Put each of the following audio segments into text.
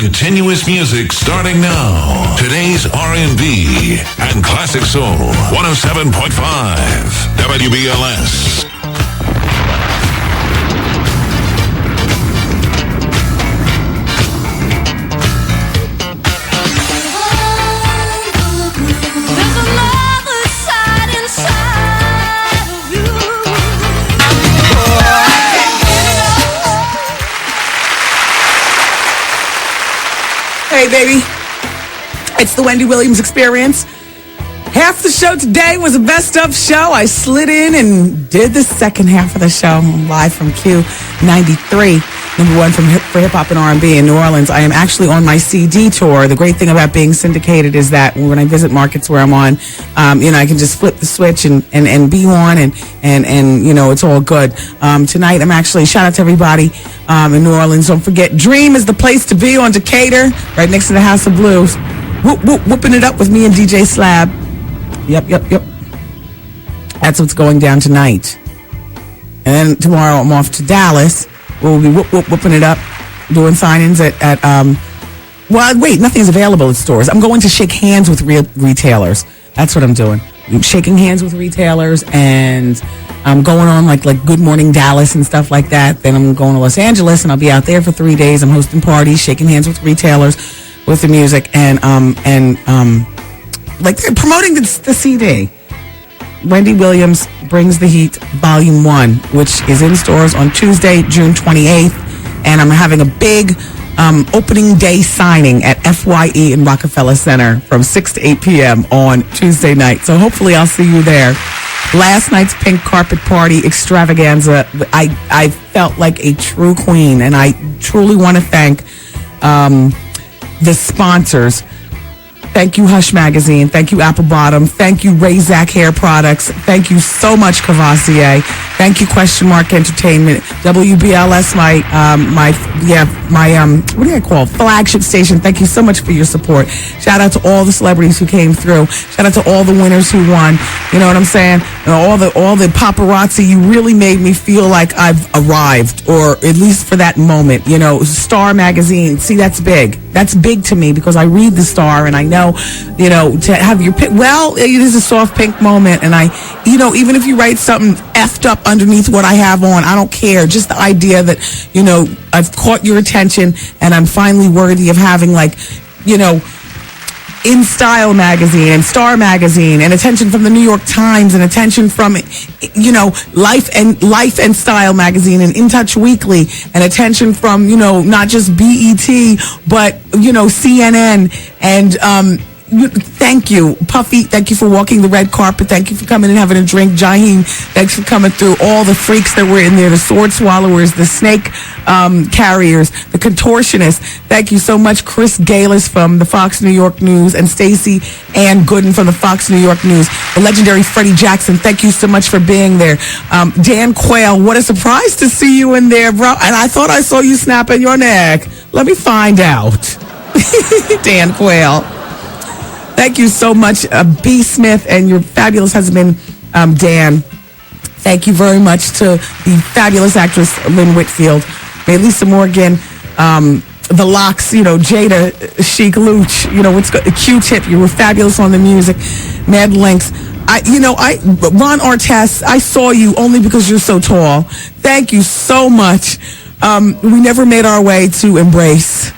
Continuous music starting now. Today's R&B and classic soul. 107.5 WBLS. Hey, baby. It's the Wendy Williams Experience. Half the show today was a best of show. I slid in and did the second half of the show live from Q93, number one for hip hop and R&B in New Orleans. I am actually on my CD tour. The great thing about being syndicated is that when I visit markets where I'm on, I can just flip the switch and be on and it's all good. Tonight, I'm actually, shout out to everybody in New Orleans. Don't forget, Dream is the place to be on Decatur, right next to the House of Blues. Whooping it up with me and DJ Slab. Yep. That's what's going down tonight. And then tomorrow I'm off to Dallas. We'll be whooping it up, doing sign-ins at nothing's available at stores. I'm going to shake hands with retailers. That's what I'm doing. I'm shaking hands with retailers, and I'm going on like Good Morning Dallas and stuff like that. Then I'm going to Los Angeles, and I'll be out there for 3 days. I'm hosting parties, shaking hands with retailers, with the music, and promoting the CD. Wendy Williams Brings the Heat, Volume 1, which is in stores on Tuesday, June 28th. And I'm having a big opening day signing at FYE in Rockefeller Center from 6 to 8 p.m. on Tuesday night. So hopefully I'll see you there. Last night's pink carpet party extravaganza, I felt like a true queen. And I truly want to thank the sponsors. Thank you, Hush Magazine. Thank you, Apple Bottom. Thank you, Ray Zach Hair Products. Thank you so much, Cavassier. Thank you, Question Mark Entertainment. WBLS, flagship station. Thank you so much for your support. Shout out to all the celebrities who came through. Shout out to all the winners who won. You know what I'm saying? And all the paparazzi. You really made me feel like I've arrived, or at least for that moment. You know, Star Magazine. See, that's big. That's big to me because I read the Star and I know, to have your pick. Well, it is a soft pink moment, and even if you write something effed up underneath what I have on, I don't care. Just the idea that, I've caught your attention and I'm finally worthy of having In Style magazine and Star magazine and attention from the New York Times and attention from, Life and Style magazine and In Touch Weekly and attention from, not just BET, but, CNN and, thank you, Puffy. Thank you for walking the red carpet. Thank you for coming and having a drink. Jaheem, thanks for coming through. All the freaks that were in there, the sword swallowers, the snake carriers, the contortionists. Thank you so much, Chris Galis from the Fox New York News and Stacey Ann Gooden from the Fox New York News. The legendary Freddie Jackson, thank you so much for being there. Dan Quayle, what a surprise to see you in there, bro. And I thought I saw you snapping your neck. Let me find out. Dan Quayle. Thank you so much, B. Smith, and your fabulous husband, Dan. Thank you very much to the fabulous actress, Lynn Whitfield. May Lisa Morgan, the Locks, Jada, Chic Luch, Q-Tip, you were fabulous on the music. Mad Links. Ron Artest, I saw you only because you're so tall. Thank you so much. We never made our way to Embrace.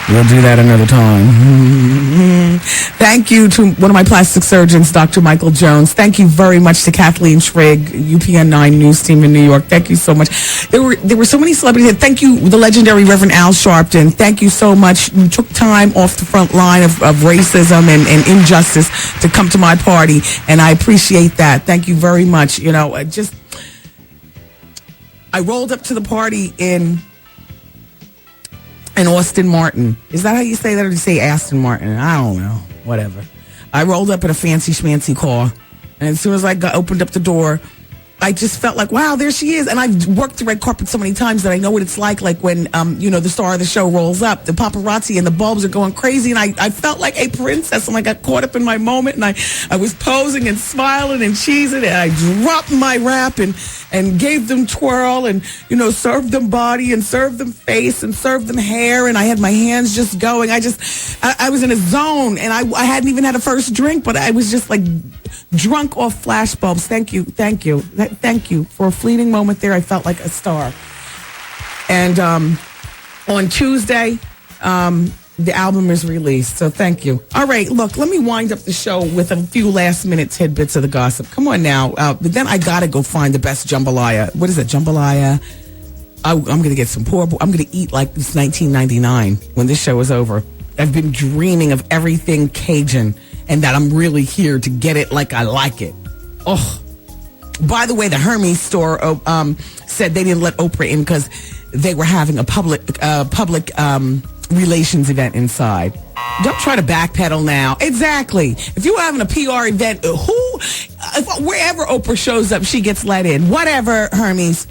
We'll do that another time. Thank you to one of my plastic surgeons, Dr. Michael Jones. Thank you very much to Kathleen Schrigg, UPN 9 News Team in New York. Thank you so much. There were so many celebrities. Thank you, the legendary Reverend Al Sharpton. Thank you so much. You took time off the front line of racism and injustice to come to my party, and I appreciate that. Thank you very much. I rolled up to the party in Austin Martin. Is that how you say that, or do you say Aston Martin? I don't know. Whatever. I rolled up in a fancy schmancy car, and as soon as I opened up the door, I just felt like, wow, there she is. And I've worked the red carpet so many times that I know what it's like when, the star of the show rolls up, the paparazzi and the bulbs are going crazy. And I felt like a princess, and I got caught up in my moment, and I was posing and smiling and cheesing, and I dropped my wrap and gave them twirl and, served them body and served them face and served them hair. And I had my hands just going. I was in a zone, and I hadn't even had a first drink, but I was just like drunk off flash bulbs. Thank you for a fleeting moment there. I felt like a star. And on Tuesday, the album is released, so thank you. All right, look, let me wind up the show with a few last-minute tidbits of the gossip. Come on now. But then I got to go find the best jambalaya. What is it, jambalaya? I'm going to get some I'm going to eat like it's 1999 when this show is over. I've been dreaming of everything Cajun, and that I'm really here to get it like I like it. Oh, by the way, the Hermes store said they didn't let Oprah in because they were having a public relations event inside. Don't try to backpedal now. Exactly. If you're having a PR event, wherever Oprah shows up, she gets let in. Whatever, Hermes.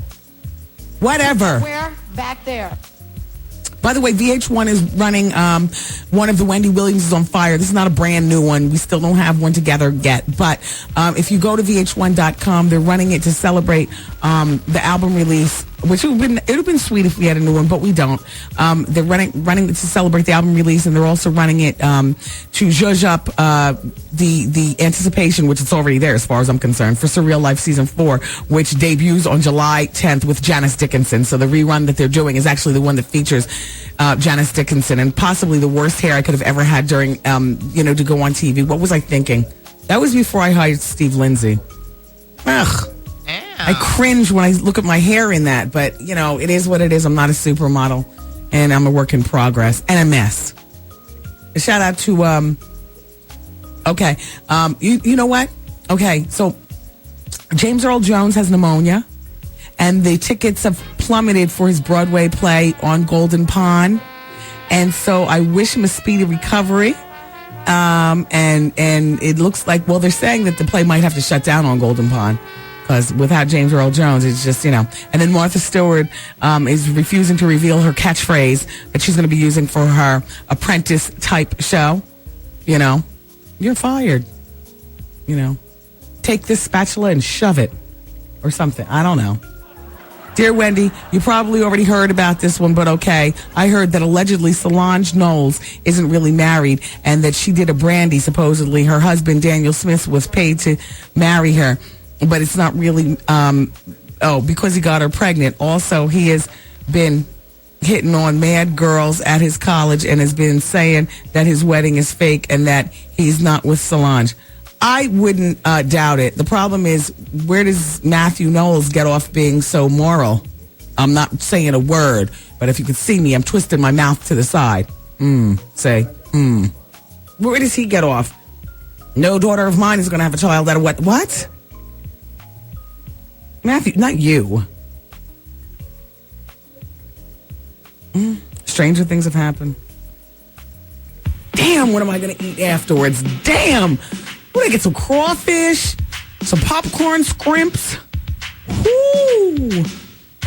Whatever. Where? Back there. By the way, VH1 is running one of the Wendy Williams is on fire. This is not a brand new one. We still don't have one together yet. But if you go to VH1.com, they're running it to celebrate the album release, which it would have been sweet if we had a new one, but we don't. They're running it to celebrate the album release, and they're also running it to zhuzh up the anticipation, which is already there as far as I'm concerned, for Surreal Life Season 4, which debuts on July 10th with Janice Dickinson. So the rerun that they're doing is actually the one that features Janice Dickinson, and possibly the worst hair I could have ever had during, to go on TV. What was I thinking? That was before I hired Steve Lindsay. Ugh. I cringe when I look at my hair in that, but, it is what it is. I'm not a supermodel, and I'm a work in progress and a mess. A shout out to, you know what? Okay, so James Earl Jones has pneumonia, and the tickets have plummeted for his Broadway play on Golden Pond, and so I wish him a speedy recovery. And it looks like, they're saying that the play might have to shut down on Golden Pond. Because without James Earl Jones, it's just, And then Martha Stewart is refusing to reveal her catchphrase that she's going to be using for her Apprentice-type show. You're fired. Take this spatula and shove it. Or something. I don't know. Dear Wendy, you probably already heard about this one, but okay. I heard that allegedly Solange Knowles isn't really married, and that she did a brandy, supposedly. Her husband, Daniel Smith, was paid to marry her. But it's not really, because he got her pregnant. Also, he has been hitting on mad girls at his college and has been saying that his wedding is fake and that he's not with Solange. I wouldn't doubt it. The problem is, where does Matthew Knowles get off being so moral? I'm not saying a word, but if you could see me, I'm twisting my mouth to the side. Where does he get off? No daughter of mine is going to have a child out of what? Matthew, not you. Stranger things have happened. Damn, what am I going to eat afterwards? Damn. What, I get some crawfish, some popcorn, scrimps. Whoo.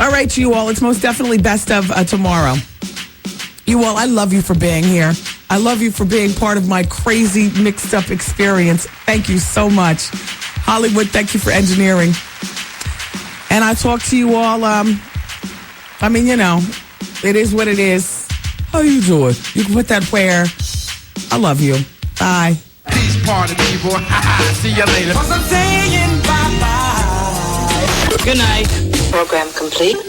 All right, you all. It's most definitely best of tomorrow. You all, I love you for being here. I love you for being part of my crazy mixed up experience. Thank you so much. Hollywood, thank you for engineering. And I talk to you all, it is what it is. How you doing? You can put that where. I love you. Bye. Peace party, people. See you later. I'm saying bye-bye. Good night. Program complete.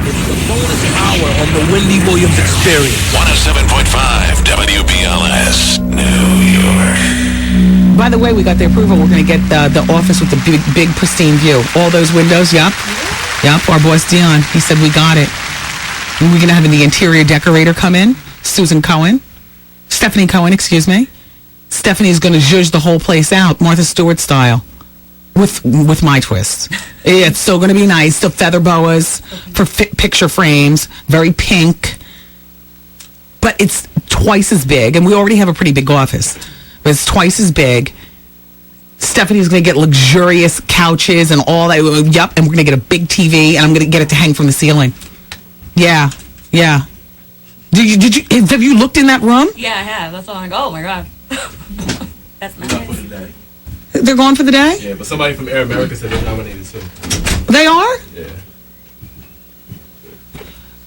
It's the bonus hour of the Wendy Williams Experience. 107.5 WBLS, New York. By the way, we got the approval. We're going to get the office with the big pristine view. All those windows, yep. Our boss Dion, he said we got it. And we're going to have the interior decorator come in, Stephanie Cohen, excuse me. Stephanie's going to zhuzh the whole place out, Martha Stewart style, with my twist. It's still going to be nice. The feather boas for picture frames, very pink. But it's twice as big, and we already have a pretty big office. But it's twice as big. Stephanie's going to get luxurious couches and all that. Yep, and we're going to get a big TV, and I'm going to get it to hang from the ceiling. Yeah. Have you looked in that room? Yeah, I have. That's all I go. Oh my god. That's nice. They're gone for the day? Yeah, but somebody from Air America said they're nominated too. They are? Yeah.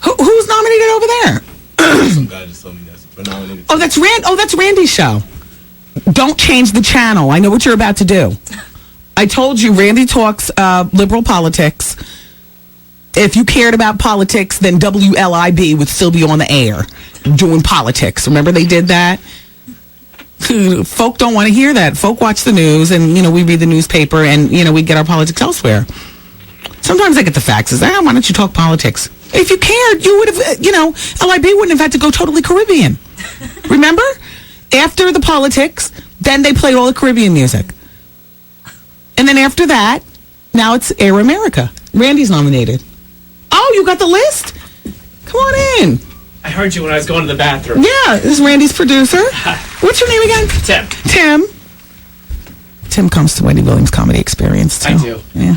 Who's nominated over there? Some guy just told me we're nominated. Oh, that's Randy's show. Don't change the channel. I know what you're about to do. I told you, Randy talks liberal politics. If you cared about politics, then WLIB would still be on the air doing politics. Remember they did that? Folk don't want to hear that. Folk watch the news, and we read the newspaper, and we get our politics elsewhere. Sometimes I get the faxes. Why don't you talk politics? If you cared, you would have, LIB wouldn't have had to go totally Caribbean. Remember? After the politics, then they played all the Caribbean music. And then after that, now it's Air America. Randy's nominated. Oh, you got the list? Come on in. I heard you when I was going to the bathroom. Yeah, this is Randy's producer. What's your name again? Tim. Tim comes to Wendy Williams Comedy Experience, too. I do. Yeah.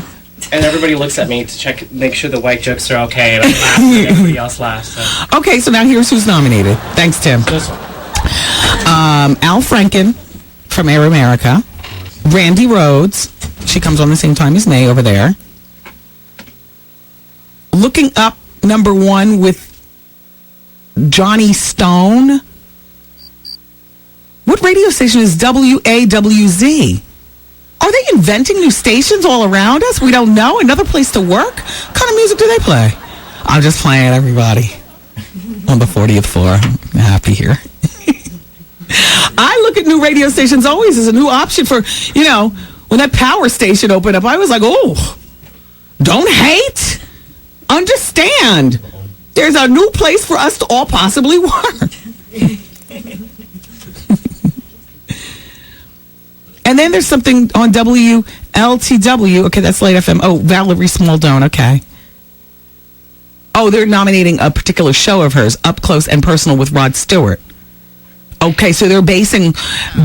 And everybody looks at me to make sure the white jokes are okay, and I laugh and everybody else laughs. So. Okay, so now here's who's nominated. Thanks, Tim. This one. Al Franken from Air America. Randy Rhodes. She comes on the same time as May over there. Looking up number one with Johnny Stone. What radio station is WAWZ? Are they inventing new stations all around us? We don't know. Another place to work? What kind of music do they play? I'm just playing everybody on the 40th floor. I'm happy here. I look at new radio stations always as a new option for, when that power station opened up, I was like, oh, don't hate. Understand. There's a new place for us to all possibly work. And then there's something on WLTW. Okay, that's Light FM. Oh, Valerie Smaldone. Okay. Oh, they're nominating a particular show of hers, Up Close and Personal with Rod Stewart. Okay, so they're basing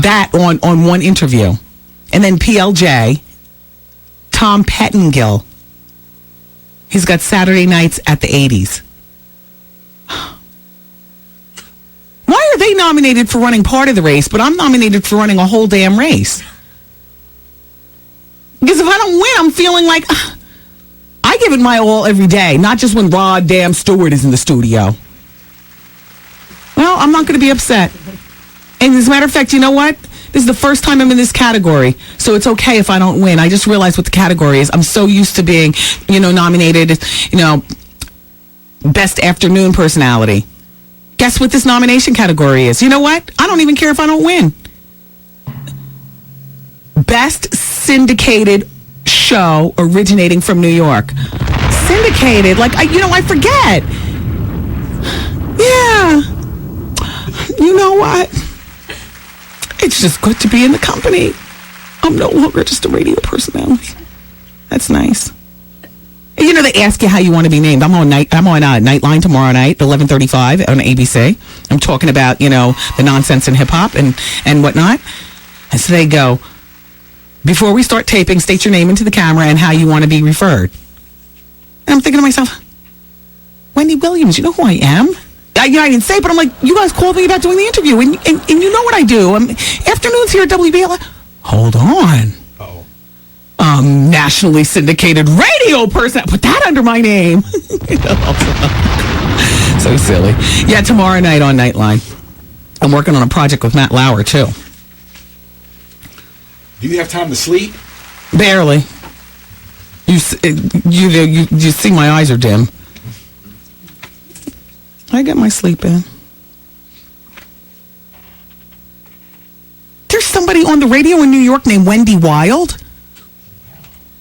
that on one interview. And then PLJ, Tom Pettingill. He's got Saturday Nights at the 80s. Why are they nominated for running part of the race, but I'm nominated for running a whole damn race? Because if I don't win, I'm feeling like I give it my all every day, not just when Rod damn Stewart is in the studio. Well, I'm not going to be upset. And as a matter of fact, you know what? This is the first time I'm in this category, so it's okay if I don't win. I just realized what the category is. I'm so used to being, nominated, best afternoon personality. Guess what this nomination category is? You know what? I don't even care if I don't win. Best syndicated show originating from New York. Syndicated, I forget. Yeah. You know what? It's just good to be in the company. I'm no longer just a radio personality. That's nice. They ask you how you want to be named. I'm on Nightline tomorrow night, 11:35 on ABC. I'm talking about, the nonsense in hip hop and whatnot. And so they go, before we start taping, state your name into the camera and how you want to be referred. And I'm thinking to myself, Wendy Williams, you know who I am? I didn't say, but I'm like, you guys called me about doing the interview, and you know what I do. Afternoons here at WBL. Hold on. Nationally syndicated radio person. Put that under my name. So silly. Yeah, tomorrow night on Nightline. I'm working on a project with Matt Lauer, too. Do you have time to sleep? Barely. You see my eyes are dim. I get my sleep in. There's somebody on the radio in New York named Wendy Wild.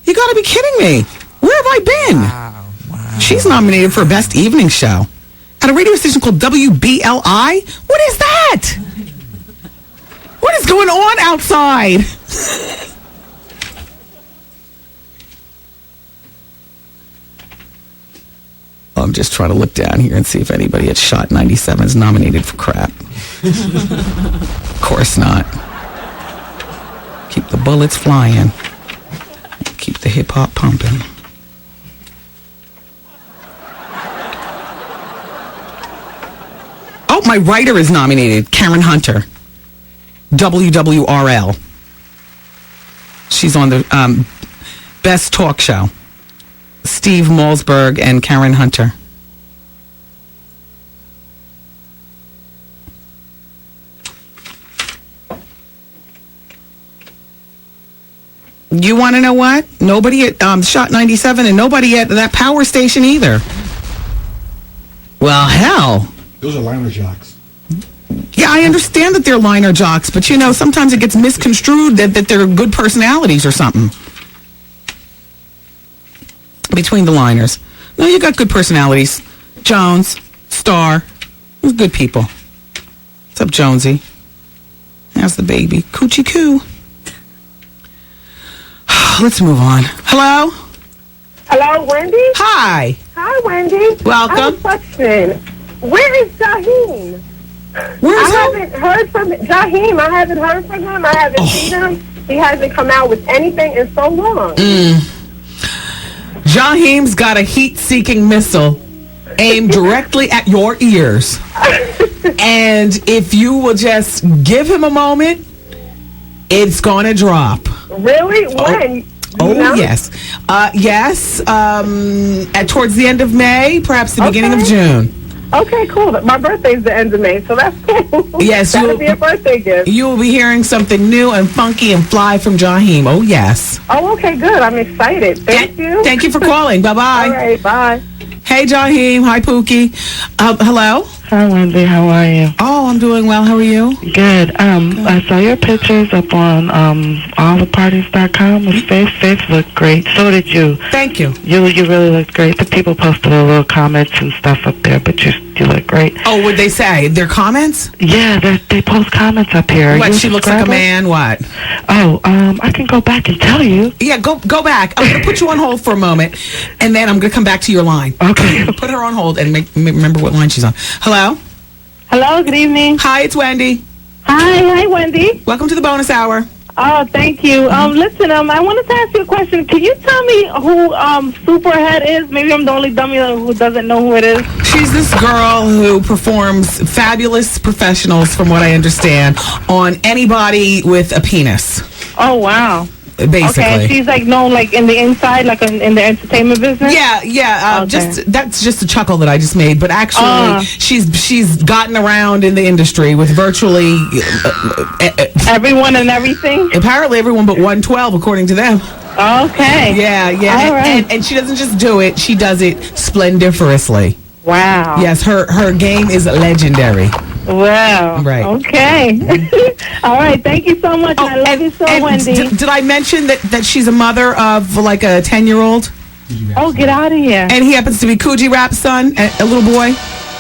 You gotta be kidding me. Where have I been? Wow. She's nominated for Best Evening Show at a radio station called WBLI. What is that? What is going on outside? I'm just trying to look down here and see if anybody at Shot 97 is nominated for crap. Of course not. Keep the bullets flying. Keep the hip hop pumping. Oh, my writer is nominated, Karen Hunter. WWRL. She's on the Best Talk Show. Steve Malzberg and Karen Hunter. You want to know what? Nobody at Shot 97 and nobody at that power station either. Well, hell. Those are liner jocks. Yeah, I understand that they're liner jocks, but you know, sometimes it gets misconstrued that they're good personalities or something. Between the liners. No, you got good personalities. Jones, Star, good people. What's up, Jonesy? How's the baby? Coochie coo. Let's move on. Hello? Hello, Wendy? Hi. Hi, Wendy. Welcome. I have a question. Where is Jaheim? Where's I haven't heard from Jaheim. I haven't heard from him. I haven't seen him. He hasn't come out with anything in so long. Jaheim's got a heat-seeking missile aimed directly at your ears. And if you will just give him a moment, it's going to drop. Really? When? Yes. Yes. At towards the end of May, perhaps the beginning of June. Okay, cool. My birthday's the end of May, so that's cool. Yes, that'll be a birthday gift. You will be hearing something new and funky and fly from Jaheim. Oh, yes. Oh, okay, good. I'm excited. Thank you. Thank you for calling. Bye-bye. All right, bye. Hey, Jaheim. Hi, Pookie. Hello? Hi, Wendy. How are you? Oh, I'm doing well. How are you? Good. I saw your pictures up on alltheparties.com. Faith looked great. So did you. Thank you. You really looked great. The people posted a little comments and stuff up there, but you look great. Oh, what'd they say? Their comments? Yeah, they post comments up here. What, she looks like a man? What? Oh, I can go back and tell you. Yeah, go back. I'm going to put you on hold for a moment, and then I'm going to come back to your line. Okay. Put her on hold and remember what line she's on. Hello? Hello, good evening. Hi, it's Wendy. Hi, Wendy. Welcome to the bonus hour. Oh, thank you. Listen, I wanted to ask you a question. Can you tell me who Superhead is? Maybe I'm the only dummy who doesn't know who it is. She's this girl who performs fabulous professionals, from what I understand, on anybody with a penis. Oh, wow. Basically. Okay, she's like known like in the inside, like in the entertainment business? Yeah. Okay. That's just a chuckle that I just made, but actually she's gotten around in the industry with virtually everyone and everything? Apparently everyone but 112, according to them. Okay. Yeah. All right. And she doesn't just do it, she does it splendiferously. Wow. Yes, her game is legendary. Wow. Right. Okay. All right. Thank you so much. I love you so, Wendy. Did I mention that she's a mother of like a 10-year-old? Oh, get out of here. And he happens to be Coogee Rap's son, a little boy?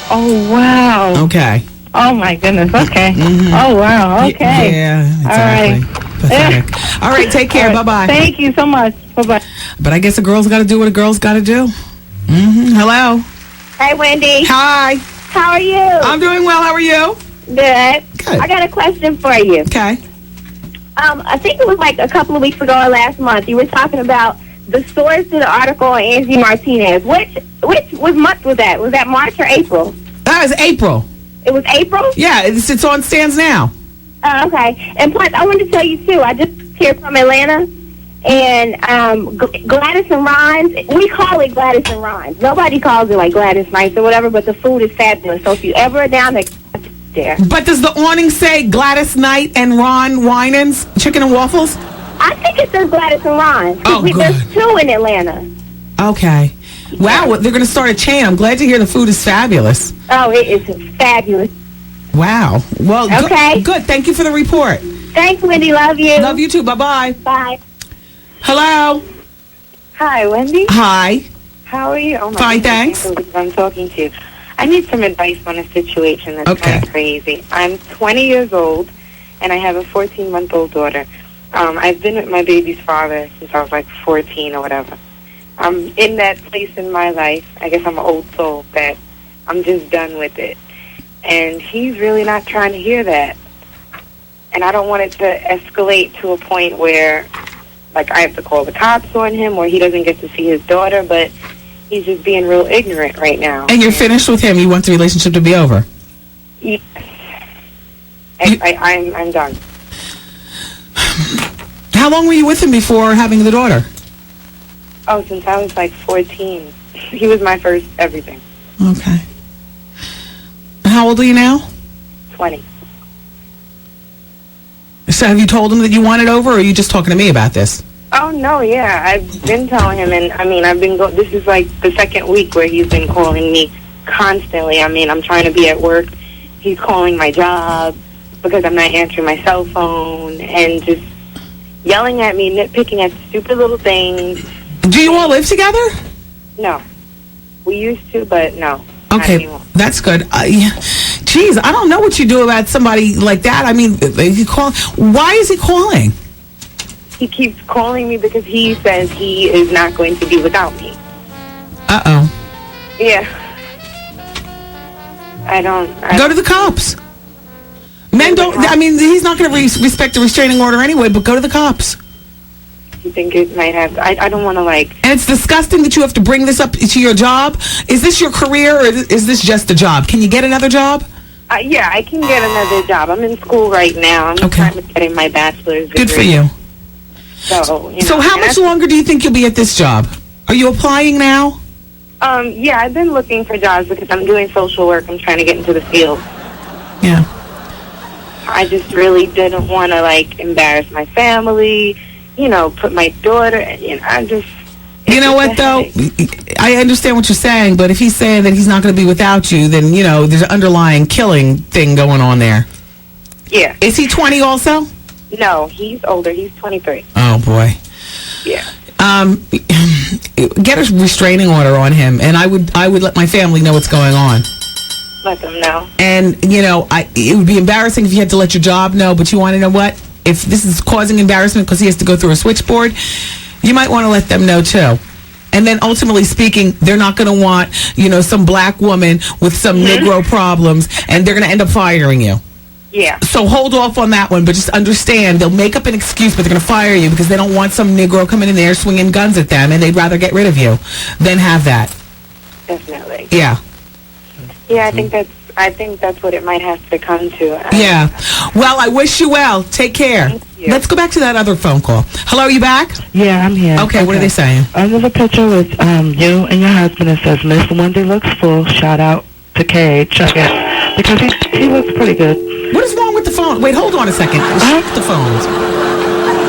Oh, wow. Okay. Oh, my goodness. Okay. Oh, wow. Okay. Yeah, exactly. All right. Pathetic. All right, take care. Bye-bye. Thank you so much. Bye-bye. But I guess a girl's got to do what a girl's got to do. Hello. Hi, Wendy. Hi. How are you? I'm doing well. How are you? Good. Good. I got a question for you. Okay. I think it was like a couple of weeks ago or last month. You were talking about the source to the article on Angie Martinez. Which month was that? Was that March or April? That was April. It was April? Yeah, it's on Stands Now. Oh, okay. And plus, I wanted to tell you, too, I just here from Atlanta. And Gladys and Ron's, we call it Gladys and Ron's. Nobody calls it like Gladys Nights or whatever, but the food is fabulous. So if you ever are down there. But does the awning say Gladys Knight and Ron Winans, chicken and waffles? I think it says Gladys and Ron's. Oh, good. There's two in Atlanta. Okay. Wow, they're going to start a chain. I'm glad to hear the food is fabulous. Oh, it is fabulous. Wow. Well, okay. Good. Thank you for the report. Thanks, Wendy. Love you. Love you too. Bye-bye. Bye. Hello. Hi, Wendy. Hi. How are you? Oh my Fine, goodness, thanks. I'm talking to you. I need some advice on a situation that's kind of crazy. I'm 20 years old, and I have a 14-month-old daughter. I've been with my baby's father since I was like 14 or whatever. I'm in that place in my life. I guess I'm an old soul that I'm just done with it. And he's really not trying to hear that. and I don't want it to escalate to a point where, like, I have to call the cops on him or he doesn't get to see his daughter, but he's just being real ignorant right now. And you're finished with him? You want the relationship to be over? Yes. I'm done. How long were you with him before having the daughter? Oh, since I was like 14. He was my first everything. Okay. How old are you now? 20. So have you told him that you want it over, or are you just talking to me about this? Oh, no, yeah. I've been telling him, and, I mean, this is like the second week where he's been calling me constantly. I mean, I'm trying to be at work. He's calling my job because I'm not answering my cell phone and just yelling at me, nitpicking at stupid little things. Do you all live together? No. We used to, but no. Okay, that's good. Geez, I don't know what you do about somebody like that. I mean, why is he calling? He keeps calling me because he says he is not going to be without me. Uh-oh. Yeah. I don't... Go to the cops. Men don't... I mean, he's not going to respect the restraining order anyway, but go to the cops. You think it might have... I don't want to, like... And it's disgusting that you have to bring this up to your job. Is this your career, or is this just a job? Can you get another job? Yeah, I can get another job. I'm in school right now. I'm trying to get my bachelor's degree. Good for you. So how much longer do you think you'll be at this job? Are you applying now? Yeah, I've been looking for jobs because I'm doing social work. I'm trying to get into the field. Yeah. I just really didn't want to, like, embarrass my family, you know, put my daughter, I just... You know what, though? I understand what you're saying, but if he's saying that he's not going to be without you, then, you know, there's an underlying killing thing going on there. Yeah. Is he 20 also? No, he's older. He's 23. Oh, boy. Yeah. Get a restraining order on him, and I would let my family know what's going on. Let them know. And, you know, it would be embarrassing if you had to let your job know, but you want to know what? If this is causing embarrassment because he has to go through a switchboard, you might want to let them know, too. And then, ultimately speaking, they're not going to want, you know, some black woman with some Negro problems, and they're going to end up firing you. Yeah. So hold off on that one, but just understand they'll make up an excuse, but they're going to fire you because they don't want some Negro coming in there swinging guns at them, and they'd rather get rid of you than have that. Definitely. Yeah. Yeah, I think that's what it might have to come to. Yeah. Well, I wish you well. Take care. Let's go back to that other phone call. Hello, are you back? Yeah, I'm here. Okay, what are they saying? There's a picture with you and your husband. It says, Miss Wendy looks full. Shout out to KH, I guess, because he looks pretty good. What is wrong with the phone? Wait, hold on a second. Shift the phones.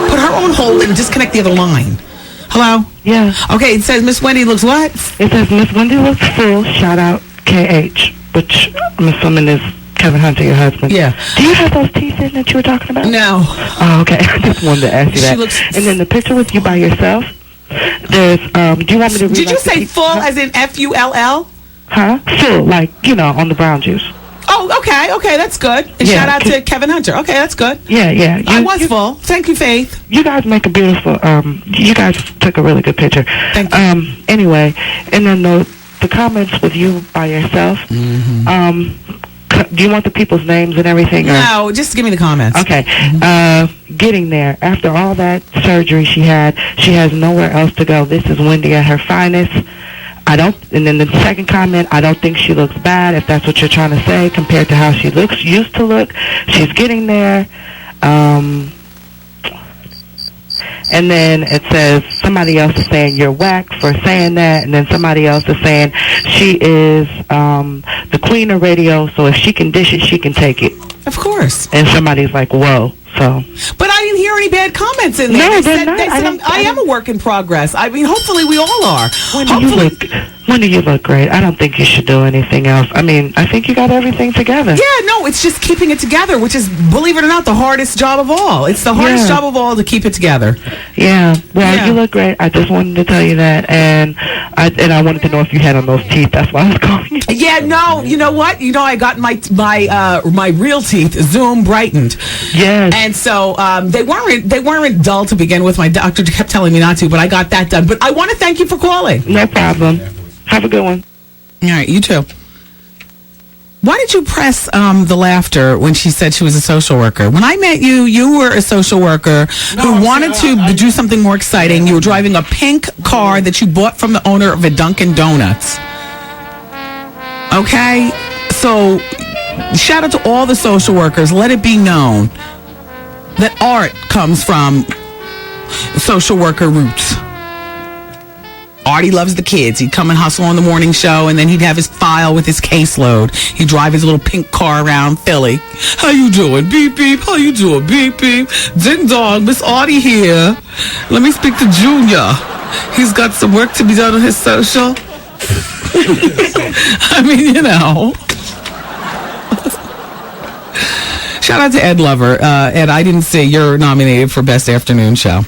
Put her on hold and disconnect the other line. Hello? Yeah. Okay, it says Miss Wendy looks what? It says Miss Wendy looks full. Shout out KH, which I'm assuming is Kevin Hunter, your husband. Yeah. Do you have those teeth in that you were talking about? No. Oh, okay. I just wanted to ask you that. And then the picture with you by yourself. There's, do you want me to read? Did you say full as in F-U-L-L? Huh? Full, like, you know, on the brown juice. Oh, okay, that's good. And shout out to Kevin Hunter. Okay, that's good. Yeah. I was full. Thank you, Faith. You guys make a beautiful, you guys took a really good picture. Thank you. Anyway, and then the comments with you by yourself, do you want the people's names and everything? No, just give me the comments. Okay. Getting there. After all that surgery she has nowhere else to go. This is Wendy at her finest. And then the second comment, I don't think she looks bad, if that's what you're trying to say, compared to how she used to look. She's getting there. And then it says, somebody else is saying you're whack for saying that, and then somebody else is saying she is the queen of radio, so if she can dish it, she can take it. Of course. And somebody's like, whoa. So. But I didn't hear any bad comments in there. No, they said I am a work in progress. I mean, hopefully we all are. Wendy, you look great. I don't think you should do anything else. I mean, I think you got everything together. Yeah, no, it's just keeping it together, which is, believe it or not, the hardest job of all. It's the hardest job of all to keep it together. Yeah. Well, you look great. I just wanted to tell you that, and I wanted to know if you had on those teeth. That's why I was calling you. Yeah, no, you know what? You know, I got my real teeth Zoom brightened. Yes. And so they weren't dull to begin with. My doctor kept telling me not to, but I got that done. But I want to thank you for calling. No problem. Have a good one. All right, you too. Why did you press the laughter when she said she was a social worker? When I met you, you were a social worker who wanted to do something more exciting. You were driving a pink car that you bought from the owner of a Dunkin' Donuts. Okay? So, shout out to all the social workers. Let it be known that art comes from social worker roots. Artie loves the kids. He'd come and hustle on the morning show, and then he'd have his file with his caseload. He'd drive his little pink car around Philly. How you doing? Beep, beep. How you doing? Beep, beep. Ding dong. Miss Artie here. Let me speak to Junior. He's got some work to be done on his social. I mean, you know. Shout out to Ed Lover. Ed, I didn't see you're nominated for Best Afternoon Show.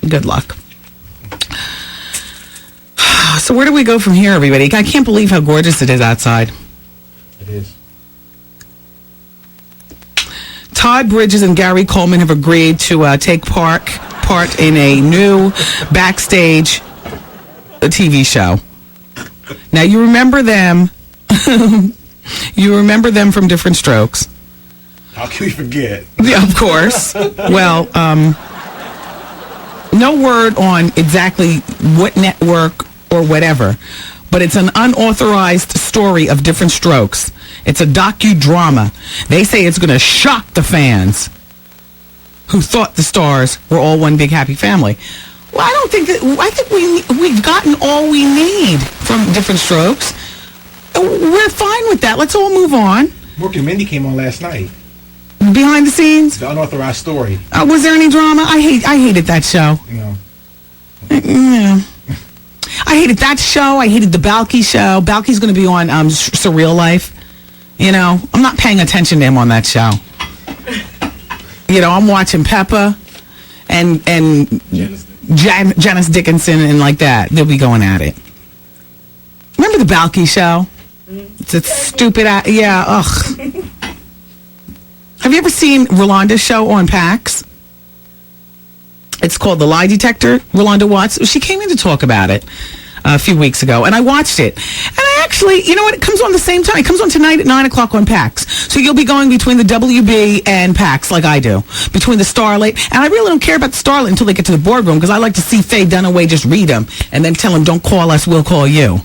Good luck. So where do we go from here, everybody? I can't believe how gorgeous it is outside. It is. Todd Bridges and Gary Coleman have agreed to take part in a new backstage TV show. Now, you remember them. You remember them from Different Strokes. How can we forget? Yeah, of course. Well, no word on exactly what network or whatever, but it's an unauthorized story of Different Strokes. It's a docudrama. They say it's going to shock the fans who thought the stars were all one big happy family. Well, I don't think that. I think we've gotten all we need from Different Strokes. We're fine with that. Let's all move on. Mork and Mindy came on last night. Behind the scenes? The unauthorized story. Was there any drama? I hated that show. Yeah. I hated that show. I hated the Balky show. Balky's going to be on Surreal Life. You know, I'm not paying attention to him on that show. You know, I'm watching Peppa and Janice Dickinson and like that. They'll be going at it. Remember the Balky show? It's a stupid... yeah, ugh. Have you ever seen Rolanda's show on PAX? It's called The Lie Detector. Rolanda Watts. She came in to talk about it a few weeks ago, and I watched it. And I actually, you know what? It comes on the same time. It comes on tonight at 9 o'clock on PAX. So you'll be going between the WB and PAX like I do. Between the Starlight. And I really don't care about the Starlight until they get to the boardroom, because I like to see Faye Dunaway just read them and then tell them, don't call us, we'll call you.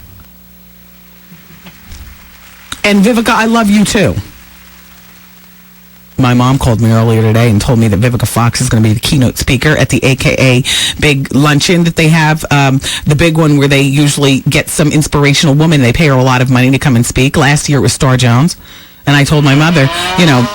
And Vivica, I love you too. My mom called me earlier today and told me that Vivica Fox is going to be the keynote speaker at the AKA big luncheon that they have. The big one where they usually get some inspirational woman. They pay her a lot of money to come and speak. Last year it was Star Jones. And I told my mother, you know,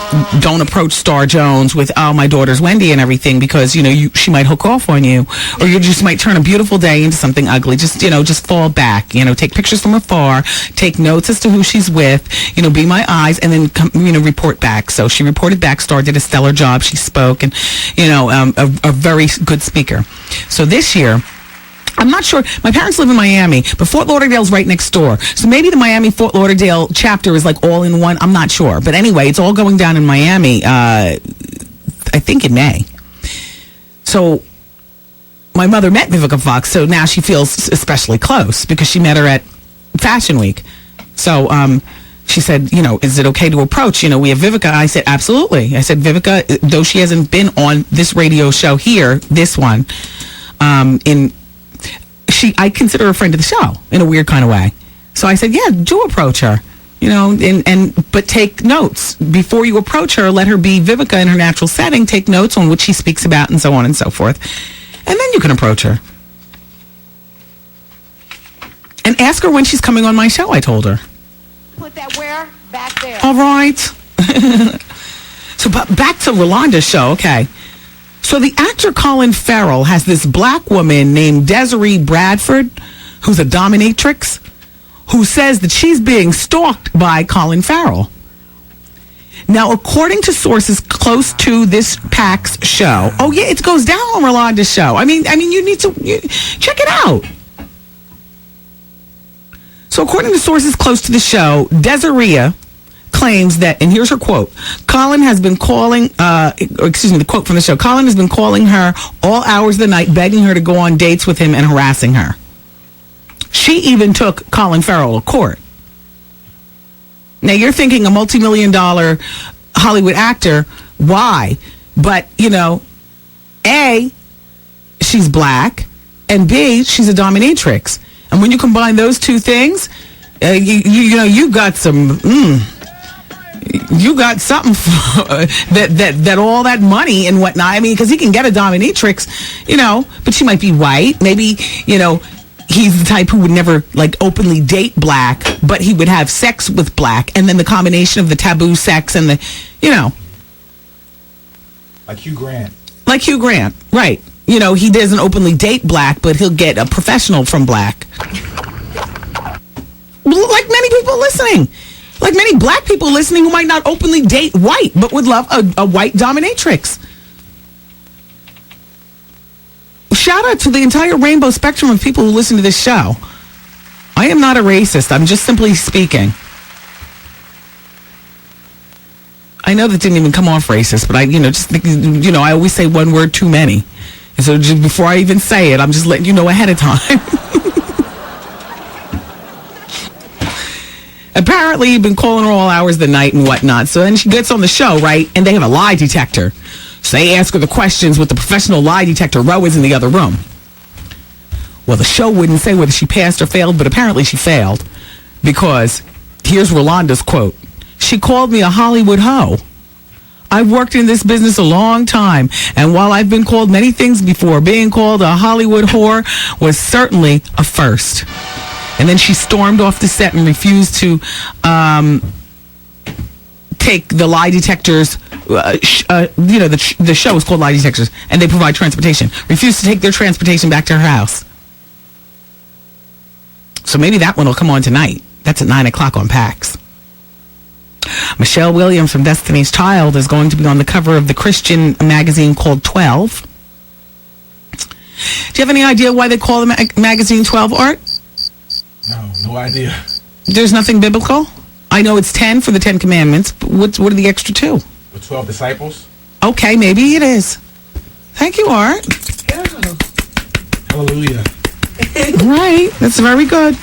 don't approach Star Jones with, oh, my daughter's Wendy and everything, because, you know, she might hook off on you, or you just might turn a beautiful day into something ugly. Just, you know, just fall back, you know, take pictures from afar, take notes as to who she's with, you know, be my eyes, and then, you know, report back. So she reported back. Star did a stellar job. She spoke, and, you know, a very good speaker. So this year, I'm not sure. My parents live in Miami, but Fort Lauderdale's right next door. So maybe the Miami-Fort Lauderdale chapter is like all in one. I'm not sure. But anyway, it's all going down in Miami, I think in May. So my mother met Vivica Fox, so now she feels especially close because she met her at Fashion Week. So she said, you know, is it okay to approach? You know, we have Vivica. I said, absolutely. I said, Vivica, though she hasn't been on this radio show here, this one, I consider her a friend of the show in a weird kind of way. So I said, yeah, do approach her, you know, but take notes before you approach her. Let her be Vivica in her natural setting. Take notes on what she speaks about and so on and so forth. And then you can approach her. And ask her when she's coming on my show, I told her. Put that where? Back there. All right. So back to Rolanda's show, okay. So the actor Colin Farrell has this black woman named Desiree Bradford, who's a dominatrix, who says that she's being stalked by Colin Farrell. Now, according to sources close to this PAX show, oh yeah, it goes down on Rolanda's show. I mean, you need to check it out. So according to sources close to the show, Desiree claims that, and here's her quote, Colin has been calling, the quote from the show, Colin has been calling her all hours of the night, begging her to go on dates with him and harassing her. She even took Colin Farrell to court. Now, you're thinking a multi-million-dollar Hollywood actor. Why? But, you know, A, she's black, and B, she's a dominatrix. And when you combine those two things, you know, you got some... you got something that all that money and whatnot. I mean, because he can get a dominatrix, you know, but she might be white. Maybe, you know, he's the type who would never, like, openly date black, but he would have sex with black. And then the combination of the taboo sex and the, you know. Like Hugh Grant. Like Hugh Grant, right. You know, he doesn't openly date black, but he'll get a professional from black. Like many people listening. Like many black people listening who might not openly date white, but would love a white dominatrix. Shout out to the entire rainbow spectrum of people who listen to this show. I am not a racist. I'm just simply speaking. I know that didn't even come off racist, but I, you know, just think, you know, I always say one word too many. And so just before I even say it, I'm just letting you know ahead of time. Apparently, you've been calling her all hours of the night and whatnot. So then she gets on the show, right? And they have a lie detector. So they ask her the questions with the professional lie detector. Ro is in the other room. Well, the show wouldn't say whether she passed or failed, but apparently she failed. Because here's Rolanda's quote. She called me a Hollywood hoe. I've worked in this business a long time, and while I've been called many things before, being called a Hollywood whore was certainly a first. And then she stormed off the set and refused to take the lie detectors. You know, the show is called Lie Detectors, and they provide transportation. Refused to take their transportation back to her house. So maybe that one will come on tonight. That's at 9 o'clock on PAX. Michelle Williams from Destiny's Child is going to be on the cover of the Christian magazine called 12. Do you have any idea why they call the magazine 12, Art? No idea. There's nothing biblical? I know it's 10 for the 10 Commandments, but what are the extra 2? The 12 disciples? Okay, maybe it is. Thank you, Art. Hallelujah. Right, that's very good.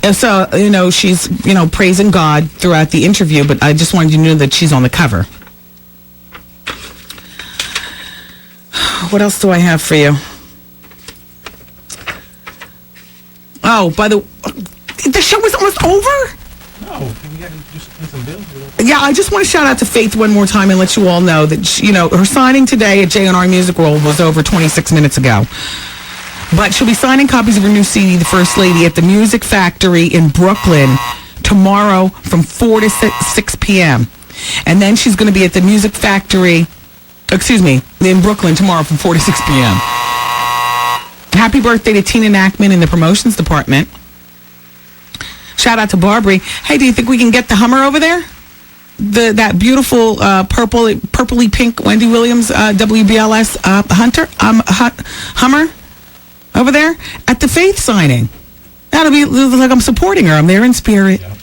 And so, you know, she's, you know, praising God throughout the interview, but I just wanted you to know that she's on the cover. What else do I have for you? Oh, by the show is almost over? No, we got to do some bills. Yeah, I just want to shout out to Faith one more time and let you all know that, she, you know, her signing today at J&R Music World was over 26 minutes ago. But she'll be signing copies of her new CD, The First Lady, at the Music Factory in Brooklyn tomorrow from 4 to 6 p.m. And then she's going to be at the Music Factory, in Brooklyn tomorrow from 4 to 6 p.m. Happy birthday to Tina Nackman in the promotions department. Shout out to Barbary. Hey, do you think we can get the Hummer over there? That beautiful purpley pink Wendy Williams WBLS Hummer over there at the Faith signing. That'll be like I'm supporting her. I'm there in spirit. Yeah.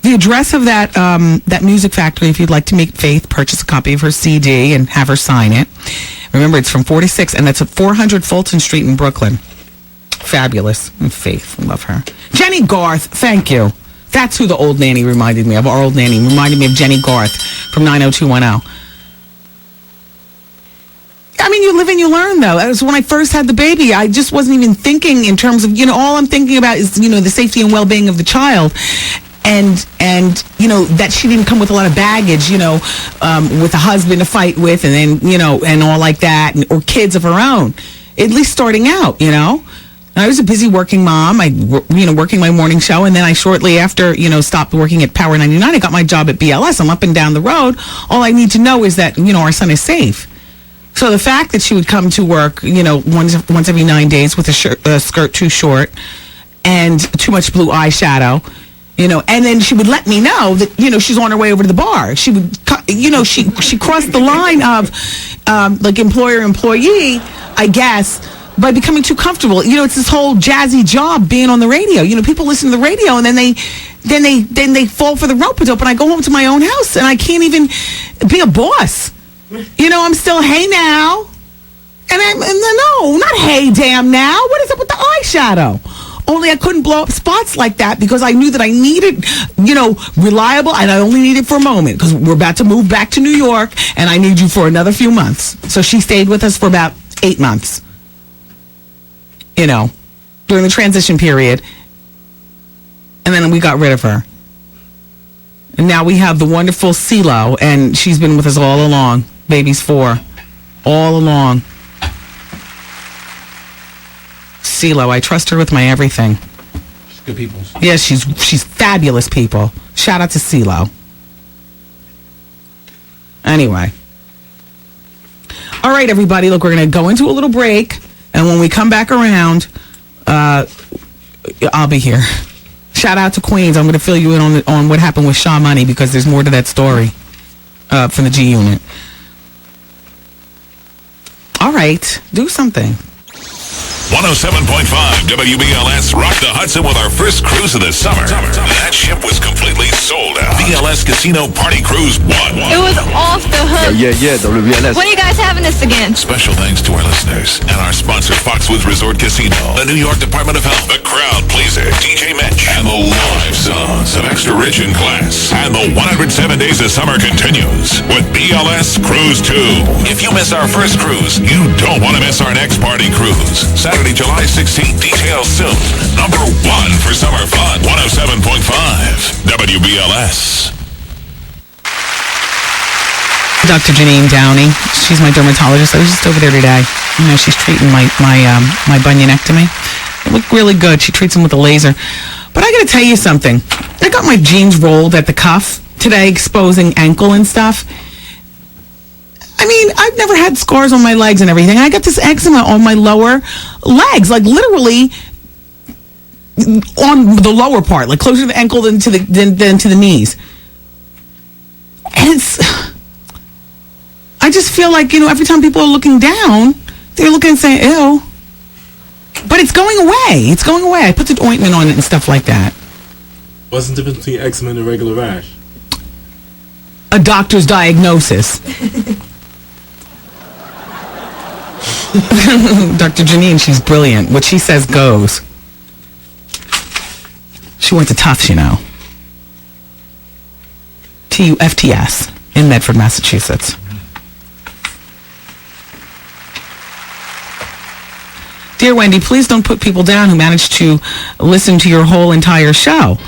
The address of that Music Factory, if you'd like to meet Faith, purchase a copy of her CD and have her sign it. Remember, it's from 4 to 6, and that's at 400 Fulton Street in Brooklyn. Fabulous. Faith, love her. Jenny Garth, thank you. That's who the old nanny reminded me of. Our old nanny reminded me of Jenny Garth from 90210. I mean, you live and you learn, though. That was when I first had the baby. I just wasn't even thinking in terms of, you know, all I'm thinking about is, you know, the safety and well-being of the child. And you know, that she didn't come with a lot of baggage, you know, with a husband to fight with, and then, you know, and all like that, or kids of her own, at least starting out, you know. I was a busy working mom, working my morning show, and then I shortly after, you know, stopped working at Power 99. I got my job at BLS. I'm up and down the road. All I need to know is that, you know, our son is safe. So the fact that she would come to work, you know, once every 9 days with a skirt too short and too much blue eyeshadow, you know, and then she would let me know that, you know, she's on her way over to the bar. She would, you know, she crossed the line of like employer-employee, I guess, by becoming too comfortable. You know, it's this whole jazzy job being on the radio. You know, people listen to the radio and then they fall for the rope-a-dope, and I go home to my own house and I can't even be a boss. You know, I'm still, hey now, No, not hey damn now. What is up with the eyeshadow? Only I couldn't blow up spots like that because I knew that I needed, reliable, and I only need it for a moment because we're about to move back to New York and I need you for another few months. So she stayed with us for about 8 months, during the transition period. And then we got rid of her. And now we have the wonderful CeeLo, and she's been with us all along. Baby's 4. All along. CeeLo, I trust her with my everything. She's good people. Yeah, she's fabulous people. Shout out to CeeLo. Anyway. All right, everybody. Look, we're going to go into a little break. And when we come back around, I'll be here. Shout out to Queens. I'm going to fill you in on what happened with Shaw Money because there's more to that story from the G Unit. All right. Do something. 107.5 WBLS rocked the Hudson with our first cruise of the summer. That ship was completely sold out. BLS Casino Party Cruise 1. It was off the hook. Yeah, WBLS. When are you guys having this again? Special thanks to our listeners and our sponsor, Foxwoods Resort Casino, the New York Department of Health, the Crowd Pleaser, DJ Mitch, and the live sounds of Extra Rich in Class. And the 107 Days of Summer continues with BLS Cruise 2. If you miss our first cruise, you don't want to miss our next party cruise. Saturday, July 16th. Details soon. Number 1 for summer fun. 107.5 WBLS. Dr. Janine Downey. She's my dermatologist. I was just over there today. She's treating my bunionectomy. It looked really good. She treats them with a laser. But I got to tell you something. I got my jeans rolled at the cuff today, exposing ankle and stuff. I mean, I've never had scars on my legs and everything. I got this eczema on my lower legs, like literally on the lower part, like closer to the ankle than to the knees. And I just feel like, every time people are looking down, they're looking and saying, ew. But it's going away. It's going away. I put the ointment on it and stuff like that. What's the difference between eczema and a regular rash? A doctor's diagnosis. Dr. Janine, she's brilliant. What she says goes. She went to Tufts, TUFTS in Medford, Massachusetts. Dear Wendy, please don't put people down who managed to listen to your whole entire show.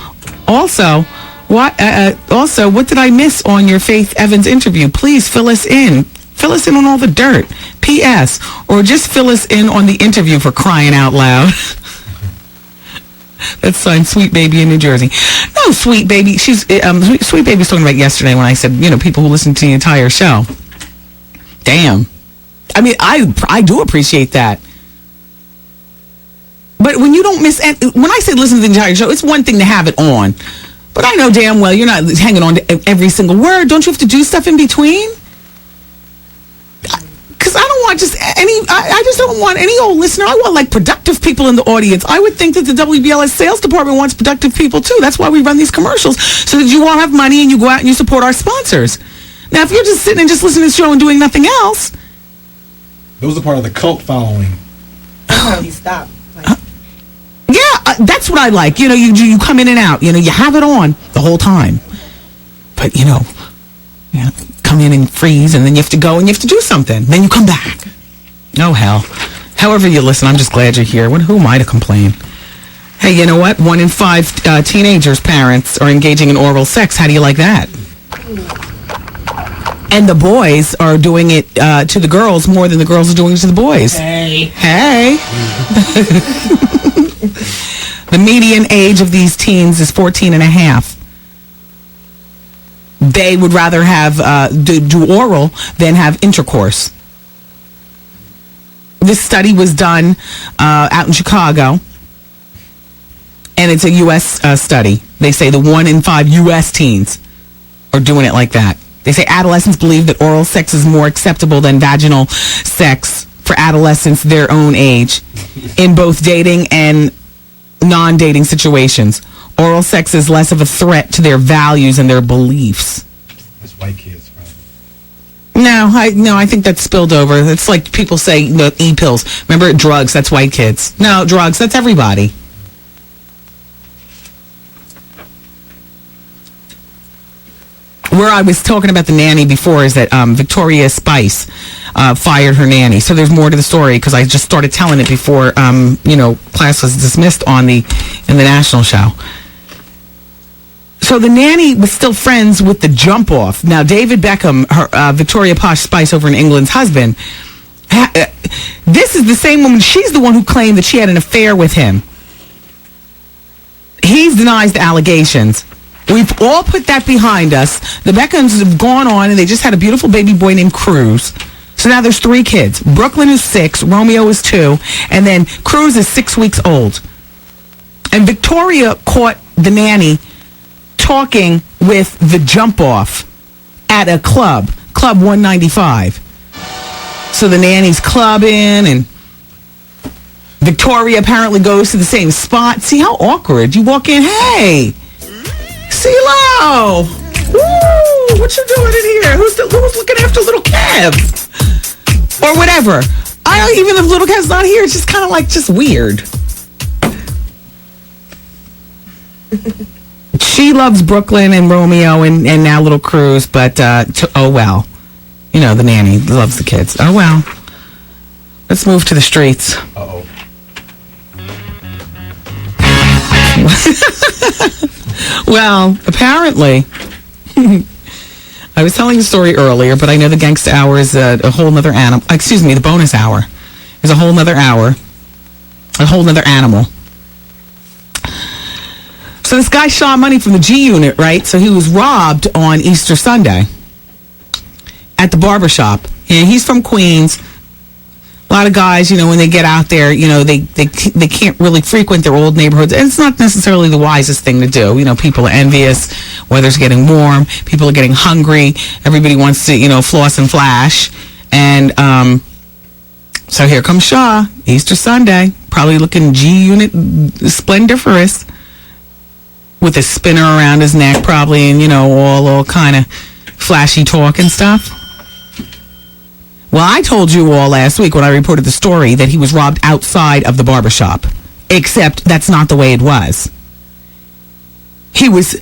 Also, what did I miss on your Faith Evans interview? Please fill us in. Fill us in on all the dirt. P.S. Or just fill us in on the interview, for crying out loud. That's signed Sweet Baby in New Jersey. No, Sweet Baby. She's Sweet Baby's talking about yesterday when I said, people who listen to the entire show. Damn. I mean, I do appreciate that. But when you don't miss, when I say listen to the entire show, it's one thing to have it on. But I know damn well you're not hanging on to every single word. Don't you have to do stuff in between? Because I don't want I just don't want any old listener. I want productive people in the audience. I would think that the WBLS sales department wants productive people too. That's why we run these commercials, so that you all have money and you go out and you support our sponsors. Now, if you're just sitting and just listening to the show and doing nothing else. Those are part of the cult following. That's how he stopped. Yeah, that's what I like. You come in and out. You have it on the whole time. But, come in and freeze, and then you have to go and you have to do something. Then you come back. Oh, hell. However you listen, I'm just glad you're here. Who am I to complain? Hey, you know what? 1 in 5 teenagers' parents are engaging in oral sex. How do you like that? And the boys are doing it to the girls more than the girls are doing it to the boys. Hey. The median age of these teens is 14 and a half. They would rather have do oral than have intercourse. This study was done out in Chicago, and it's a U.S. Study. They say the 1 in 5 U.S. teens are doing it like that. They say adolescents believe that oral sex is more acceptable than vaginal sex for adolescents their own age in both dating and non-dating situations. Oral sex is less of a threat to their values and their beliefs. That's white kids, No, I think that's spilled over. It's like people say, e-pills. Remember, drugs, that's white kids. No, drugs, that's everybody. Where I was talking about the nanny before is that Victoria Spice fired her nanny. So there's more to the story because I just started telling it before, class was dismissed in the national show. So the nanny was still friends with the jump off. Now, David Beckham, Victoria Posh Spice over in England's husband, this is the same woman. She's the one who claimed that she had an affair with him. He denies the allegations. We've all put that behind us. The Beckhams have gone on, and they just had a beautiful baby boy named Cruz. So now there's 3 kids. Brooklyn is 6, Romeo is 2, and then Cruz is 6 weeks old. And Victoria caught the nanny talking with the jump-off at a Club 195. So the nanny's clubbing, and Victoria apparently goes to the same spot. See how awkward. You walk in, hey, CeeLo! Woo! What you doing in here? Who's looking after little Kev? Or whatever. Even if little Kev's not here, it's just kind of like just weird. She loves Brooklyn and Romeo and now little Cruz, but oh well. The nanny loves the kids. Oh well. Let's move to the streets. Uh-oh. Well, apparently, I was telling the story earlier, but I know the Gangsta Hour is a whole nother animal. Excuse me, the bonus hour is a whole nother hour, a whole nother animal. So this guy shot money from the G Unit, right? So he was robbed on Easter Sunday at the barbershop. And he's from Queens. A lot of guys, when they get out there, they can't really frequent their old neighborhoods. And it's not necessarily the wisest thing to do. People are envious. Weather's getting warm. People are getting hungry. Everybody wants to, floss and flash. And so here comes Shaw, Easter Sunday, probably looking G-Unit splendiferous with a spinner around his neck, probably, and, all kind of flashy talk and stuff. Well, I told you all last week when I reported the story that he was robbed outside of the barbershop. Except that's not the way it was. He was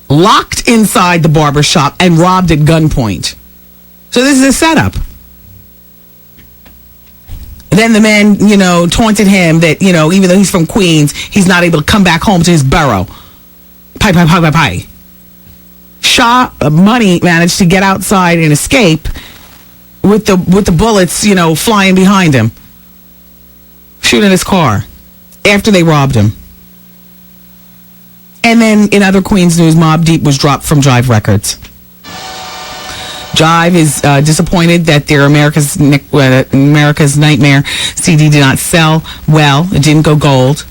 locked inside the barbershop and robbed at gunpoint. So this is a setup. Then the man, taunted him that, even though he's from Queens, he's not able to come back home to his borough. Pie. Shaw Money managed to get outside and escape with the bullets, flying behind him, shooting his car after they robbed him. And then in other Queens news, Mobb Deep was dropped from Jive Records. Jive is disappointed that their America's Nightmare CD did not sell well. It didn't go gold.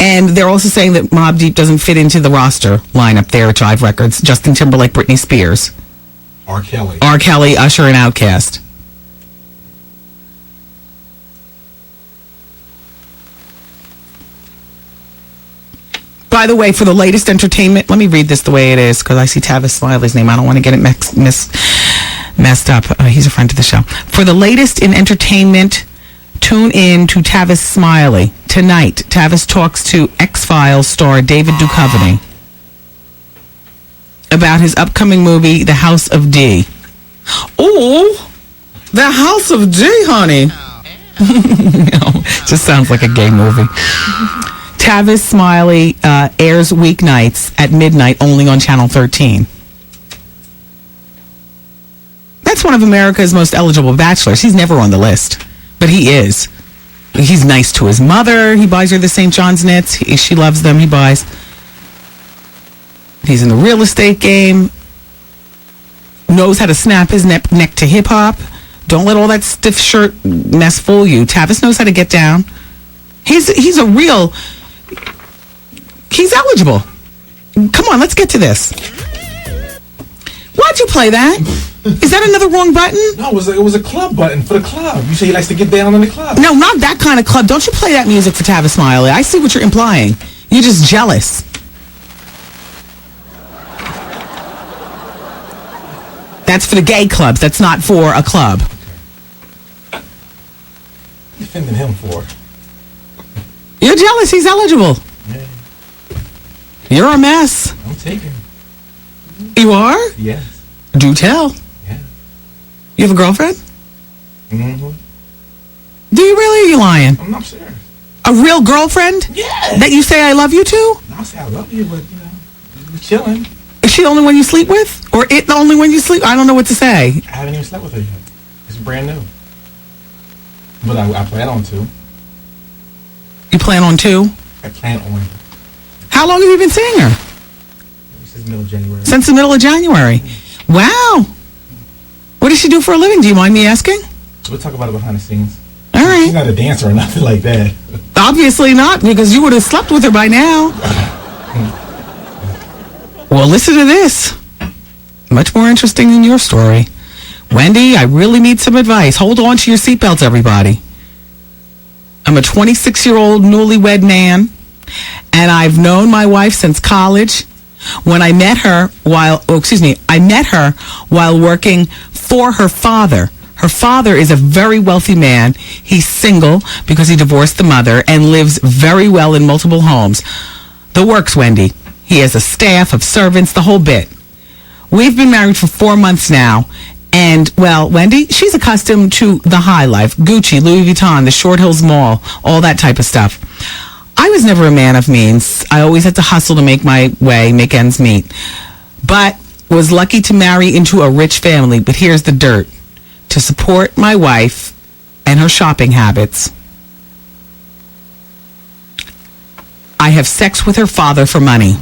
And they're also saying that Mobb Deep doesn't fit into the roster lineup there at Jive Records. Justin Timberlake, Britney Spears, R. Kelly, Usher, and Outkast. By the way, for the latest entertainment, let me read this the way it is because I see Tavis Smiley's name. I don't want to get it messed up. He's a friend of the show. For the latest in entertainment, tune in to Tavis Smiley. Tonight, Tavis talks to X-Files star David Duchovny about his upcoming movie, The House of D. Oh, The House of D, honey. No, just sounds like a gay movie. Tavis Smiley airs weeknights at midnight only on Channel 13. That's one of America's most eligible bachelors. He's never on the list, but he is. He's nice to his mother. He buys her the St. John's knits. She loves them. He buys. He's in the real estate game. Knows how to snap his neck to hip-hop. Don't let all that stiff shirt mess fool you. Tavis knows how to get down. He's a real... He's eligible. Come on, let's get to this. Why'd you play that? Is that another wrong button? No, it was a club button for the club. You say he likes to get down in the club. No, not that kind of club. Don't you play that music for Tavis Smiley. I see what you're implying. You're just jealous. That's for the gay clubs. That's not for a club. Defending him for? You're jealous. He's eligible. Yeah. You're a mess. I'm taking. You are? Yes. Do tell. Yeah. You have a girlfriend? Mm-hmm. Do you really? Or are you lying? I'm not serious. A real girlfriend? Yeah. That you say I love you to? I say I love you, but we're chilling. Is she the only one you sleep with? Or it the only one you sleep? I don't know what to say. I haven't even slept with her yet. It's brand new. But I plan on to. You plan on two? I plan on. How long have you been seeing her? Since the middle of January. Since the middle of January. Wow. What does she do for a living? Do you mind me asking? We'll talk about it behind the scenes. All right. She's not a dancer or nothing like that. Obviously not, because you would have slept with her by now. Well, listen to this. Much more interesting than your story. Wendy, I really need some advice. Hold on to your seatbelts, everybody. I'm a 26-year-old newlywed man, and I've known my wife since college. When I met her I met her while working for her father. Her father is a very wealthy man. He's single because he divorced the mother and lives very well in multiple homes. The works, Wendy. He has a staff of servants, the whole bit. We've been married for 4 months now. And, well, Wendy, she's accustomed to the high life. Gucci, Louis Vuitton, the Short Hills Mall, all that type of stuff. I was never a man of means. I always had to hustle to make my way, make ends meet. But was lucky to marry into a rich family. But here's the dirt. To support my wife and her shopping habits, I have sex with her father for money.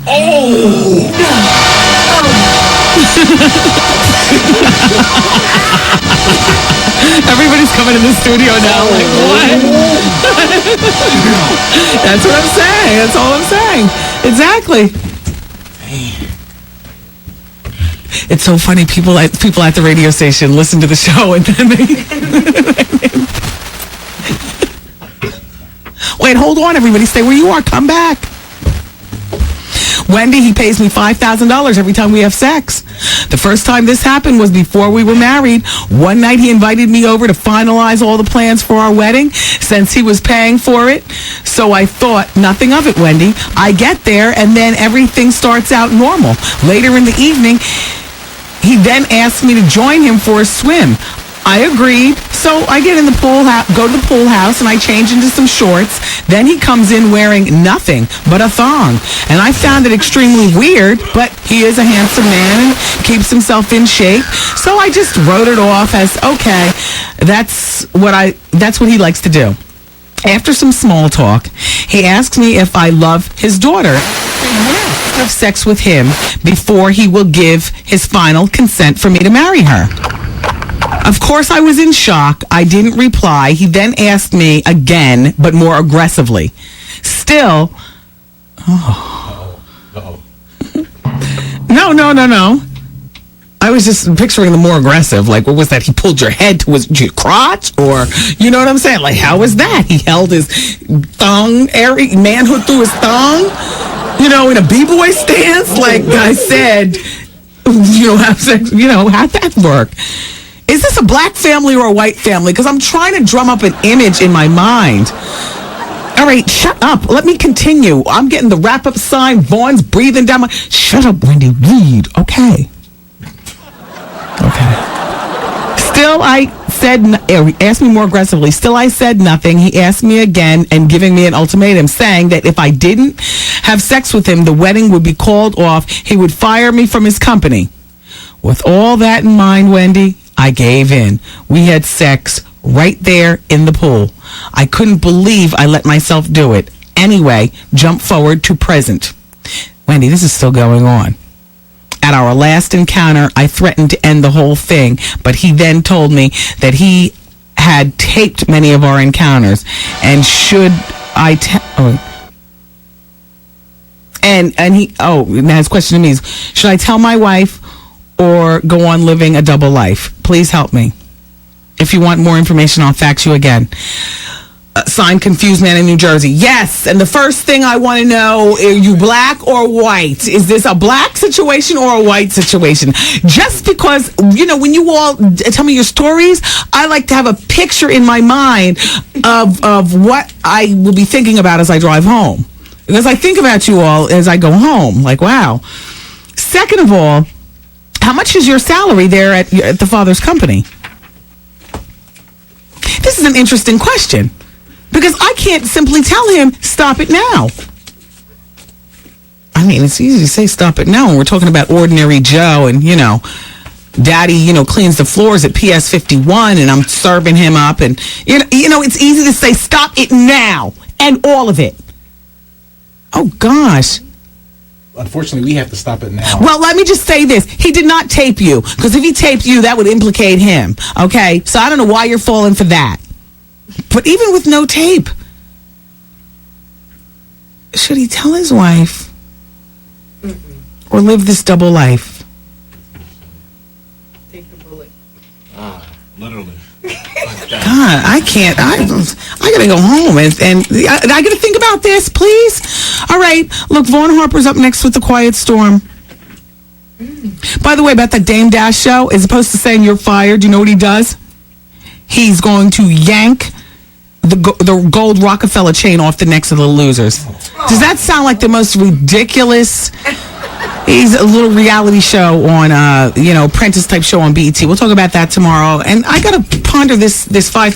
Everybody's coming in the studio now like, what? That's what I'm saying. That's all I'm saying. Exactly. It's so funny. People at the radio station listen to the show and then they... Wait, hold on, everybody. Stay where you are. Come back. Wendy, he pays me $5,000 every time we have sex. The first time this happened was before we were married. One night he invited me over to finalize all the plans for our wedding since he was paying for it. So I thought nothing of it, Wendy. I get there and then everything starts out normal. Later in the evening, he then asked me to join him for a swim. I agreed, so I get in the pool, go to the pool house, and I change into some shorts. Then he comes in wearing nothing but a thong, and I found it extremely weird. But he is a handsome man and keeps himself in shape, so I just wrote it off as okay. That's what he likes to do. After some small talk, he asks me if I love his daughter. Have sex with him before he will give his final consent for me to marry her. Of course, I was in shock. I didn't reply. He then asked me again, but more aggressively. Still, No. I was just picturing the more aggressive. Like, what was that? He pulled your head to your crotch? Or, you know what I'm saying? Like, how was that? He held his thong, manhood through his thong? You know, in a b-boy stance? Like I said, have sex, how'd that work? Is this a black family or a white family? Because I'm trying to drum up an image in my mind. All right, shut up. Let me continue. I'm getting the wrap-up sign. Vaughn's breathing down my... Shut up, Wendy. Read. Okay. Still, I said... He asked me more aggressively. Still, I said nothing. He asked me again and giving me an ultimatum, saying that if I didn't have sex with him, the wedding would be called off. He would fire me from his company. With all that in mind, Wendy, I gave in. We had sex right there in the pool. I couldn't believe I let myself do it. Anyway, jump forward to present. Wendy, this is still going on. At our last encounter, I threatened to end the whole thing, but he then told me that he had taped many of our encounters, and should I and now his question to me is, should I tell my wife or go on living a double life? Please help me. If you want more information, I'll fax you again. Signed, confused man in New Jersey. Yes, and the first thing I want to know, are you black or white? Is this a black situation or a white situation? Just because, when you all tell me your stories, I like to have a picture in my mind of what I will be thinking about as I drive home. Because I think about you all as I go home. Like, wow. Second of all, how much is your salary there at the father's company? This is an interesting question. Because I can't simply tell him, stop it now. I mean, it's easy to say stop it now when we're talking about ordinary Joe and, Daddy, cleans the floors at PS 51 and I'm serving him up. And, it's easy to say stop it now and all of it. Oh, gosh. Unfortunately, we have to stop it now. Well, let me just say this. He did not tape you. Because if he taped you, that would implicate him. Okay? So I don't know why you're falling for that. But even with no tape, should he tell his wife or live this double life? Take the bullet. Literally. God, I can't. I gotta go home and I gotta think about this, please. All right, look, Vaughn Harper's up next with The Quiet Storm. By the way, about that Dame Dash show, as opposed to saying you're fired, do you know what he does? He's going to yank the gold Rockefeller chain off the necks of the losers. Does that sound like the most ridiculous? He's a little reality show on, apprentice type show on BET. We'll talk about that tomorrow. And I got to ponder this $5,000.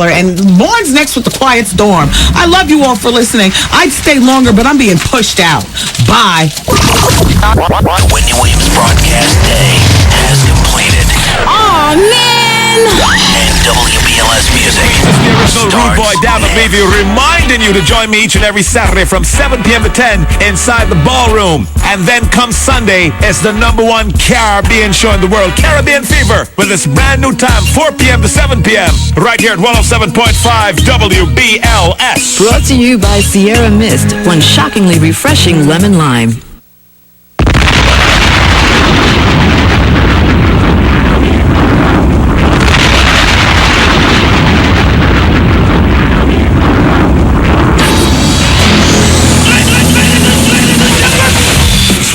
And Vaughn's next with The Quiet Storm. I love you all for listening. I'd stay longer, but I'm being pushed out. Bye. The Wendy Williams broadcast day has completed. Aw, man! And WBLS Music. It's the original Rude Boy Dabba Baby reminding you to join me each and every Saturday from 7 p.m. to 10 inside the ballroom. And then come Sunday, it's the #1 Caribbean show in the world, Caribbean Fever, with this brand new time, 4 p.m. to 7 p.m. right here at 107.5 WBLS. Brought to you by Sierra Mist, one shockingly refreshing lemon lime.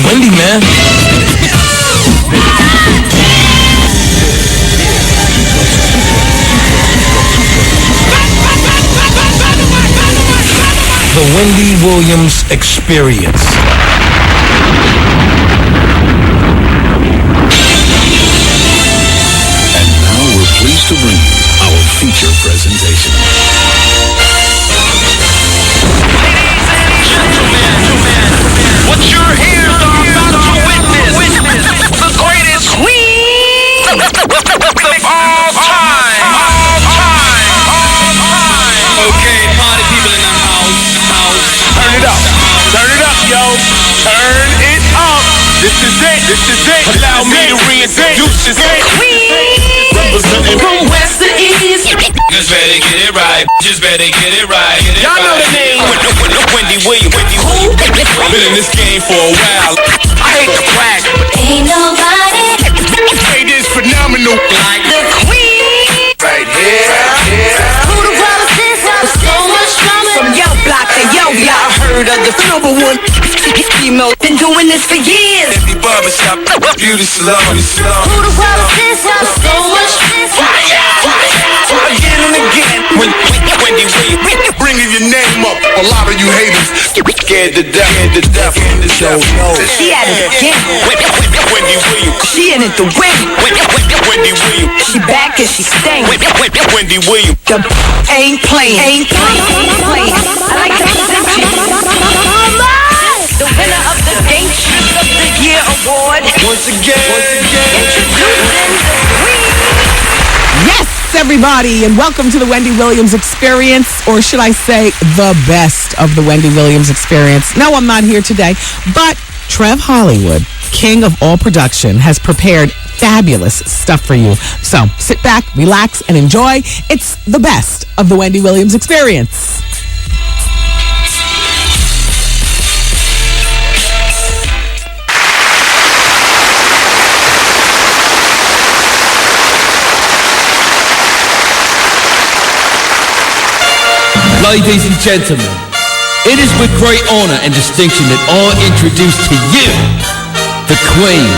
Wendy, man. The Wendy Williams Experience. And now we're pleased to bring you our feature presentation. What your ears are about to witness, the greatest queen of all time. Okay, party people in the house. Turn it up, yo. Turn it up. This is it. Allow me to reintroduce this queen. Representing from west to east. Just better get it right. Y'all know the name. Wendy Williams. Been in this game for a while. I hate to brag. Ain't nobody. Hey, this phenomenal. Like the queen. Right here. Who the brother says so much drama. From yo block to yo block, heard of the #1 female. Been doing this for years. Every barbershop, beauty salon. Who the brother says so much fire. Again and again. Wendy Williams. Bringing your name up. A lot of you haters scared to death. She at it again. Wendy Williams. She in it to win. Wendy Williams. She back and she staying. Wendy Williams. The ain't playing. I like to present you the winner of the Gangsters of the Year award. Once again. Introducing the queen. Yes, everybody, and welcome to the Wendy Williams Experience, or should I say, the best of the Wendy Williams Experience. No, I'm not here today, but Trev Hollywood, king of all production, has prepared fabulous stuff for you. So sit back, relax, and enjoy. It's the best of the Wendy Williams Experience. Ladies and gentlemen, it is with great honor and distinction that I introduce to you the queen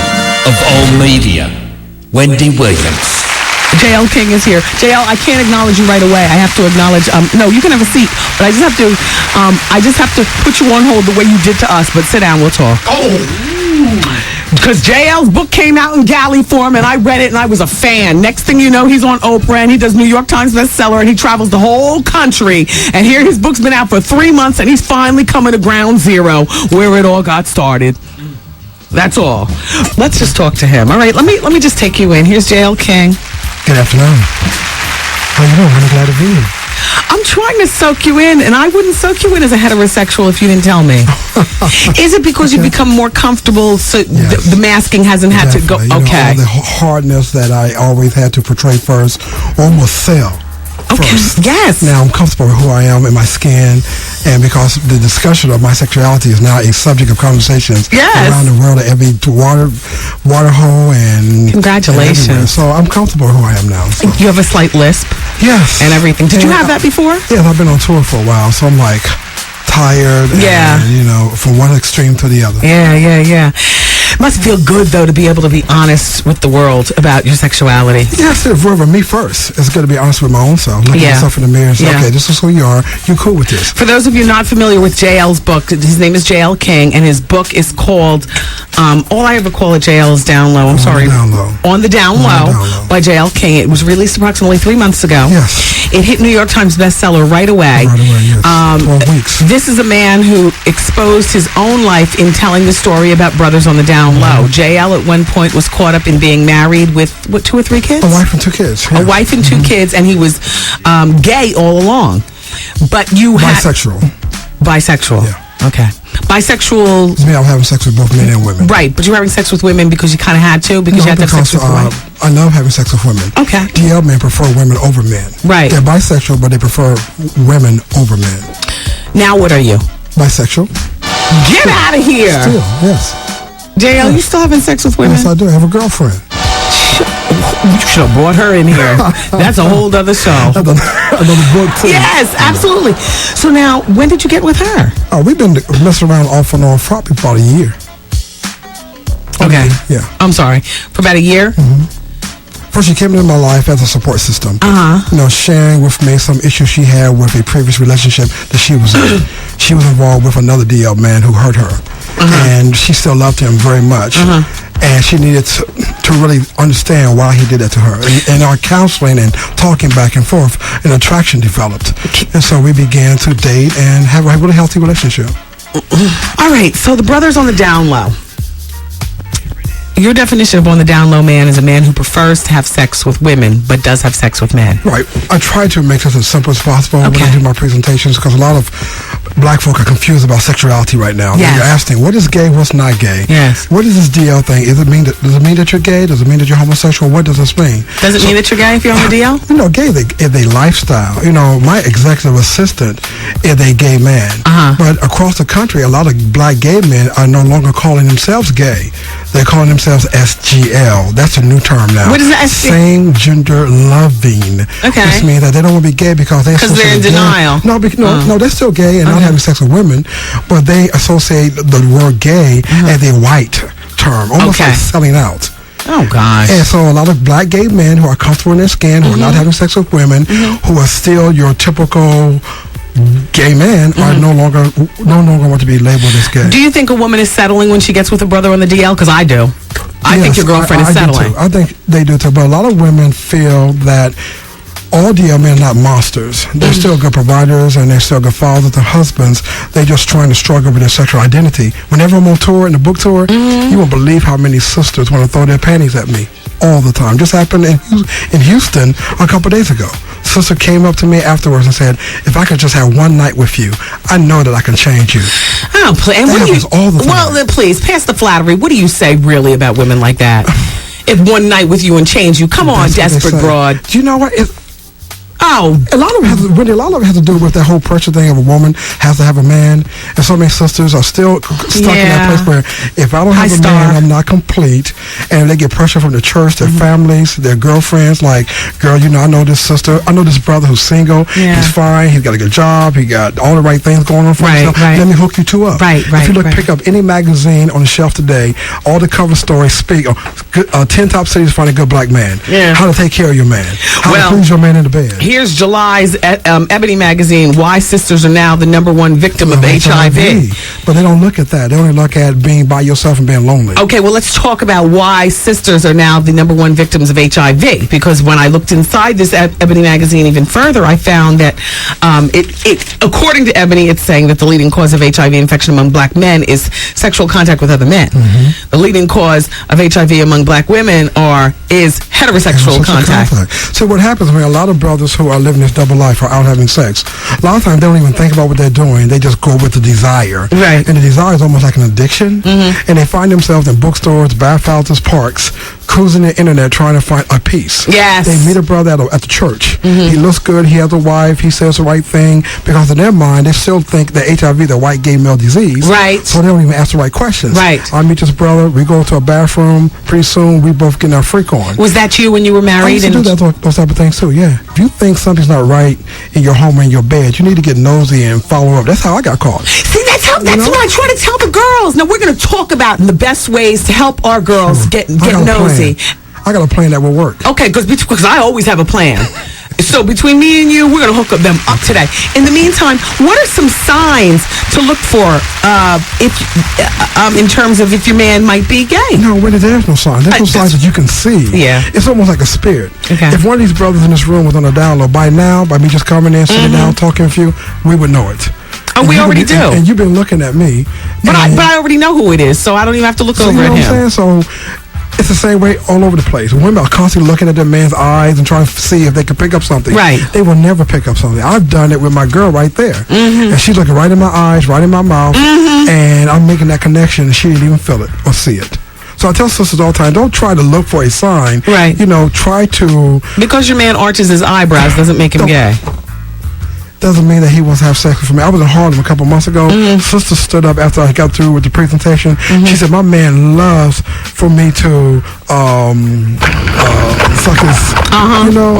of all media, Wendy Williams. JL King is here. JL, I can't acknowledge you right away. I have to acknowledge, no, you can have a seat, but I just have to put you on hold the way you did to us, but sit down, we'll talk. Because JL's book came out in galley form, and I read it, and I was a fan. Next thing you know, he's on Oprah, and he does New York Times bestseller, and he travels the whole country. And here his book's been out for 3 months, and he's finally coming to ground zero, where it all got started. That's all. Let's just talk to him. All right, let me just take you in. Here's JL King. Good afternoon. How you doing? I'm glad to be here. I'm trying to soak you in, and I wouldn't soak you in as a heterosexual if you didn't tell me. Is it because you've become more comfortable, so Yes. the masking hasn't had to go? Definitely. You know, Okay. all the hardness that I always had to portray first, almost sell first. Yes. Now I'm comfortable with who I am in my skin, and because the discussion of my sexuality is now a subject of conversations around the world at every water hole and congratulations. And so I'm comfortable with who I am now. So. You have a slight lisp. Yes. And everything. Did you have that before? Yeah, I've been on tour for a while, so I'm like tired. And, you know, from one extreme to the other. Yeah. Must feel good, though, to be able to be honest with the world about your sexuality. Yes, for me first. It's good to be honest with my own self. Look at myself in the mirror and say, okay, this is who you are. You're cool with this. For those of you not familiar with JL's book, his name is JL King, and his book is called, all I ever call it, JL, is Down Low. I'm sorry. On the Down Low by JL King. It was released approximately 3 months ago. Yes. It hit New York Times bestseller right away. Yes. 12 weeks. This is a man who exposed his own life in telling the story about brothers on the down low. JL at one point was caught up in being married with, 2 or 3 kids? A wife and 2 kids. Yeah. A wife and 2 kids, and he was gay all along. But you Bisexual. Bisexual. Yeah. Okay. Bisexual. I mean, I'm having sex with both men and women. Right, but you're having sex with women because you kind of had to? Because you had to have sex with women? I love having sex with women. Okay. DL men prefer women over men. Right. They're bisexual, but they prefer women over men. Now what are you? Bisexual. Get out of here! Still, yes. JL, you still having sex with women? Yes, I do. I have a girlfriend. You should have brought her in here. That's a whole other show. Another book, too. Yes, absolutely. So now, when did you get with her? Oh, we've been messing around off and on for probably about a year. Okay. Yeah. I'm sorry. For about a year? First, she came into my life as a support system. Uh-huh. You know, sharing with me some issues she had with a previous relationship that she was in. She was involved with another DL man who hurt her. And she still loved him very much. And she needed to really understand why he did that to her. And our counseling and talking back and forth, an attraction developed. And so we began to date and have a really healthy relationship. All right, so the brothers on the down low. Your definition of on the down low man is a man who prefers to have sex with women, but does have sex with men. Right. I try to make this as simple as possible when I do my presentations, because a lot of black folk are confused about sexuality right now. Yes. They're asking, what is gay, what's not gay? Yes. What is this DL thing? Does it mean that you're gay? Does it mean that you're homosexual? What does this mean? Does it mean that you're gay if you're on the DL? You know, gay is a lifestyle. You know, my executive assistant is a gay man. But across the country, a lot of black gay men are no longer calling themselves gay. They're calling themselves SGL. That's a new term now. What is that? Same gender loving. Okay. This means that they don't want to be gay because they're in denial. No, no, they're still gay and not having sex with women, but they associate the word gay as a white term, almost like selling out. Oh, gosh. And so a lot of black gay men who are comfortable in their skin, who are not having sex with women, who are still your typical gay man, are no longer want to be labeled as gay. Do you think a woman is settling when she gets with a brother on the DL? Because I do. I think your girlfriend is settling. I think they do too. But a lot of women feel that all DL men are not monsters. They're still good providers and they're still good fathers and husbands. They're just trying to struggle with their sexual identity. Whenever I'm on tour, in the book tour, you won't believe how many sisters want to throw their panties at me all the time. Just happened in Houston a couple days ago. Sister came up to me afterwards and said, if I could just have one night with you, I know that I can change you. Oh, please. That happens all the time. Well, then please, pass the flattery. What do you say really about women like that? If one night with you and change you. Come on, desperate broad. Do you know what? Oh, a lot of it has to do with that whole pressure thing of a woman has to have a man, and so many sisters are still stuck in that place where if I don't have a man, I'm not complete, and they get pressure from the church, their families, their girlfriends. Like, girl, I know this sister, I know this brother who's single. He's fine. He's got a good job. He got all the right things going on for himself. Let me hook you two up. If you pick up any magazine on the shelf today, all the cover stories speak of 10 top cities to find a good black man. How to take care of your man. How to please your man in the bed. Here's July's Ebony magazine. Why sisters are now the #1 victim of HIV. But they don't look at that. They only look at being by yourself and being lonely. Okay, well, let's talk about why sisters are now the #1 victims of HIV. Because when I looked inside this Ebony magazine even further, I found that according to Ebony, it's saying that the leading cause of HIV infection among black men is sexual contact with other men. The leading cause of HIV among black women is heterosexual contact. So what happens when a lot of brothers who are living this double life are out having sex, a lot of times they don't even think about what they're doing. They just go with the desire. Right. And the desire is almost like an addiction. And they find themselves in bookstores, bathhouses, parks, cruising the internet trying to find a peace. Yes. They meet a brother at the church. He looks good. He has a wife. He says the right thing. Because in their mind, they still think that HIV, the white gay male disease. Right. So they don't even ask the right questions. Right. I meet this brother. We go to a bathroom. Pretty soon, we both get our freak on. Was that you when you were married? I used to do those type of things too, yeah. If you think something's not right in your home or in your bed, you need to get nosy and follow up. That's how I got caught. See, that's what I try to tell the girls. Now, we're going to talk about the best ways to help our girls get nosy. I got a plan that will work. Okay, because I always have a plan. So between me and you, we're going to hook them up today. In the meantime, what are some signs to look for in terms of if your man might be gay? No, there's no signs. There's no signs that you can see. Yeah. It's almost like a spirit. Okay. If one of these brothers in this room was on a download, by now, by me just coming in, sitting down, talking with you, we would know it. Oh, we already do. And you've been looking at me. But I already know who it is, so I don't even have to look over at him. You know what I'm saying? So it's the same way all over the place. Women are constantly looking at their man's eyes and trying to see if they can pick up something. Right. They will never pick up something. I've done it with my girl right there. And she's looking right in my eyes, right in my mouth, and I'm making that connection, and she didn't even feel it or see it. So I tell sisters all the time, don't try to look for a sign. Right. Try to... Because your man arches his eyebrows doesn't make him gay. Doesn't mean that he wants to have sex with me. I was in Harlem a couple months ago. Sister stood up after I got through with the presentation. She said, my man loves for me to suck his,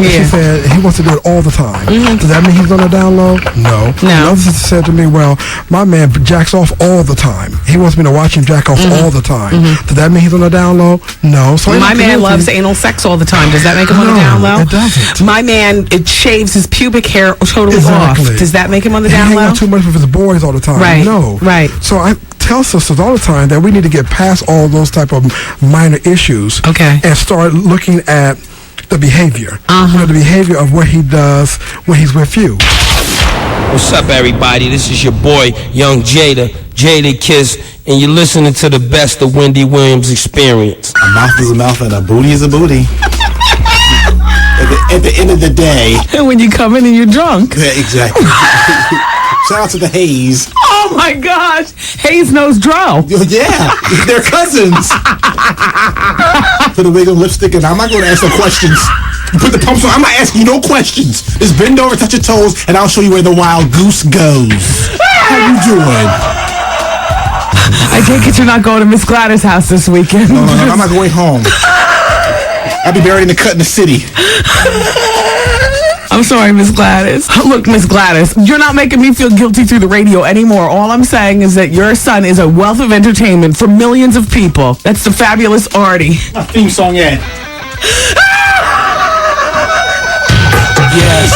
She said he wants to do it all the time. Does that mean he's on the down low? No. Another sister said to me, well, my man jacks off all the time. He wants me to watch him jack off all the time. Does that mean he's on the down low? No. So my man loves anal sex all the time. Does that make him on the down low? It doesn't. My man, it shaves his pubic hair totally off. Does that make him on the down low? He hangs out too much with his boys all the time. Right. No. Right. So I tell sisters all the time that we need to get past all those type of minor issues. Okay. And start looking at the behavior. The behavior of what he does when he's with you. What's up, everybody? This is your boy, Young Jada Kiss, and you're listening to the best of Wendy Williams Experience. A mouth is a mouth and a booty is a booty. At the end of the day. And when you come in and you're drunk. Yeah, exactly. Shout out to the Hayes. Oh my gosh. Hayes knows Dro. Yeah, they're cousins. Put a wig on lipstick, and I'm not going to ask no questions. You put the pumps on, I'm not asking you no questions. Just bend over, touch your toes, and I'll show you where the wild goose goes. How you doing? I take it you're not going to Miss Gladys' house this weekend. No, I'm not going home. I'll be buried in the cut in the city. I'm sorry, Miss Gladys. Look, Miss Gladys, you're not making me feel guilty through the radio anymore. All I'm saying is that your son is a wealth of entertainment for millions of people. That's the fabulous Artie. My theme song, yeah. Yes,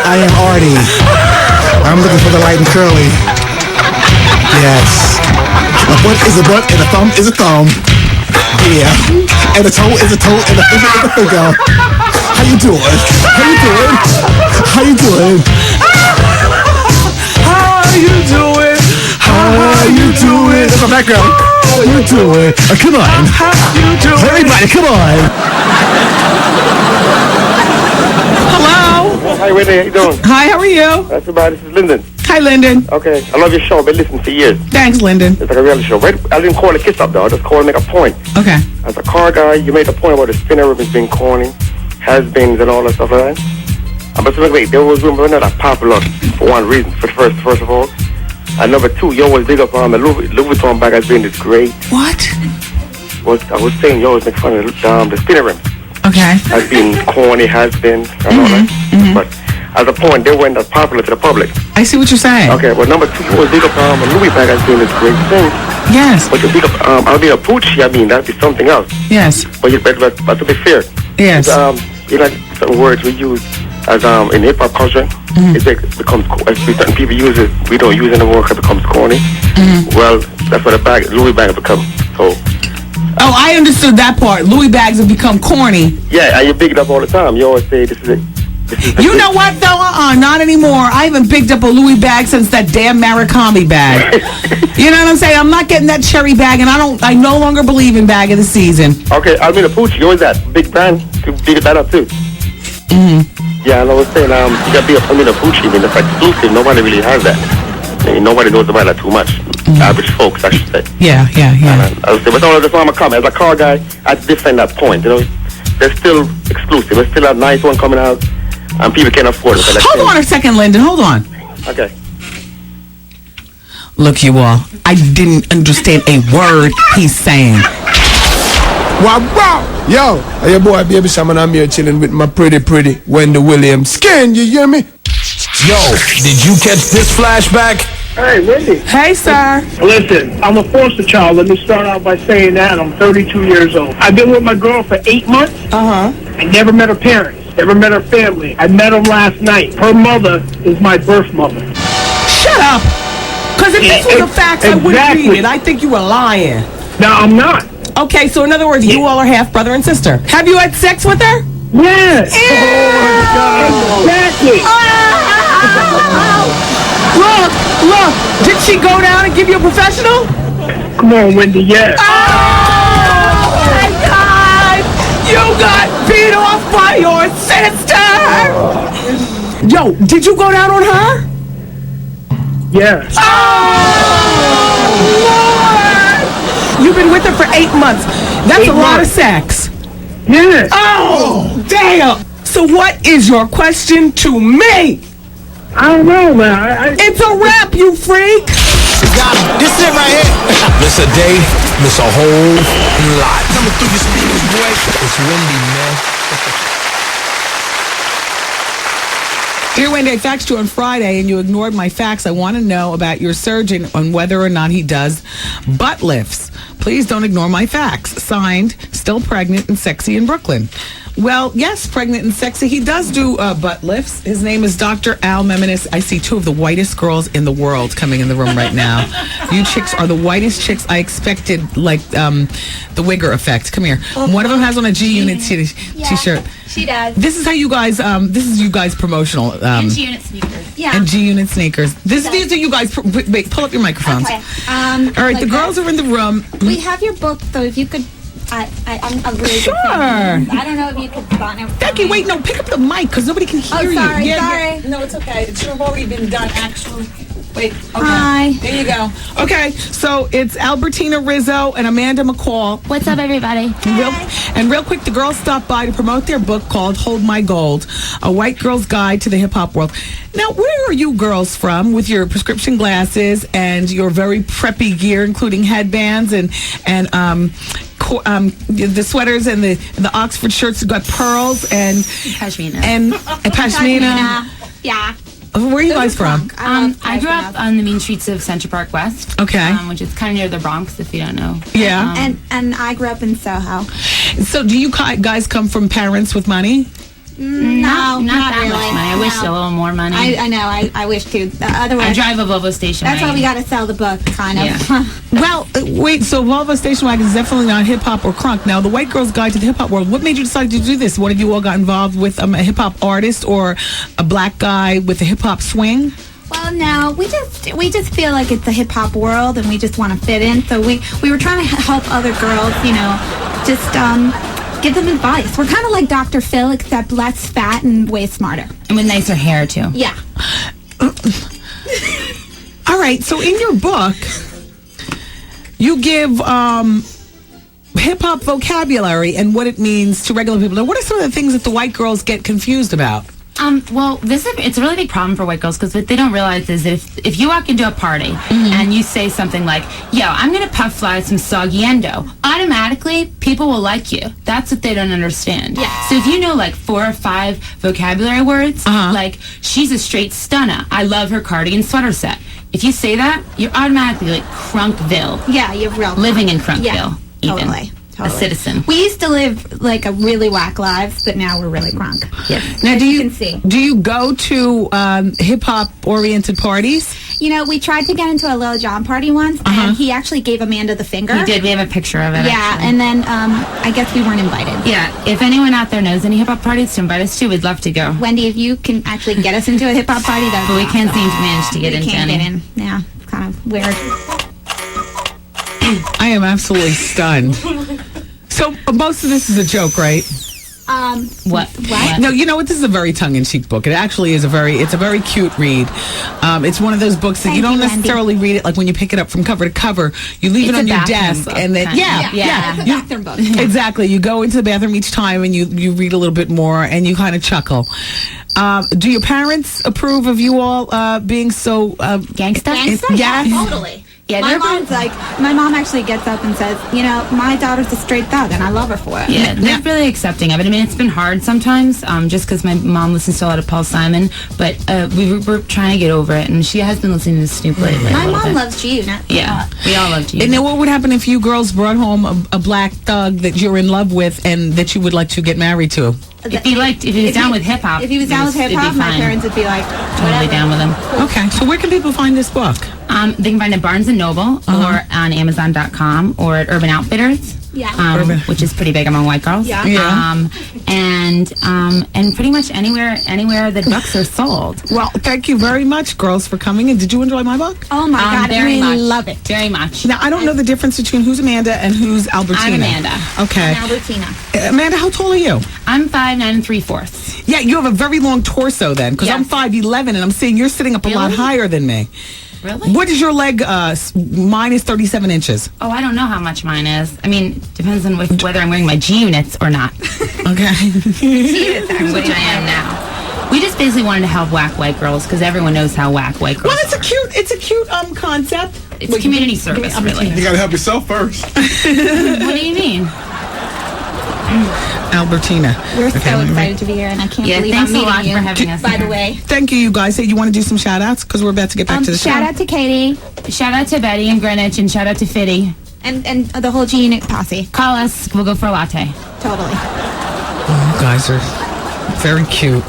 I am Artie. I'm looking for the light and curly. Yes. A butt is a butt and a thumb is a thumb. Yeah. And a toe is a toe and a finger is a finger. How you doing? How you doing? How you doing? How you doing? How you doing? That's my background. How you doing? Come on. How you doing? Everybody, come on. Hello. Hi, Wendy. How you doing? Hi, how are you? That's about. This is Lyndon. Hi, Lyndon. Okay. I love your show. I've been listening for years. Thanks, Lyndon. It's like a reality show. Right? I didn't call it a kiss up, though. I just called to make a point. Okay. As a car guy, you made a point about the spinner ribbons being corny, has-beens, and all that stuff like that. But wait, those women were not that popular for one reason. First of all. And number two, you always big up on the Louis Vuitton bag as being this great. What? I was saying you always make fun of the spinner rim. Okay. Has been corny, has been, and all that. But as a point, they weren't that popular to the public. I see what you're saying. Okay, well, number two, you always big up the Louis bag as being this great thing. Yes. But you big up, I'll be a Pucci, that'd be something else. Yes. But to be fair, yes. You know, certain words we use as in hip hop culture, it becomes certain people use it, we don't use it anymore because it becomes corny. Well, that's what Louis bag become. So. Oh, I understood that part. Louis bags have become corny. Yeah, and you big it up all the time. You always say this is it. You know what though? Not anymore. I haven't picked up a Louis bag since that damn Murakami bag. You know what I'm saying? I'm not getting that cherry bag, and I no longer believe in bag of the season. Okay, I mean a Pucci. You always that big brand to big that up too. Yeah, and I was saying you got to be a Pucci. I mean it's exclusive. Nobody really has that. I mean, nobody knows about that too much. Average folks, I should say. Yeah. And I would say, but that's why I'm a comment. As a car guy, I defend that point. You know, they're still exclusive. There's still a nice one coming out. And people can't afford it. Hold on a second, Lyndon. Hold on. Okay. Look, you all. I didn't understand a word he's saying. Wow. Yo, your boy Baby Sam and I'm here chilling with my pretty Wendy Williams. Skin, you hear me? Yo, did you catch this flashback? Hey, Wendy. Hey, sir. Listen, I'm a foster child. Let me start out by saying that. I'm 32 years old. I've been with my girl for 8 months. I never met her parents. Never met her family. I met them last night. Her mother is my birth mother. Shut up! Because if this was a fact, I wouldn't read it. I think you were lying. No, I'm not. Okay, so in other words, you all are half brother and sister. Have you had sex with her? Yes. Ew. Oh, exactly. Look. Did she go down and give you a professional? Come on, Wendy, yes. Oh, my God. You got beat off by your sister. Yo, did you go down on her? Yes. Oh, Lord. You've been with her for 8 months. That's a lot of sex. Yes. Oh, damn. So what is your question to me? I don't know, man. It's a wrap, you freak. Got him. This it right here. Miss a day, miss a whole lot. Coming through your speakers, boy. It's Wendy, man. Dear Wendy, I faxed you on Friday and you ignored my fax. I want to know about your surgeon on whether or not he does butt lifts. Please don't ignore my fax. Signed, still pregnant and sexy in Brooklyn. Well, yes, pregnant and sexy. He does do butt lifts. His name is Dr. Al Memenis. I see two of the whitest girls in the world coming in the room right now. You chicks are the whitest chicks I expected, like the Wigger effect. Come here. One of them has on a G-Unit t-shirt. She does. This is how you guys, this is you guys promotional. And G-Unit sneakers. Yeah. And G-Unit sneakers. These are you guys, wait, pull up your microphones. Okay. All right, the girls are in the room. We have your book, so if you could... I'm a really Sure. good fan. I don't know if you could spot it. Becky, wait, no, pick up the mic because nobody can hear you. Sorry. No, it's okay. It should have already been done, actually. Wait, okay. Hi. There you go. Okay, so it's Albertina Rizzo and Amanda McCall. What's up, everybody? Real quick, the girls stopped by to promote their book called Hold My Gold, A White Girl's Guide to the Hip Hop World. Now, where are you girls from with your prescription glasses and your very preppy gear, including headbands and the sweaters and the Oxford shirts got pearls and Pashmina. And pashmina. Yeah. Where are you guys from? I grew up on the mean streets of Central Park West. Okay. Which is kind of near the Bronx, if you don't know. Yeah. And I grew up in Soho. So do you guys come from parents with money? No, not that really. much money. I wish a little more money. I know. I wish too. Otherwise, I drive a Volvo station That's wagon. why we got to sell the book, kind of. Yeah. Well, wait, so Volvo Station Wagon is definitely not hip-hop or crunk. Now, the White Girl's Guide to the Hip-Hop World, what made you decide to do this? One of you all got involved with a hip-hop artist or a black guy with a hip-hop swing? Well, no, we just feel like it's a hip hop world, and we just want to fit in. So we were trying to help other girls, just give them advice. We're kind of like Dr. Phil, except less fat and way smarter. And with nicer hair, too. Yeah. All right, so in your book, you give hip-hop vocabulary and what it means to regular people. Now, what are some of the things that the white girls get confused about? Well, it's a really big problem for white girls because what they don't realize is that if you walk into a party and you say something like, yo, I'm going to puff fly some soggy endo, automatically people will like you. That's what they don't understand. Yeah. So if you know like 4 or 5 vocabulary words, like, she's a straight stunner, I love her cardigan sweater set. If you say that, you're automatically like Crunkville. Yeah, you're real. Living in Crunkville. Yeah, even. totally. A citizen. We used to live like a really whack lives, but now we're really crunk. Yes. Now, As you can see. do you go to hip hop oriented parties? You know, we tried to get into a Lil Jon party once, and he actually gave Amanda the finger. He did. We have a picture of it. Yeah, actually. and then I guess we weren't invited. Yeah, if anyone out there knows any hip hop parties to invite us to, we'd love to go. Wendy, if you can actually get us into a hip hop party, that's But we can't seem to manage to get into can't any. get in. Yeah, it's kind of weird. I am absolutely stunned. So most of this is a joke, right? What? No, you know what? This is a very tongue-in-cheek book. It actually is it's a very cute read. It's one of those books that you don't necessarily read it like when you pick it up from cover to cover. You leave it on your desk, and then It's a bathroom book. Exactly. You go into the bathroom each time, and you read a little bit more, and you kind of chuckle. Do your parents approve of you all being so gangsta? Yeah, totally. Yeah, my mom actually gets up and says, you know, my daughter's a straight thug, and I love her for it. Yeah, they're really accepting of it. I mean, it's been hard sometimes, just because my mom listens to a lot of Paul Simon, but we're trying to get over it, and she has been listening to Snoop lately. My mom loves you. Yeah, we all love you. And then what would happen if you girls brought home a black thug that you're in love with and that you would like to get married to? If he was down with hip hop, if he was down with hip hop, my parents would be like, totally down with him. Okay, so where can people find this book? They can find it at Barnes & Noble or on Amazon.com or at Urban Outfitters. Yeah. Which is pretty big among white girls. Yeah. And pretty much anywhere that books are sold. Well, thank you very much, girls, for coming in. Did you enjoy my book? Oh my God, very we much. love it. Very much. Now, I don't know the difference between who's Amanda and who's Albertina. I'm Amanda. Okay. I'm Albertina. Amanda, how tall are you? I'm 5'9" 3/4. Yeah, you have a very long torso then, because I'm 5'11", and I'm seeing you're sitting up a lot higher than me. Really? What is your leg? Mine is 37 inches. Oh, I don't know how much mine is. I mean, depends on whether I'm wearing my G units or not. Okay. Which I am now. We just basically wanted to help whack white girls because everyone knows how whack white girls. Well, it's a cute concept. It's community service, really. You gotta help yourself first. What do you mean? Albertina. We're so excited to be here, and I can't believe thanks I'm meeting a lot you. for having us. By the way, thank you guys. Hey, you want to do some shout outs? Because we're about to get back to the show. shout out to Katie. Shout out to Betty in Greenwich, and shout out to Fitty. And the whole G Unit posse. Call us. We'll go for a latte. Totally. Oh, you guys are very cute.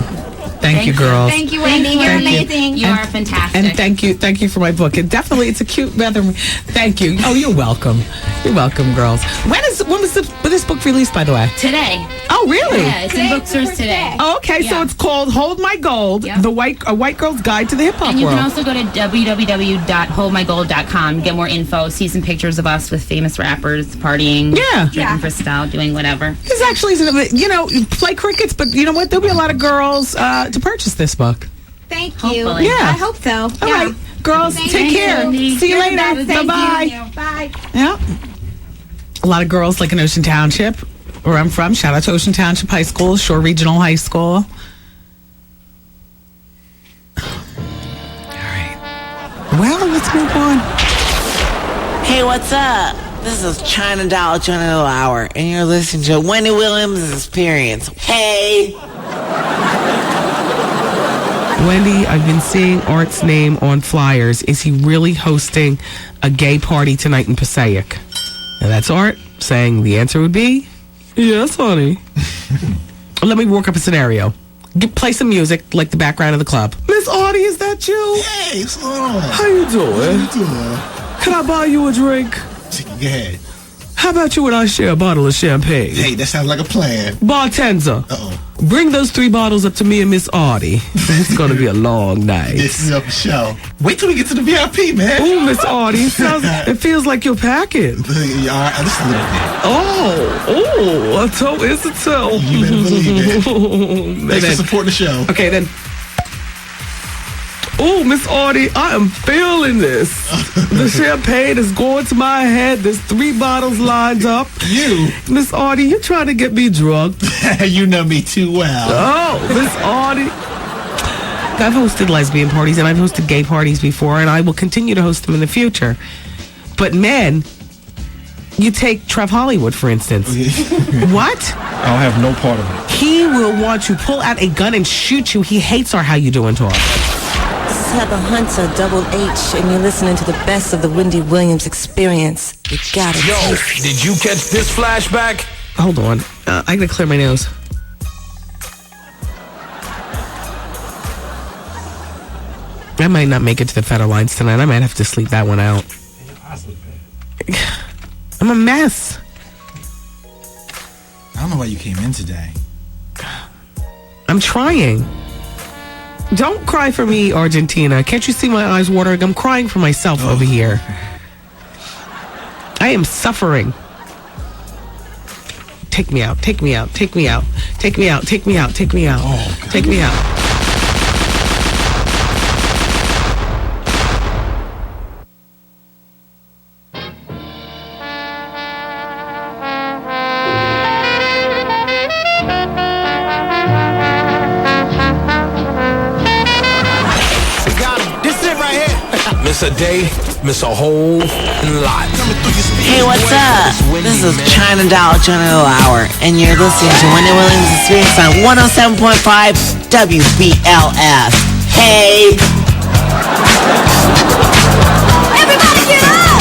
Thank you, girls. Thank you, Wendy. You're amazing. You are fantastic. And thank you for my book. And definitely, it's a cute weather. Thank you. Oh, you're welcome. You're welcome, girls. When was this book released, by the way? Today. Oh, really? Yeah, it's in bookstores today. Oh, okay, so it's called "Hold My Gold: A White Girl's Guide to the Hip Hop And you World." can also go to www.holdmygold.com to get more info, see some pictures of us with famous rappers partying, drinking for style, doing whatever. This actually isn't, you play crickets, but you know what? There'll be a lot of girls to purchase this book. Thank you. Hopefully. Yeah. I hope so. All right, girls, take care. See you later. Bye-bye. Bye. Yeah. A lot of girls like in Ocean Township, where I'm from. Shout out to Ocean Township High School, Shore Regional High School. All right. Well, let's move on. Hey, what's up? This is China Dollar Hour, and you're listening to Wendy Williams' Experience. Hey! Wendy, I've been seeing Art's name on flyers. Is he really hosting a gay party tonight in Passaic? And that's Art saying the answer would be, yes, honey. Let me work up a scenario. Play some music, like the background of the club. Miss Audie, is that you? Hey, what's going on? How you doing? How you doing? Can I buy you a drink? Go ahead. How about you and I share a bottle of champagne? Hey, that sounds like a plan. Bartender. Uh-oh. Bring those 3 bottles up to me and Miss Audie. It's going to be a long night. This is a show. Wait till we get to the VIP, man. Oh, Miss Audie, it feels like you're packing. All right, just a little bit. Oh, a toe is a toe. You better believe it. Thanks for supporting the show. Okay, then. Oh, Miss Audie, I am feeling this. The champagne is going to my head. There's 3 bottles lined up. You? Miss Audie, you trying to get me drunk? You know me too well. Oh, Miss Audie. I've hosted lesbian parties and I've hosted gay parties before, and I will continue to host them in the future. But men, you take Trev Hollywood, for instance. What? I'll have no part of it. He will want to pull out a gun and shoot you. He hates our how you doing talk. This is Heather Hunter, Double H, and you're listening to the best of the Wendy Williams experience. You got it. Yo, did you catch this flashback? Hold on. I gotta clear my nose. I might not make it to the Federal Lines tonight. I might have to sleep that one out. I'm a mess. I don't know why you came in today. I'm trying. Don't cry for me, Argentina. Can't you see my eyes watering? I'm crying for myself over here. I am suffering. Take me out. Take me out. Take me out. Take me out. Take me out. Take me out. Take me out. Miss a day, miss a whole lot. Hey, what's up? This is China Doll Journal Hour, and you're listening to Wendy Williams Experience on 107.5 WBLS. Hey! Everybody get up!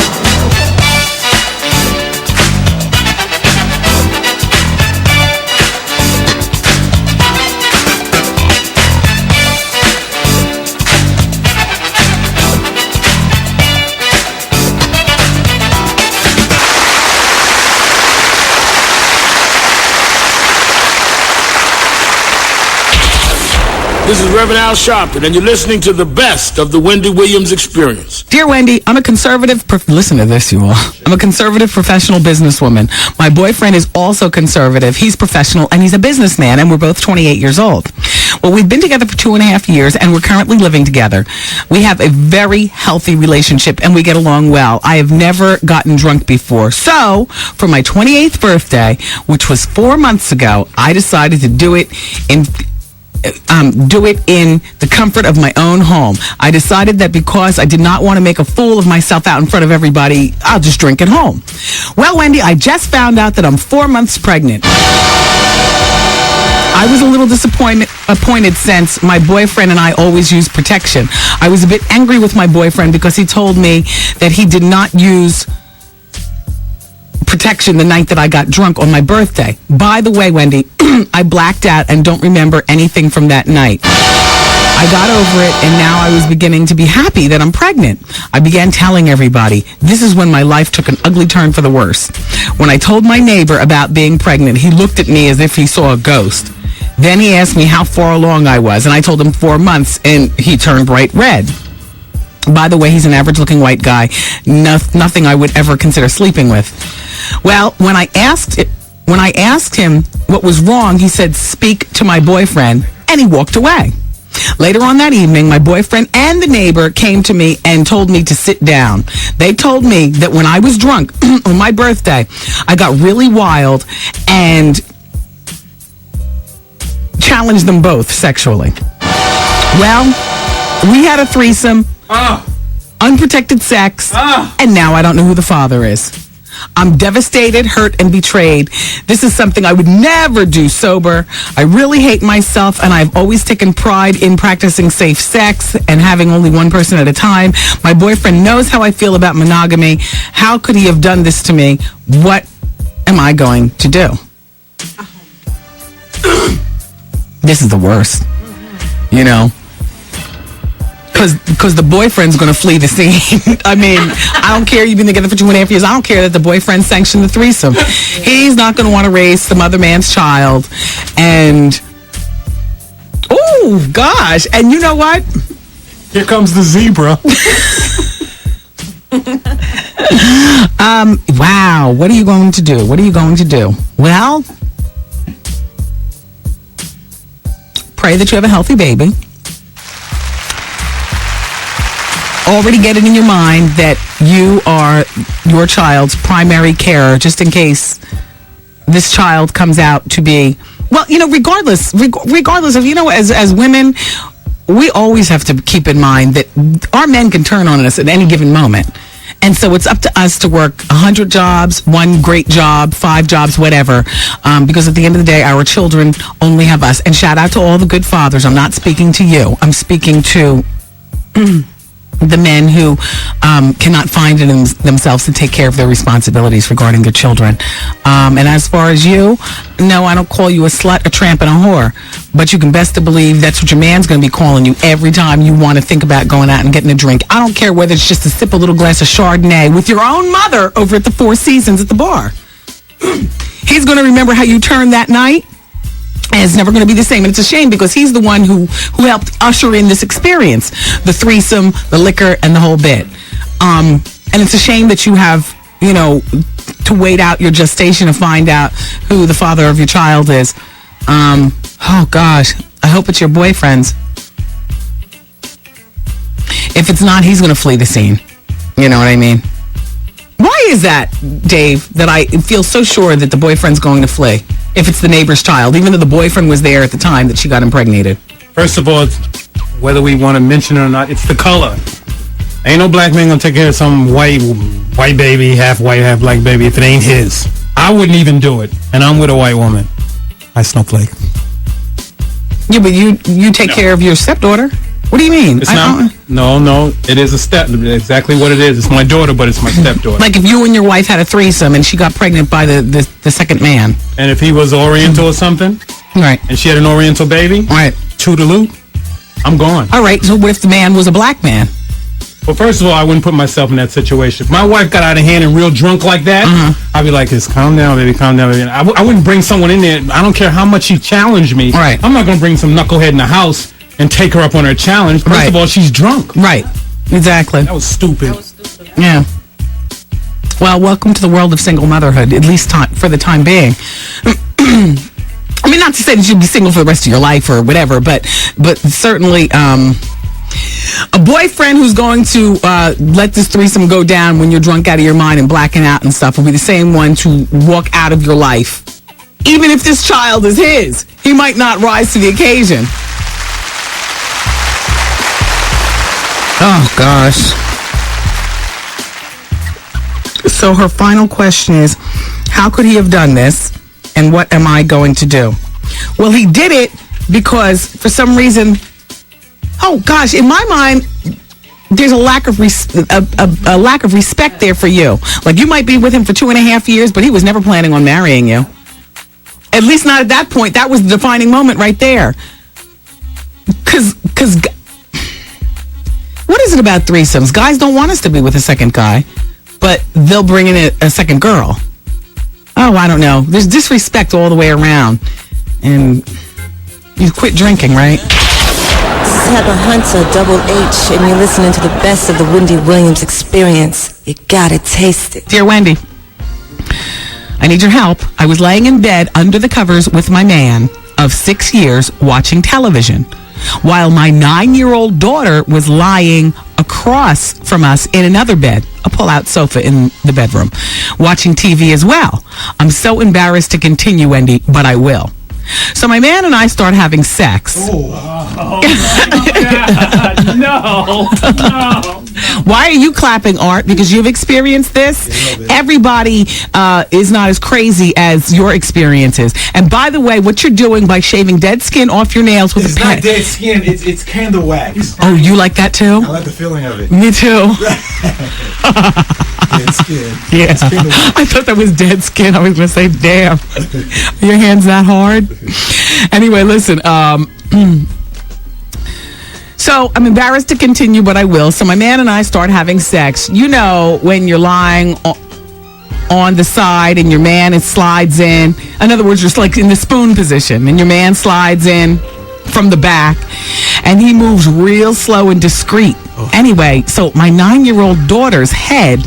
This is Reverend Al Sharpton, and you're listening to the best of the Wendy Williams Experience. Dear Wendy, I'm a conservative... listen to this, you all. I'm a conservative professional businesswoman. My boyfriend is also conservative. He's professional, and he's a businessman, and we're both 28 years old. Well, we've been together for 2.5 years, and we're currently living together. We have a very healthy relationship, and we get along well. I have never gotten drunk before. So, for my 28th birthday, which was 4 months ago, I decided to do it in the comfort of my own home. I decided that because I did not want to make a fool of myself out in front of everybody, I'll just drink at home. Well, Wendy, I just found out that I'm 4 months pregnant. I was a little disappointed since my boyfriend and I always use protection. I was a bit angry with my boyfriend because he told me that he did not use protection the night that I got drunk on my birthday. By the way, Wendy, I blacked out and don't remember anything from that night. I got over it, and now I was beginning to be happy that I'm pregnant. I began telling everybody. This is when my life took an ugly turn for the worse. When I told my neighbor about being pregnant, he looked at me as if he saw a ghost. Then he asked me how far along I was, and I told him 4 months, and he turned bright red. By the way, he's an average-looking white guy. Nothing I would ever consider sleeping with. Well, when I asked him what was wrong, he said, "Speak to my boyfriend," and he walked away. Later on that evening, my boyfriend and the neighbor came to me and told me to sit down. They told me that when I was drunk on my birthday, I got really wild and challenged them both sexually. Well, we had a threesome, unprotected sex, and now I don't know who the father is. I'm devastated, hurt, and betrayed. This is something I would never do sober. I really hate myself, and I've always taken pride in practicing safe sex and having only one person at a time. My boyfriend knows how I feel about monogamy. How could he have done this to me? What am I going to do? This is the worst. You know? Because the boyfriend's going to flee the scene. I mean, I don't care. You've been together for 2.5 years. I don't care that the boyfriend sanctioned the threesome. He's not going to want to raise some other man's child. And, oh, gosh. And you know what? Here comes the zebra. Wow. What are you going to do? What are you going to do? Well, pray that you have a healthy baby. Already get it in your mind that you are your child's primary carer, just in case this child comes out to be, well, you know, regardless of, you know, as women, we always have to keep in mind that our men can turn on us at any given moment. And so it's up to us to work 100 jobs, 1 great job, 5 jobs, whatever. Because at the end of the day, our children only have us. And shout out to all the good fathers. I'm not speaking to you. I'm speaking to the men who cannot find it in themselves to take care of their responsibilities regarding their children. And as far as you, no, I don't call you a slut, a tramp, and a whore. But you can best to believe that's what your man's going to be calling you every time you want to think about going out and getting a drink. I don't care whether it's just to sip a little glass of Chardonnay with your own mother over at the Four Seasons at the bar. He's going to remember how you turned that night. And it's never going to be the same. And it's a shame because he's the one who helped usher in this experience. The threesome, the liquor, and the whole bit. And it's a shame that you have, to wait out your gestation to find out who the father of your child is. Oh, gosh. I hope it's your boyfriend's. If it's not, he's going to flee the scene. You know what I mean? Why is that, Dave, that I feel so sure that the boyfriend's going to flee? If it's the neighbor's child, even though the boyfriend was there at the time that she got impregnated. First of all, whether we want to mention it or not, it's the color. Ain't no black man gonna take care of some white baby, half white, half black baby if it ain't his. I wouldn't even do it, and I'm with a white woman. I snowflake. Yeah, but you take care of your stepdaughter. What do you mean? It's not. No. It is a step. Exactly what it is. It's my daughter, but it's my stepdaughter. Like if you and your wife had a threesome and she got pregnant by the second man. And if he was Oriental or something, right? And she had an Oriental baby, right? Toodaloo, I'm gone. All right. So what if the man was a black man? Well, first of all, I wouldn't put myself in that situation. If my wife got out of hand and real drunk like that, I'd be like, calm down, baby, calm down, baby. I wouldn't bring someone in there. I don't care how much she challenged me. Right. I'm not going to bring some knucklehead in the house and take her up on her challenge. First of all, she's drunk. Right. Exactly. That was stupid. Yeah. Well, welcome to the world of single motherhood, at least for the time being. I mean, not to say that you'll be single for the rest of your life or whatever, but certainly a boyfriend who's going to let this threesome go down when you're drunk out of your mind and blacking out and stuff will be the same one to walk out of your life. Even if this child is his, he might not rise to the occasion. Oh, gosh. So her final question is, how could he have done this? And what am I going to do? Well, he did it because for some reason, oh gosh, in my mind, there's a lack of respect there for you. Like you might be with him for 2.5 years, but he was never planning on marrying you. At least not at that point. That was the defining moment right there. Because what is it about threesomes? Guys don't want us to be with a second guy, but they'll bring in a second girl. Oh, I don't know. There's disrespect all the way around. And you quit drinking, right? This is Heather Hunter, Double H, and you're listening to the best of the Wendy Williams experience. You gotta taste it. Dear Wendy, I need your help. I was laying in bed under the covers with my man of 6 years watching television, while my 9-year-old daughter was lying across from us in another bed, a pull-out sofa in the bedroom, watching TV as well. I'm so embarrassed to continue, Wendy, but I will. So my man and I start having sex. No. Why are you clapping, Art? Because you've experienced this? Everybody is not as crazy as your experience is. And by the way, what you're doing by shaving dead skin off your nails with It's a pen. not dead skin. It's candle wax. Oh, you like that too? I like the feeling of it. Me too. Dead skin. Yeah. It's candle wax. I thought that was dead skin. I was going to say, damn. Your hand's that hard? Anyway, listen. So I'm embarrassed to continue, but I will. So my man and I start having sex. You know, when you're lying on the side and your man slides in. In other words, you're like in the spoon position and your man slides in from the back and he moves real slow and discreet. Anyway, so my 9-year-old daughter's head,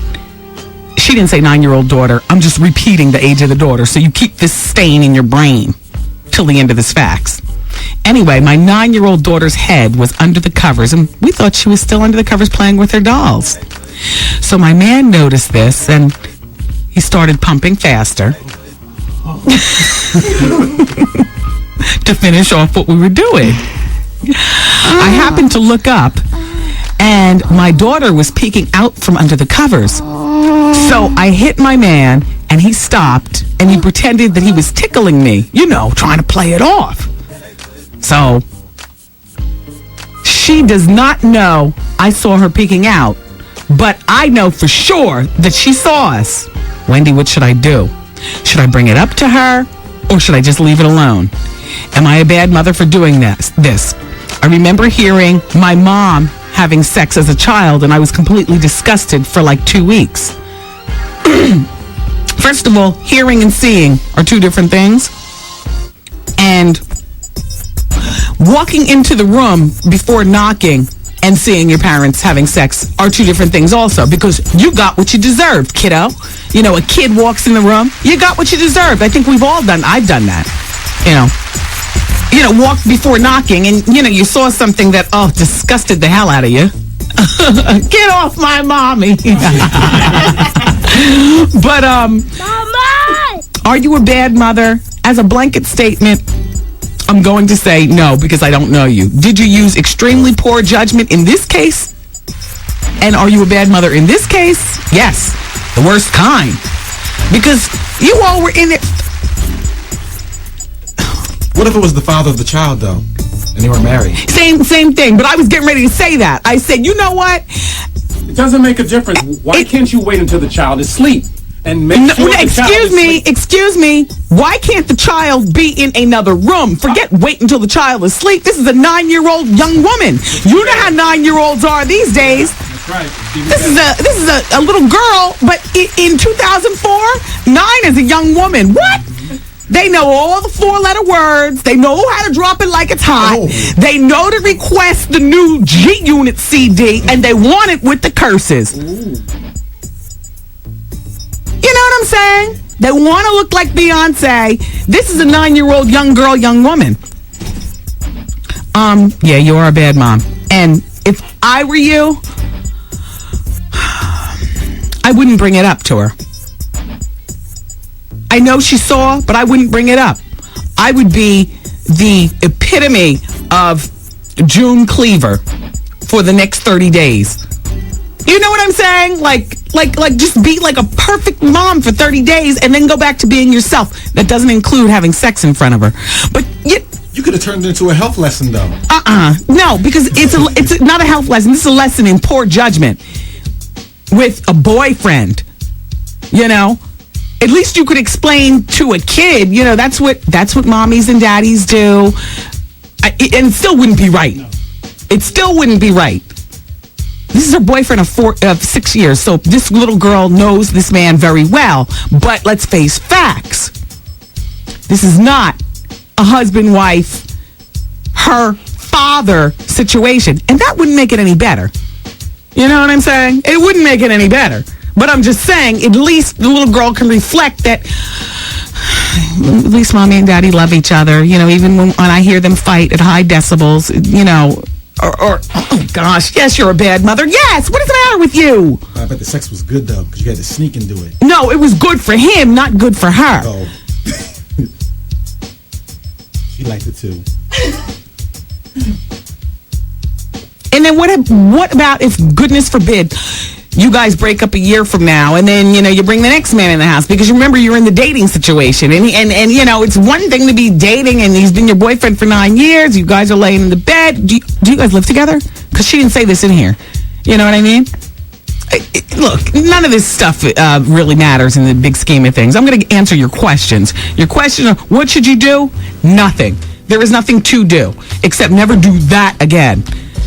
she didn't say 9-year-old daughter. I'm just repeating the age of the daughter. So you keep this stain in your brain till the end of this facts. Anyway, my 9-year-old daughter's head was under the covers, and we thought she was still under the covers playing with her dolls. So my man noticed this, and he started pumping faster to finish off what we were doing. I happened to look up, and my daughter was peeking out from under the covers. So I hit my man, and he stopped, and he pretended that he was tickling me, trying to play it off. So she does not know I saw her peeking out, but I know for sure that she saw us. Wendy, what should I do? Should I bring it up to her, or should I just leave it alone? Am I a bad mother for doing this? I remember hearing my mom having sex as a child, and I was completely disgusted for like 2 weeks. First of all, hearing and seeing are two different things. And walking into the room before knocking and seeing your parents having sex are two different things also, because you got what you deserved, kiddo. A kid walks in the room, you got what you deserved. I think I've done that. Walk before knocking, and you saw something that disgusted the hell out of you. Get off my mommy. But Mama! Are you a bad mother? As a blanket statement, I'm going to say no, because I don't know you. Did you use extremely poor judgment in this case? And are you a bad mother in this case? Yes, the worst kind. Because you all were in it. What if it was the father of the child, though, and they were married? Same thing, but I was getting ready to say that. I said, you know what? It doesn't make a difference. Why can't you wait until the child is asleep? And make sure the excuse me. Why can't the child be in another room? Forget wait until the child is asleep. This is a 9-year-old young woman. You know how 9-year-olds are these days. That's right. This is a little girl, but in 2004, 9 is a young woman. What? They know all the 4-letter words. They know how to drop it like it's hot. Oh. They know to request the new G-Unit CD, and they want it with the curses. Ooh. You know what I'm saying? They want to look like Beyonce. This is a 9-year-old young girl, young woman. Yeah, you are a bad mom. And if I were you, I wouldn't bring it up to her. I know she saw, but I wouldn't bring it up. I would be the epitome of June Cleaver for the next 30 days. You know what I'm saying? Like just be like a perfect mom for 30 days and then go back to being yourself. That doesn't include having sex in front of her. But you could have turned it into a health lesson, though. No, because it's not a health lesson. This is a lesson in poor judgment with a boyfriend. At least you could explain to a kid, that's what mommies and daddies do. And it still wouldn't be right. It still wouldn't be right. This is her boyfriend of 6 years, so this little girl knows this man very well. But let's face facts. This is not a husband-wife, her father situation. And that wouldn't make it any better. You know what I'm saying? It wouldn't make it any better. But I'm just saying, at least the little girl can reflect that at least mommy and daddy love each other. Even when I hear them fight at high decibels, or oh gosh, yes, you're a bad mother. Yes, what is the matter with you? I bet the sex was good, though, because you had to sneak and do it. No, it was good for him, not good for her. Oh. She liked it, too. And then what about if, goodness forbid, you guys break up a year from now, and then you bring the next man in the house, because you remember you're in the dating situation, and it's one thing to be dating, and he's been your boyfriend for 9 years. You guys are laying in the bed. Do you guys live together? Because she didn't say this in here. You know what I mean? Look, none of this stuff really matters in the big scheme of things. I'm going to answer your questions. Your question of what should you do? Nothing. There is nothing to do except never do that again.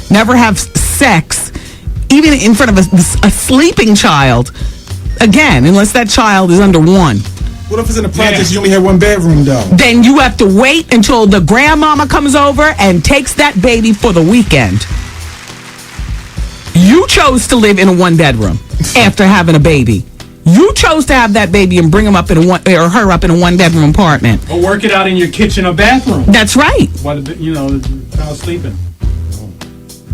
Never have sex, even in front of a sleeping child, again, unless that child is under 1. What if it's in the projects you only have 1 bedroom, though? Then you have to wait until the grandmama comes over and takes that baby for the weekend. You chose to live in a 1-bedroom after having a baby. You chose to have that baby and bring him up in her up in a 1-bedroom apartment. Or work it out in your kitchen or bathroom. That's right. While the child's sleeping.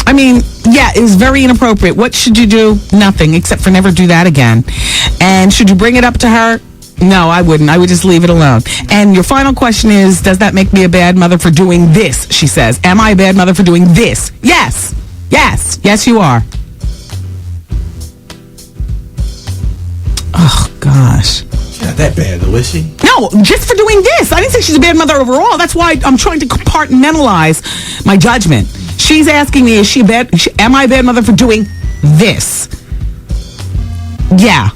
I mean, yeah, it was very inappropriate. What should you do? Nothing, except for never do that again. And should you bring it up to her? No, I wouldn't. I would just leave it alone. And your final question is, does that make me a bad mother for doing this? She says, am I a bad mother for doing this? Yes. Yes. Yes, you are. Oh, gosh. She's not that bad, though, is she? No, just for doing this. I didn't say she's a bad mother overall. That's why I'm trying to compartmentalize my judgment. She's asking me, am I a bad mother for doing this? Yeah.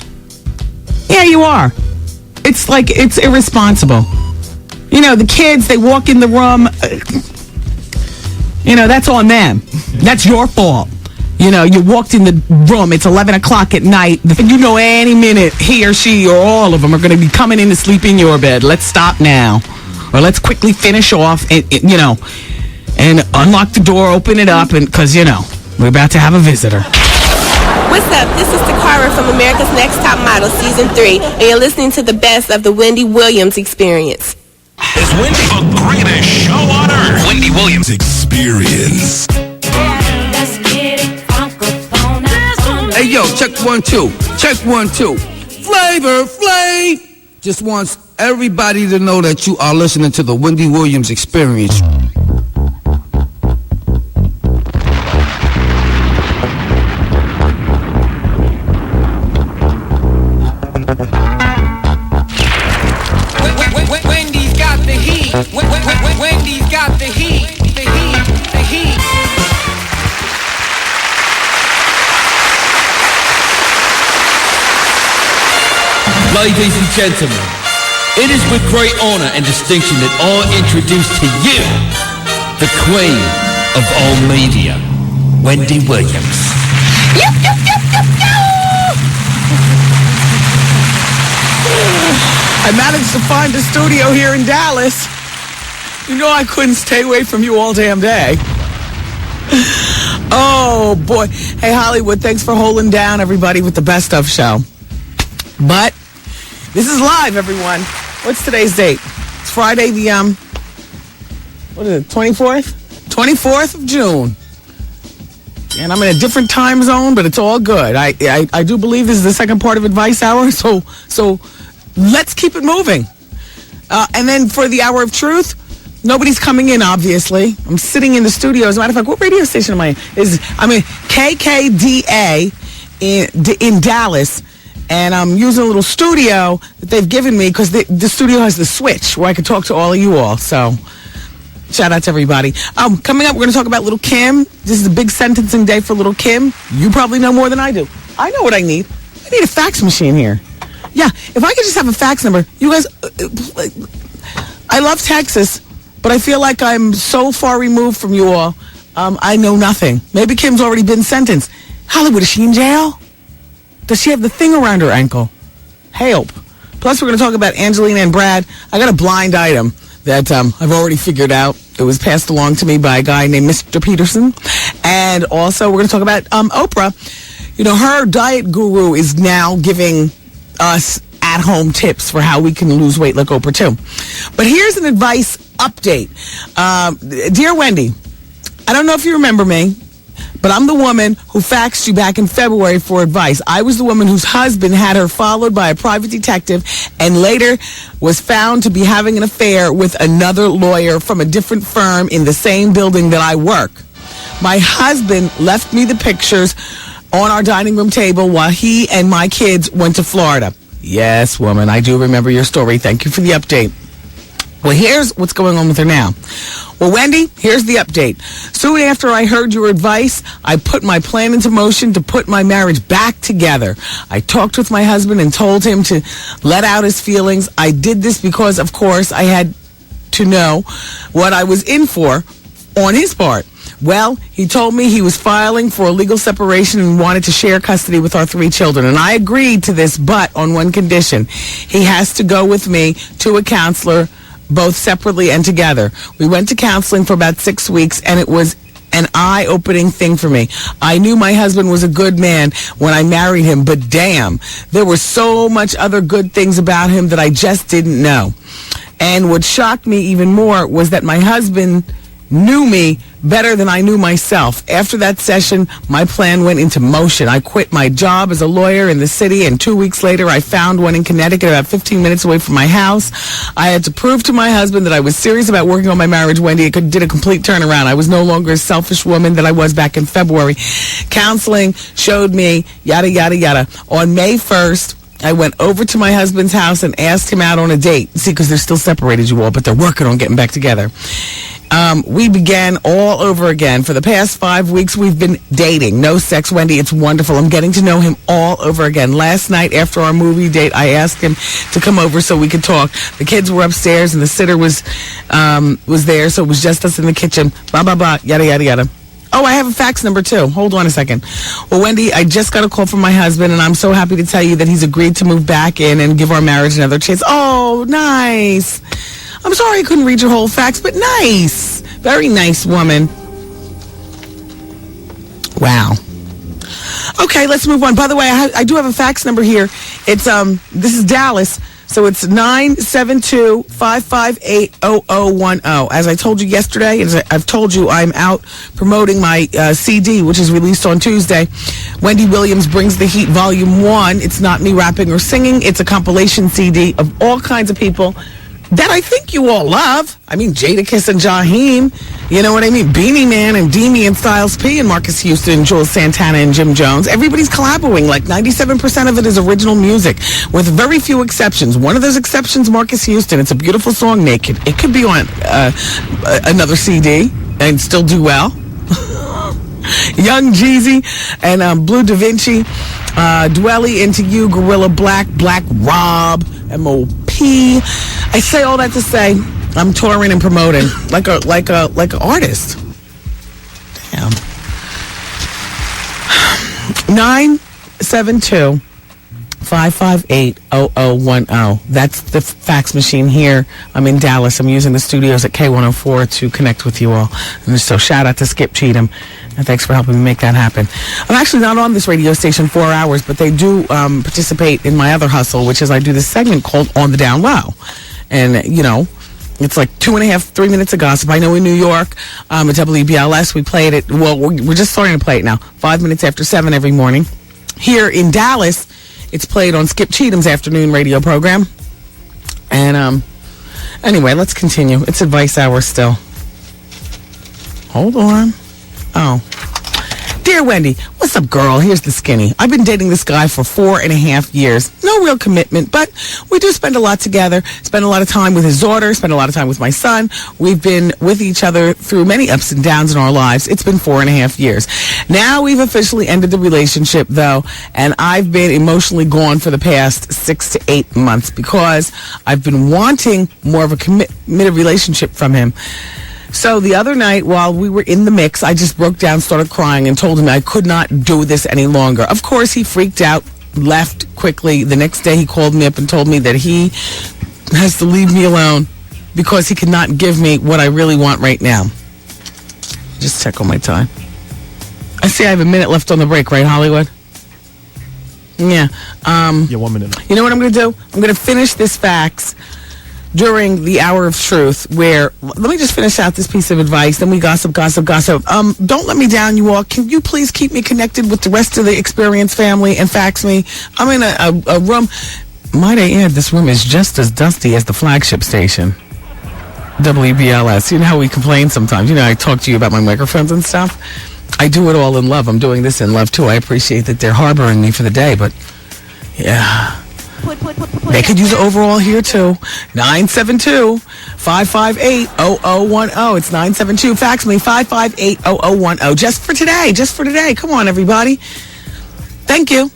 Yeah, you are. It's like, it's irresponsible. You know, the kids, they walk in the room. You know, that's on them. That's your fault. You know, you walked in the room, it's 11 o'clock at night. You know any minute he or she or all of them are going to be coming in to sleep in your bed. Let's stop now. Or let's quickly finish off, and unlock the door, open it up, because, we're about to have a visitor. What's up? This is Takara from America's Next Top Model Season 3, and you're listening to the best of the Wendy Williams Experience. Is Wendy the greatest show on earth? Wendy Williams Experience. Hey, yo, check 1 2. Check 1 2. Flavor Flav just wants everybody to know that you are listening to the Wendy Williams Experience. Wendy's got the heat. Wendy's got the heat. The heat. Ladies and gentlemen, it is with great honor and distinction that I introduce to you the queen of all media, Wendy Williams. I managed to find a studio here in Dallas. You know I couldn't stay away from you all damn day. Oh, boy. Hey, Hollywood, thanks for holding down everybody with the Best Of show. But this is live, everyone. What's today's date? It's Friday, the, 24th? 24th of June. And I'm in a different time zone, but it's all good. I do believe this is the second part of Advice Hour, so let's keep it moving. And then for the Hour of Truth, nobody's coming in, obviously. I'm sitting in the studio. As a matter of fact, what radio station am I in? I'm in KKDA in Dallas. And I'm using a little studio that they've given me because the studio has the switch where I can talk to all of you all. So, shout out to everybody. Coming up, we're going to talk about Little Kim. This is a big sentencing day for Little Kim. You probably know more than I do. I know what I need. I need a fax machine here. Yeah, if I could just have a fax number. You guys, I love Texas, but I feel like I'm so far removed from you all. I know nothing. Maybe Kim's already been sentenced. Hollywood, is she in jail? Does she have the thing around her ankle? Help. Plus, we're going to talk about Angelina and Brad. I got a blind item that I've already figured out. It was passed along to me by a guy named Mr. Peterson. And also, we're going to talk about Oprah. You know, her diet guru is now giving us at-home tips for how we can lose weight like Oprah, too. But here's an advice update. Dear Wendy, I don't know if you remember me, but I'm the woman who faxed you back in February for advice. I was the woman whose husband had her followed by a private detective and later was found to be having an affair with another lawyer from a different firm in the same building that I work. My husband left me the pictures on our dining room table while he and my kids went to Florida. Yes, woman, I do remember your story. Thank you for the update. Well, here's what's going on with her now. Well, Wendy, here's the update. Soon after I heard your advice, I put my plan into motion to put my marriage back together. I talked with my husband and told him to let out his feelings. I did this because, of course, I had to know what I was in for on his part. Well, he told me he was filing for a legal separation and wanted to share custody with our 3 children. And I agreed to this, but on one condition. He has to go with me to a counselor, both separately and together. We went to counseling for about 6 weeks, and it was an eye-opening thing for me. I knew my husband was a good man when I married him, but damn, there were so much other good things about him that I just didn't know. And what shocked me even more was that my husband knew me better than I knew myself. After that session, my plan went into motion. I quit my job as a lawyer in the city, and 2 weeks later, I found one in Connecticut about 15 minutes away from my house. I had to prove to my husband that I was serious about working on my marriage. Wendy, did a complete turnaround. I was no longer a selfish woman that I was back in February. Counseling showed me, yada, yada, yada. On May 1st, I went over to my husband's house and asked him out on a date. See, because they're still separated, you all, but they're working on getting back together. We began all over again. For the past 5 weeks, we've been dating. No sex, Wendy. It's wonderful. I'm getting to know him all over again. Last night, after our movie date, I asked him to come over so we could talk. The kids were upstairs, and the sitter was there, so it was just us in the kitchen. Blah, blah, blah, yada, yada, yada. Oh, I have a fax number, too. Hold on a second. Well, Wendy, I just got a call from my husband, and I'm so happy to tell you that he's agreed to move back in and give our marriage another chance. Oh, nice. I'm sorry I couldn't read your whole fax, but nice. Very nice woman. Wow. Okay, let's move on. By the way, I do have a fax number here. It's this is Dallas. So it's 972-558-0010. As I told you yesterday, as I've told you, I'm out promoting my CD, which is released on Tuesday. Wendy Williams Brings the Heat, Volume 1. It's not me rapping or singing. It's a compilation CD of all kinds of people that I think you all love. I mean, Jadakiss and Jaheim. You know what I mean? Beanie Man and Demi and Styles P and Marcus Houston, Jules Santana and Jim Jones. Everybody's collaborating. Like 97% of it is original music, with very few exceptions. One of those exceptions, Marcus Houston. It's a beautiful song, Naked. It could be on another CD and still do well. Young Jeezy and Blue Da Vinci, Dwelly, Into You, Gorilla Black, Black Rob, M.O.P. I say all that to say I'm touring and promoting like an artist. Damn. 972-558-0010. That's the fax machine here. I'm in Dallas. I'm using the studios at K104 to connect with you all. And so shout out to Skip Cheatham. And thanks for helping me make that happen. I'm actually not on this radio station 4 hours, but they do participate in my other hustle, which is I do this segment called On the Down Low. And, you know, it's like 2.5, 3 minutes of gossip. I know in New York, at WBLS, we played it. Well, we're just starting to play it now. 5 minutes after 7 every morning. Here in Dallas, it's played on Skip Cheatham's afternoon radio program. And, anyway, let's continue. It's advice hour still. Hold on. Oh. Dear Wendy, what's up, girl? Here's the skinny. I've been dating this guy for 4.5 years. No real commitment, but we do spend a lot together. Spend a lot of time with his daughter, spend a lot of time with my son. We've been with each other through many ups and downs in our lives. It's been 4.5 years. Now we've officially ended the relationship, though, and I've been emotionally gone for the past 6 to 8 months because I've been wanting more of a committed relationship from him. So the other night, while we were in the mix, I just broke down, started crying, and told him I could not do this any longer. Of course, he freaked out, left quickly. The next day, he called me up and told me that he has to leave me alone because he cannot give me what I really want right now. Just check on my time. I see I have a minute left on the break, right, Hollywood? Yeah. Yeah, 1 minute. You know what I'm going to do? I'm going to finish this fax during the hour of truth, where let me just finish out this piece of advice, then we gossip. Don't let me down, you all. Can you please keep me connected with the rest of the Experience family and fax me? I'm in a room. Might I add, this room is just as dusty as the flagship station, WBLS. You know how we complain sometimes. You know, I talk to you about my microphones and stuff. I do it all in love. I'm doing this in love, too. I appreciate that they're harboring me for the day, but yeah. They could use overall here, too. 972-558-0010. It's 972. Fax me, 558-0010. Just for today. Come on, everybody. Thank you.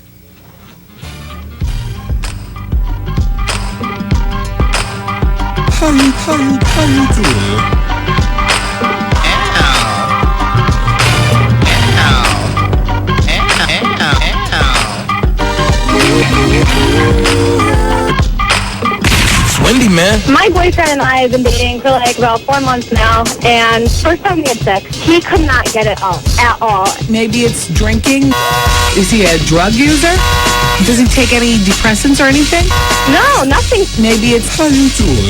How you doing? Wendy, man. My boyfriend and I have been dating for like about 4 months now, and first time we had sex, he could not get it up at all. Maybe it's drinking. Is he a drug user? Does he take any depressants or anything? No, nothing. Maybe it's... How you doing?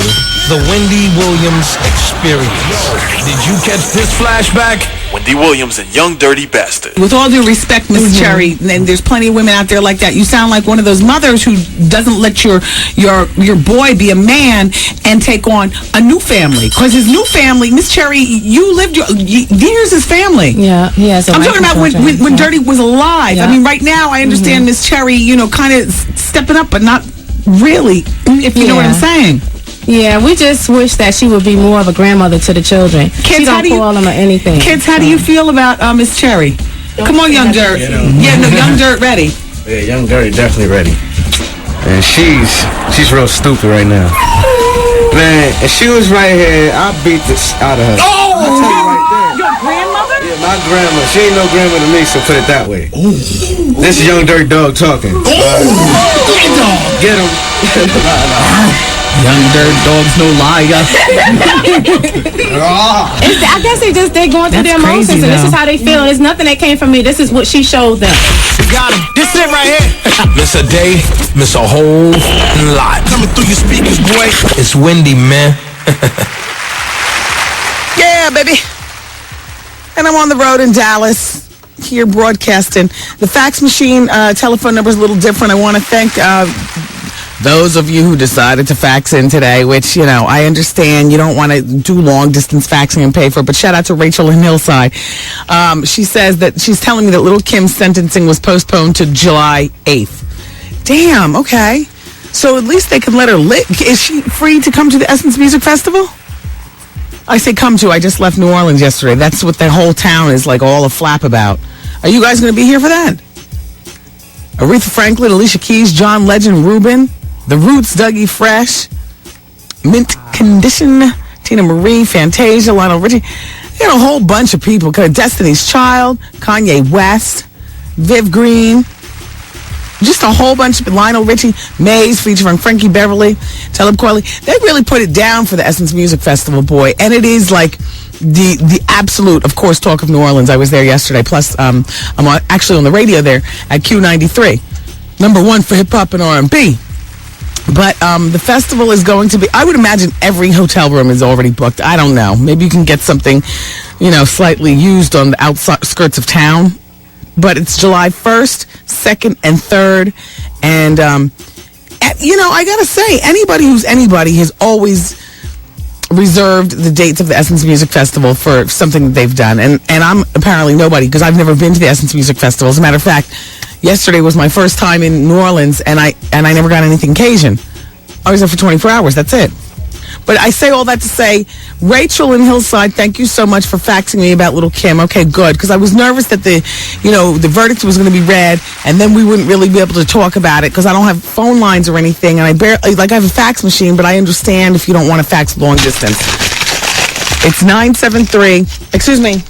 The Wendy Williams Experience. Did you catch this flashback? Wendy Williams and Young Dirty Bastard. With all due respect, Miss Cherry, and there's plenty of women out there like that. You sound like one of those mothers who doesn't let your boy be a man and take on a new family. Because his new family, Miss Cherry, you lived here's his family. Yeah, he has a I'm wife talking about and children. when Dirty was alive. Yeah. I mean, right now I understand Miss Cherry, kind of stepping up, but not really, if you know what I'm saying. Yeah, we just wish that she would be more of a grandmother to the children. Kids, she don't call them or anything. Kids, how do you feel about Miss Cherry? Come on, Young Dirt. Young Dirt ready. Yeah, Young Dirty definitely ready. And she's real stupid right now. Man, if she was right here, I'd beat this out of her. Oh! I'll tell you right there. Your grandmother? Yeah, my grandma. She ain't no grandma to me, so put it that way. Ooh. This is Young Dirty Dog talking. Get him. Young Dirt Dog's no liar. I guess they're going through their emotions, and this is how they feel. There's nothing that came from me. This is what she showed them. Got him. This it right here. Miss a day, miss a whole lot. Coming through your speakers, boy. It's Wendy, man. Yeah, baby. And I'm on the road in Dallas, here broadcasting. The fax machine telephone number is a little different. I want to thank those of you who decided to fax in today, which, I understand you don't want to do long distance faxing and pay for it, but shout out to Rachel in Hillside. She says that she's telling me that Little Kim's sentencing was postponed to July 8th. Damn, okay. So at least they can let her Is she free to come to the Essence Music Festival? I say come to. I just left New Orleans yesterday. That's what the whole town is like all a flap about. Are you guys going to be here for that? Aretha Franklin, Alicia Keys, John Legend, Rubin, The Roots, Dougie Fresh, Mint Condition, Tina Marie, Fantasia, Lionel Richie. You got a whole bunch of people. Destiny's Child, Kanye West, Viv Green. Just a whole bunch of Lionel Richie, Maze featuring Frankie Beverly, Talib Kweli. They really put it down for the Essence Music Festival, boy. And it is like the absolute, of course, talk of New Orleans. I was there yesterday. Plus, I'm actually on the radio there at Q93. Number one for hip-hop and R&B. But the festival is going to be, I would imagine every hotel room is already booked. I don't know. Maybe you can get something, slightly used on the outskirts of town. But it's July 1st, 2nd, and 3rd. And, I got to say, anybody who's anybody has always reserved the dates of the Essence Music Festival for something that they've done. And I'm apparently nobody because I've never been to the Essence Music Festival. As a matter of fact, yesterday was my first time in New Orleans, and I never got anything Cajun. I was there for 24 hours. That's it. But I say all that to say, Rachel in Hillside, thank you so much for faxing me about Little Kim. Okay, good, because I was nervous that the verdict was going to be read, and then we wouldn't really be able to talk about it because I don't have phone lines or anything, and I have a fax machine, but I understand if you don't want to fax long distance. It's 973. Excuse me,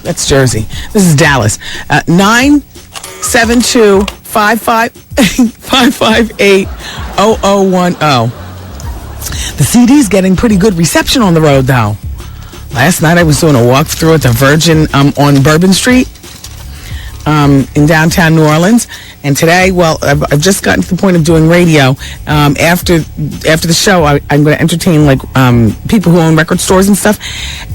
that's Jersey. This is Dallas. 972-558-0010. The CD's getting pretty good reception on the road, though. Last night I was doing a walkthrough at the Virgin on Bourbon Street in downtown New Orleans. And today, I've just gotten to the point of doing radio. After the show, I'm going to entertain people who own record stores and stuff.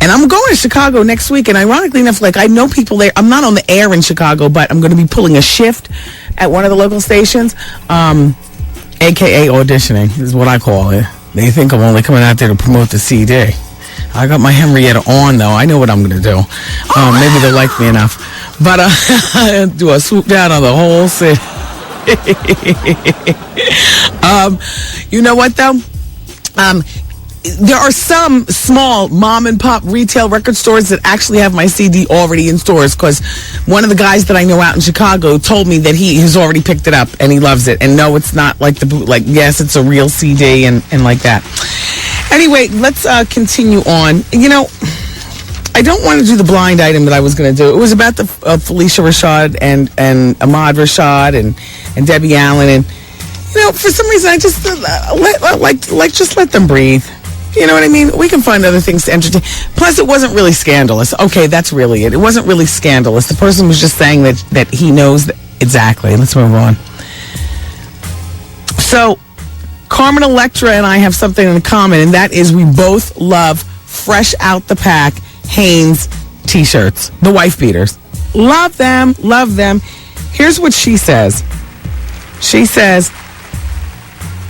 And I'm going to Chicago next week. And ironically enough, I know people there. I'm not on the air in Chicago, but I'm going to be pulling a shift at one of the local stations, a.k.a. auditioning is what I call it. They think I'm only coming out there to promote the CD. I got my Henrietta on, though. I know what I'm going to do. Maybe they'll like me enough. But do a swoop down on the whole city. You know what, though? There are some small mom-and-pop retail record stores that actually have my CD already in stores because one of the guys that I know out in Chicago told me that he has already picked it up and he loves it. And no, it's not like the bootleg. Yes, it's a real CD and like that. Anyway, let's continue on. I don't want to do the blind item that I was going to do. It was about the Felicia Rashad and Ahmad Rashad and Debbie Allen. And, for some reason, I just just let them breathe. You know what I mean? We can find other things to entertain. Plus, it wasn't really scandalous. Okay, that's really it. It wasn't really scandalous. The person was just saying that he knows exactly. Let's move on. So, Carmen Electra and I have something in common, and that is we both love fresh out the pack Hanes t-shirts, the wife beaters. Love them, love them. Here's what she says. She says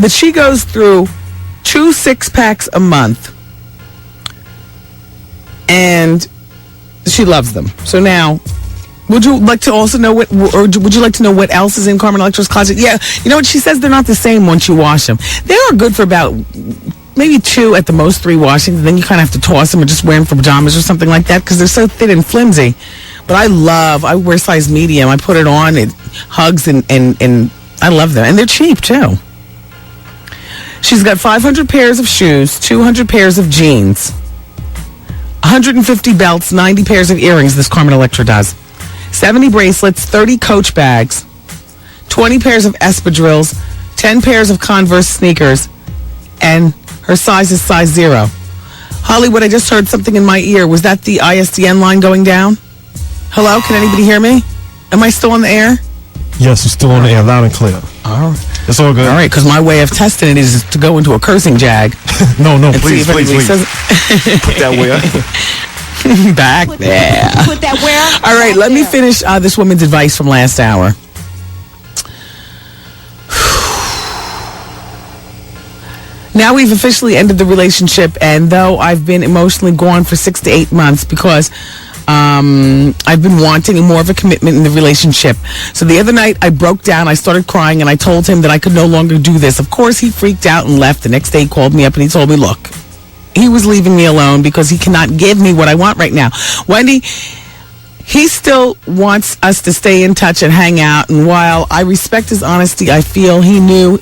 that she goes through 2 6-packs a month, and she loves them. So now, would you like to also know what, or would you like to know what else is in Carmen Electra's closet? Yeah, you know what she says? They're not the same once you wash them. They are good for about maybe 2 at the most 3 washings. And then you kind of have to toss them or just wear them for pajamas or something like that because they're so thin and flimsy. But I wear size medium. I put it on, it hugs, and I love them. And they're cheap too. She's got 500 pairs of shoes, 200 pairs of jeans, 150 belts, 90 pairs of earrings, this Carmen Electra does. 70 bracelets, 30 Coach bags, 20 pairs of espadrilles, 10 pairs of Converse sneakers, and her size is size 0. Hollywood, I just heard something in my ear. Was that the ISDN line going down? Hello, can anybody hear me? Am I still on the air? Yes, you're still on the air, loud and clear. All right. It's all good. All right, because my way of testing it is to go into a cursing jag. No, please. Put that where? Back there. Put that where? All right, let me finish this woman's advice from last hour. Now we've officially ended the relationship, and though I've been emotionally gone for 6 to 8 months because I've been wanting more of a commitment in the relationship. So the other night I broke down, I started crying, and I told him that I could no longer do this. Of course, he freaked out and left. The next day he called me up and he told me, look, he was leaving me alone because he cannot give me what I want right now. Wendy, he still wants us to stay in touch and hang out. And while I respect his honesty, I feel he knew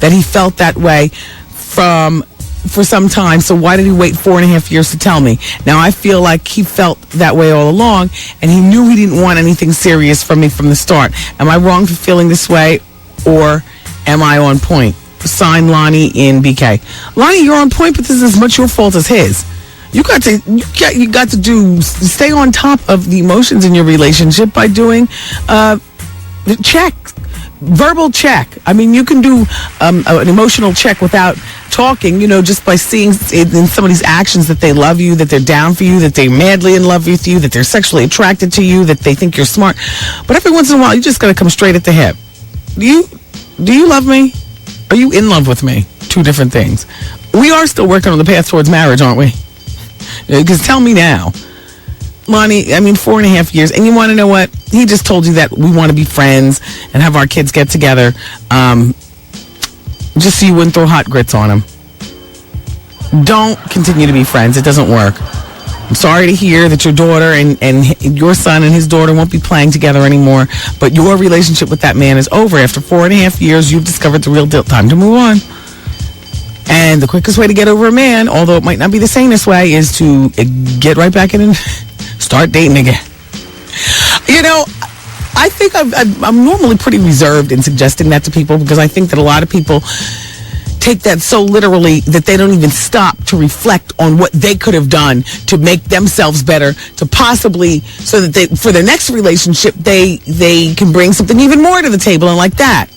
that he felt that way for some time. So why did he wait 4.5 years to tell me? Now I feel like he felt that way all along, and he knew he didn't want anything serious from me from the start. Am I wrong for feeling this way, or am I on point? Signed, Lonnie in BK. Lonnie, you're on point, but this is as much your fault as his. You got to stay on top of the emotions in your relationship by doing verbal check. I mean, you can do an emotional check without talking, just by seeing in somebody's actions that they love you, that they're down for you, that they're madly in love with you, that they're sexually attracted to you, that they think you're smart. But every once in a while, you just got to come straight at the hip. Do you love me? Are you in love with me? 2 different things. We are still working on the path towards marriage, aren't we? Because tell me now. Lonnie, 4.5 years. And you want to know what? He just told you that we want to be friends and have our kids get together. Just so you wouldn't throw hot grits on him. Don't continue to be friends. It doesn't work. I'm sorry to hear that your daughter and your son and his daughter won't be playing together anymore. But your relationship with that man is over. After 4.5 years, you've discovered the real deal. Time to move on. And the quickest way to get over a man, although it might not be the sanest way, is to get right back in and start dating again. I think I'm normally pretty reserved in suggesting that to people, because I think that a lot of people take that so literally that they don't even stop to reflect on what they could have done to make themselves better, to possibly, so that for their next relationship, they can bring something even more to the table, and like that.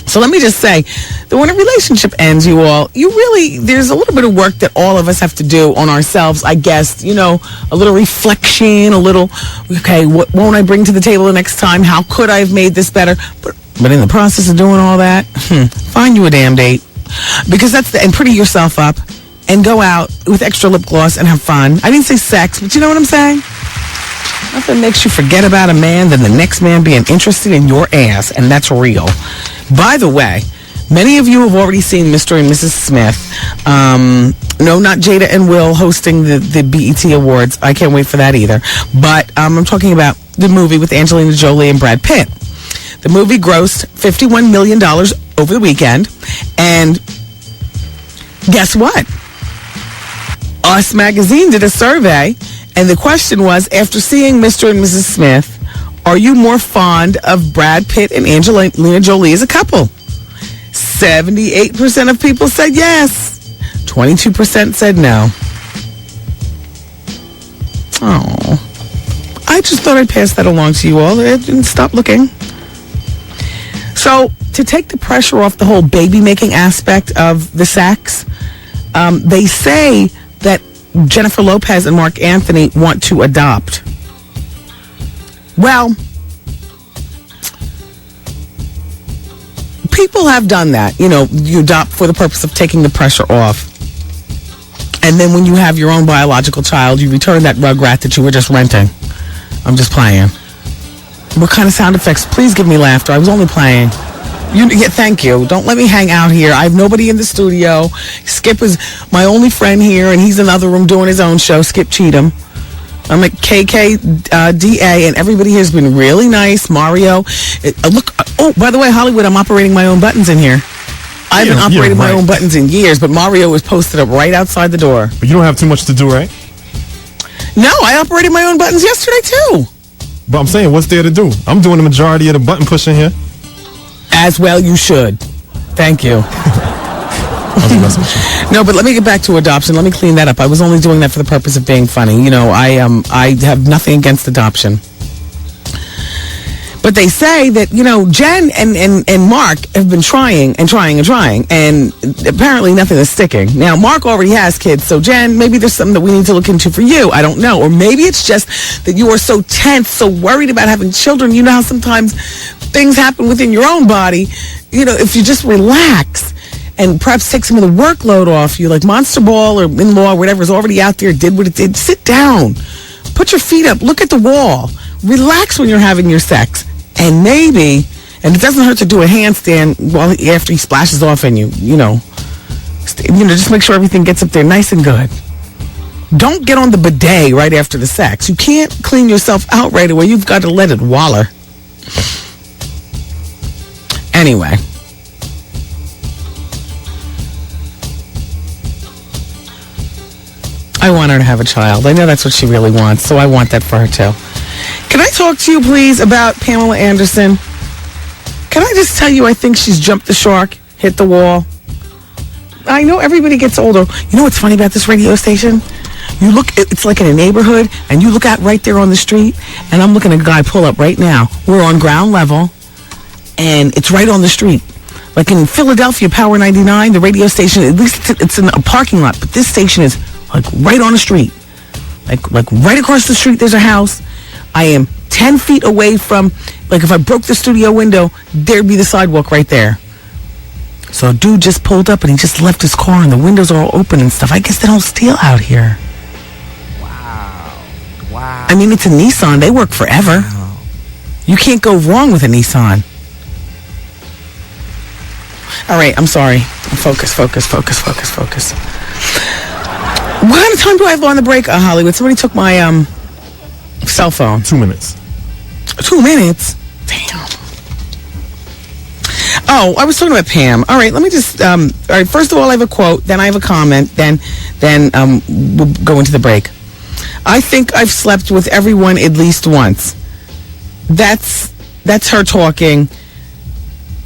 So let me just say that when a relationship ends, you all, there's a little bit of work that all of us have to do on ourselves, I guess. A little reflection, okay, what won't I bring to the table the next time? How could I have made this better? But in the process of doing all that, find you a damn date. Because and pretty yourself up and go out with extra lip gloss and have fun. I didn't say sex, but you know what I'm saying? Nothing makes you forget about a man than the next man being interested in your ass, and that's real. By the way, many of you have already seen Mr. and Mrs. Smith. No, not Jada and Will hosting the BET Awards. I can't wait for that either. But I'm talking about the movie with Angelina Jolie and Brad Pitt. The movie grossed $51 million over the weekend. And guess what? Us Magazine did a survey, and the question was, after seeing Mr. and Mrs. Smith, are you more fond of Brad Pitt and Angelina Jolie as a couple? 78% of people said yes. 22% said no. Oh. I just thought I'd pass that along to you all. And stop looking. So, to take the pressure off the whole baby-making aspect of the sex, they say that Jennifer Lopez and Mark Anthony want to adopt. Well, people have done that. You know, you adopt for the purpose of taking the pressure off. And then when you have your own biological child, you return that rugrat that you were just renting. I'm just playing. What kind of sound effects? Please give me laughter. I was only playing. Thank you. Don't let me hang out here. I have nobody in the studio. Skip is my only friend here, and he's in the other room doing his own show, Skip Cheatham. I'm at KKDA, and everybody here has been really nice. Mario. By the way, Hollywood, I'm operating my own buttons in here. I haven't operated my own buttons in years, but Mario was posted up right outside the door. But you don't have too much to do, right? No, I operated my own buttons yesterday, too. But I'm saying, what's there to do? I'm doing the majority of the button pushing here. As well you should. Thank you. No, but let me get back to adoption. Let me clean that up. I was only doing that for the purpose of being funny. You know, I have nothing against adoption. But they say that, you know, Jen and Mark have been trying, and apparently nothing is sticking. Now, Mark already has kids, so Jen, maybe there's something that we need to look into for you. I don't know. Or maybe it's just that you are so tense, so worried about having children. You know how sometimes things happen within your own body. You know, if you just relax and perhaps take some of the workload off you, like Monster Ball or In-Law, whatever's already out there, did what it did. Sit down. Put your feet up. Look at the wall. Relax when you're having your sex. And maybe, and it doesn't hurt to do a handstand after he splashes off in you, you know, just make sure everything gets up there nice and good. Don't get on the bidet right after the sex. You can't clean yourself out right away. You've got to let it waller. Anyway. I want her to have a child. I know that's what she really wants, so I want that for her too. Can I talk to you, please, about Pamela Anderson? Can I just tell you, I think she's jumped the shark, hit the wall. I know everybody gets older. You know what's funny about this radio station? You look, it's like in a neighborhood, and you look out right there on the street, and I'm looking at a guy pull up right now. We're on ground level, and it's right on the street. Like in Philadelphia, Power 99, the radio station, at least it's in a parking lot, but this station is like right on the street. Like right across the street, there's a house. I am 10 feet away from, like if I broke the studio window, there'd be the sidewalk right there. So a dude just pulled up and he just left his car and the windows are all open and stuff. I guess they don't steal out here. Wow. I mean, it's a Nissan. They work forever. Wow. You can't go wrong with a Nissan. All right, I'm sorry. Focus. What kind of time do I have on the break, Hollywood? Somebody took my cell phone. 2 minutes. 2 minutes? Damn. Oh, I was talking about Pam. All right, let me just, all right, first of all, I have a quote, then I have a comment, then we'll go into the break. I think I've slept with everyone at least once. That's her talking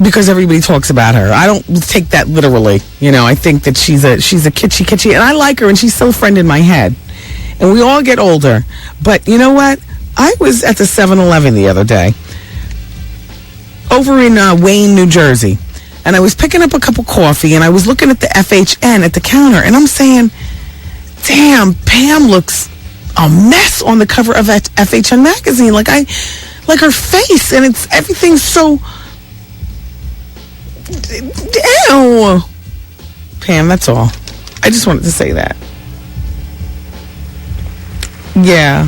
because everybody talks about her. I don't take that literally. You know, I think that she's a kitschy, and I like her, and she's still a friend in my head. And we all get older. But you know what? I was at the 7-Eleven the other day over in Wayne, New Jersey. And I was picking up a cup of coffee, and I was looking at the FHN at the counter, and I'm saying, damn, Pam looks a mess on the cover of that FHN magazine. Like her face, and everything's so... Ew. Pam, that's all. I just wanted to say that. Yeah,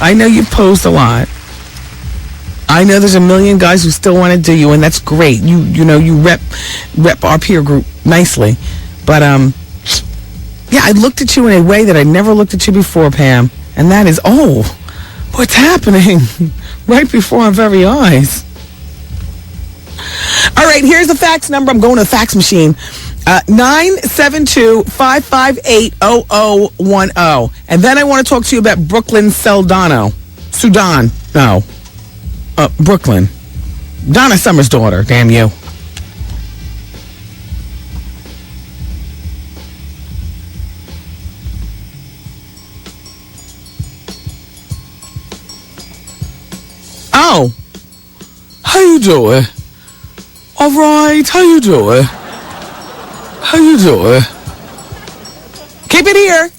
I know you've posed a lot. I know there's a million guys who still want to do you, and that's great. You know, you rep our peer group nicely. But, yeah, I looked at you in a way that I never looked at you before, Pam. And that is, what's happening right before our very eyes? All right, here's the fax number. I'm going to the fax machine. 972-558-0010. And then I want to talk to you about Brooklyn Saldano. Brooklyn. Donna Summer's daughter, damn you. Oh. How you doing? All right, how you doing? How you doing? Keep it here.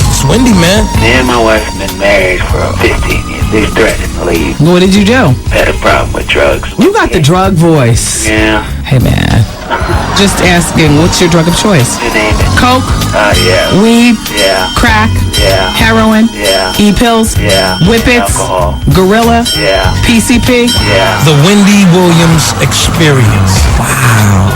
It's Wendy, man. Me and my wife have been married for 15 years. They threatened to leave. What did you do? Had a problem with drugs. You got the drug voice. Yeah. Hey, man. Just asking, what's your drug of choice? You name it. Coke? Yeah. Weed? Yeah. Crack? Yeah. Heroin? Yeah. E-pills? Yeah. Whippets? Alcohol. Gorilla? Yeah. PCP? Yeah. The Wendy Williams Experience. Wow.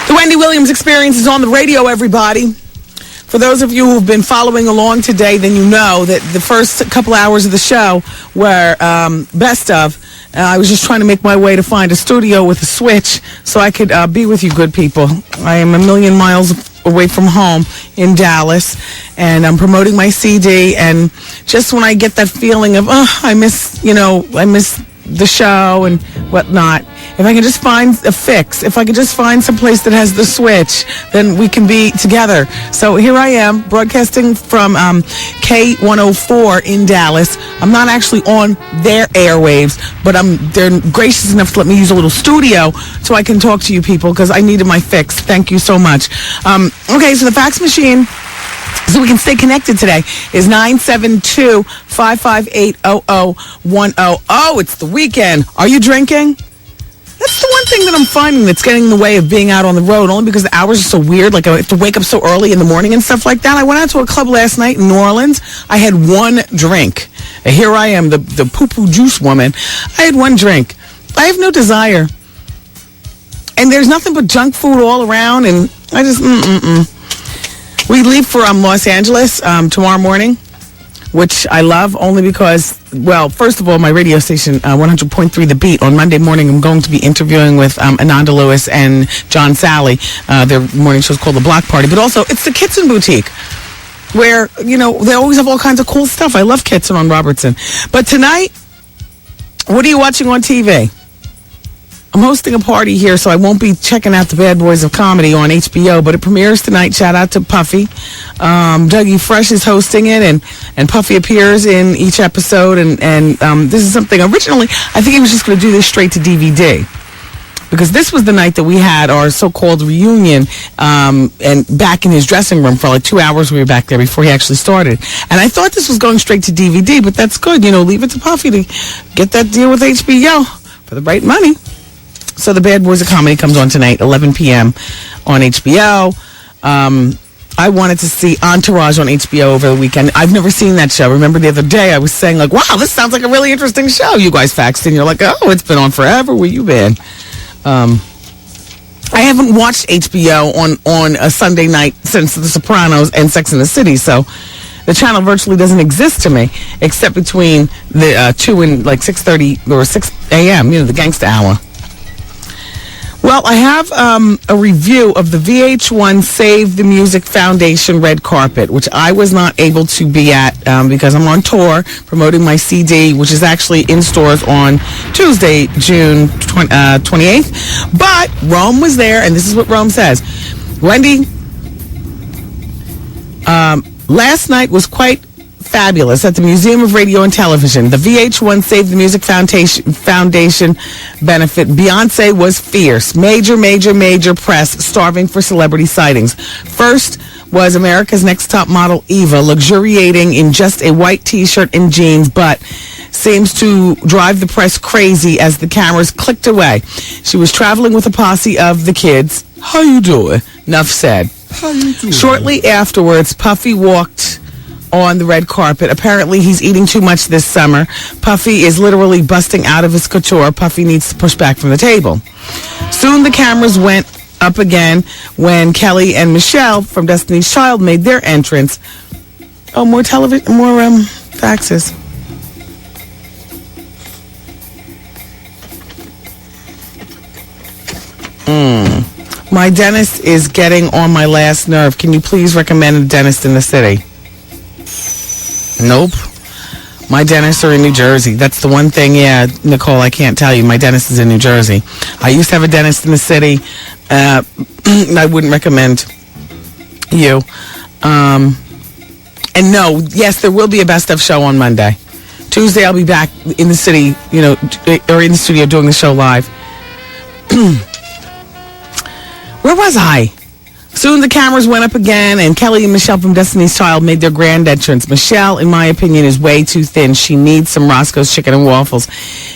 The Wendy Williams Experience is on the radio, everybody. For those of you who've been following along today, then you know that the first couple hours of the show were best of. I was just trying to make my way to find a studio with a switch so I could be with you good people. I am a million miles away from home in Dallas, and I'm promoting my CD, and just when I get that feeling of, I miss the show and whatnot, if I can just find a fix, if I can just find some place that has the switch, then we can be together. So here I am, broadcasting from K104 in Dallas. I'm not actually on their airwaves, but they're gracious enough to let me use a little studio so I can talk to you people, because I needed my fix. Thank you so much. Okay, so the fax machine, so we can stay connected today, is 972-558-0010. Oh, it's the weekend. Are you drinking? That's the one thing that I'm finding that's getting in the way of being out on the road, only because the hours are so weird. Like, I have to wake up so early in the morning and stuff like that. I went out to a club last night in New Orleans. I had one drink. And here I am, the poo-poo juice woman. I had one drink. I have no desire. And there's nothing but junk food all around, and I just, We leave for Los Angeles tomorrow morning, which I love only because, well, first of all, my radio station, 100.3 The Beat, on Monday morning, I'm going to be interviewing with Ananda Lewis and John Sally. Their morning show is called The Block Party, but also it's the Kitson Boutique, where, they always have all kinds of cool stuff. I love Kitson on Robertson. But tonight, what are you watching on TV? I'm hosting a party here, so I won't be checking out the Bad Boys of Comedy on HBO, but it premieres tonight. Shout out to Puffy. Dougie Fresh is hosting it, and Puffy appears in each episode, and this is something originally, I think he was just going to do this straight to DVD, because this was the night that we had our so-called reunion, and back in his dressing room for like 2 hours. We were back there before he actually started, and I thought this was going straight to DVD, but that's good. Leave it to Puffy to get that deal with HBO for the right money. So the Bad Boys of Comedy comes on tonight, 11 p.m. on HBO. I wanted to see Entourage on HBO over the weekend. I've never seen that show. Remember the other day I was saying, like, wow, this sounds like a really interesting show. You guys faxed in. You're like, oh, it's been on forever. Where you been? I haven't watched HBO on a Sunday night since The Sopranos and Sex and the City, so the channel virtually doesn't exist to me, except between the 2 and like 6:30 or 6 a.m., the gangsta hour. Well, I have a review of the VH1 Save the Music Foundation red carpet, which I was not able to be at because I'm on tour promoting my CD, which is actually in stores on Tuesday, June 28th. But Rome was there, and this is what Rome says. Wendy, last night was quite fabulous at the Museum of Radio and Television. The VH1 Save the Music Foundation benefit. Beyonce was fierce. Major press starving for celebrity sightings. First was America's Next Top Model Eva, luxuriating in just a white t-shirt and jeans, but seems to drive the press crazy as the cameras clicked away. She was traveling with a posse of the kids. How you doing? Nuff said. How you doing? Shortly afterwards, Puffy walked on the red carpet. Apparently, he's eating too much this summer. Puffy is literally busting out of his couture. Puffy needs to push back from the table. Soon, the cameras went up again when Kelly and Michelle from Destiny's Child made their entrance. Oh, more television, more faxes. My dentist is getting on my last nerve. Can you please recommend a dentist in the city? Nope. My dentists are in New Jersey. That's the one thing, Nicole, I can't tell you. My dentist is in New Jersey. I used to have a dentist in the city. I wouldn't recommend you. And no, yes, there will be a best of show on Monday. Tuesday, I'll be back in the city, or in the studio doing the show live. Where was I? Soon the cameras went up again, and Kelly and Michelle from Destiny's Child made their grand entrance. Michelle, in my opinion, is way too thin. She needs some Roscoe's Chicken and Waffles.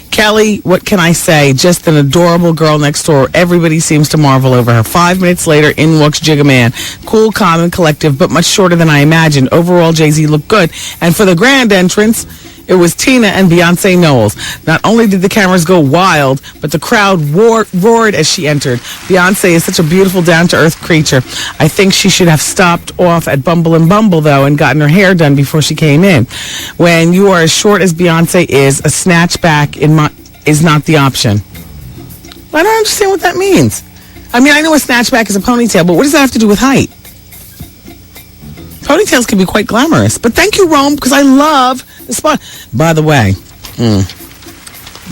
Kelly, what can I say? Just an adorable girl next door. Everybody seems to marvel over her. 5 minutes later, in walks Jigga Man. Cool, calm, and collective, but much shorter than I imagined. Overall, Jay-Z looked good. And for the grand entrance, it was Tina and Beyonce Knowles. Not only did the cameras go wild, but the crowd roared as she entered. Beyonce is such a beautiful, down-to-earth creature. I think she should have stopped off at Bumble and Bumble, though, and gotten her hair done before she came in. When you are as short as Beyonce is, a snatchback is not the option. I don't understand what that means. I mean, I know a snatchback is a ponytail, but what does that have to do with height? Ponytails can be quite glamorous. But thank you, Rome, because I love the spot. By the way,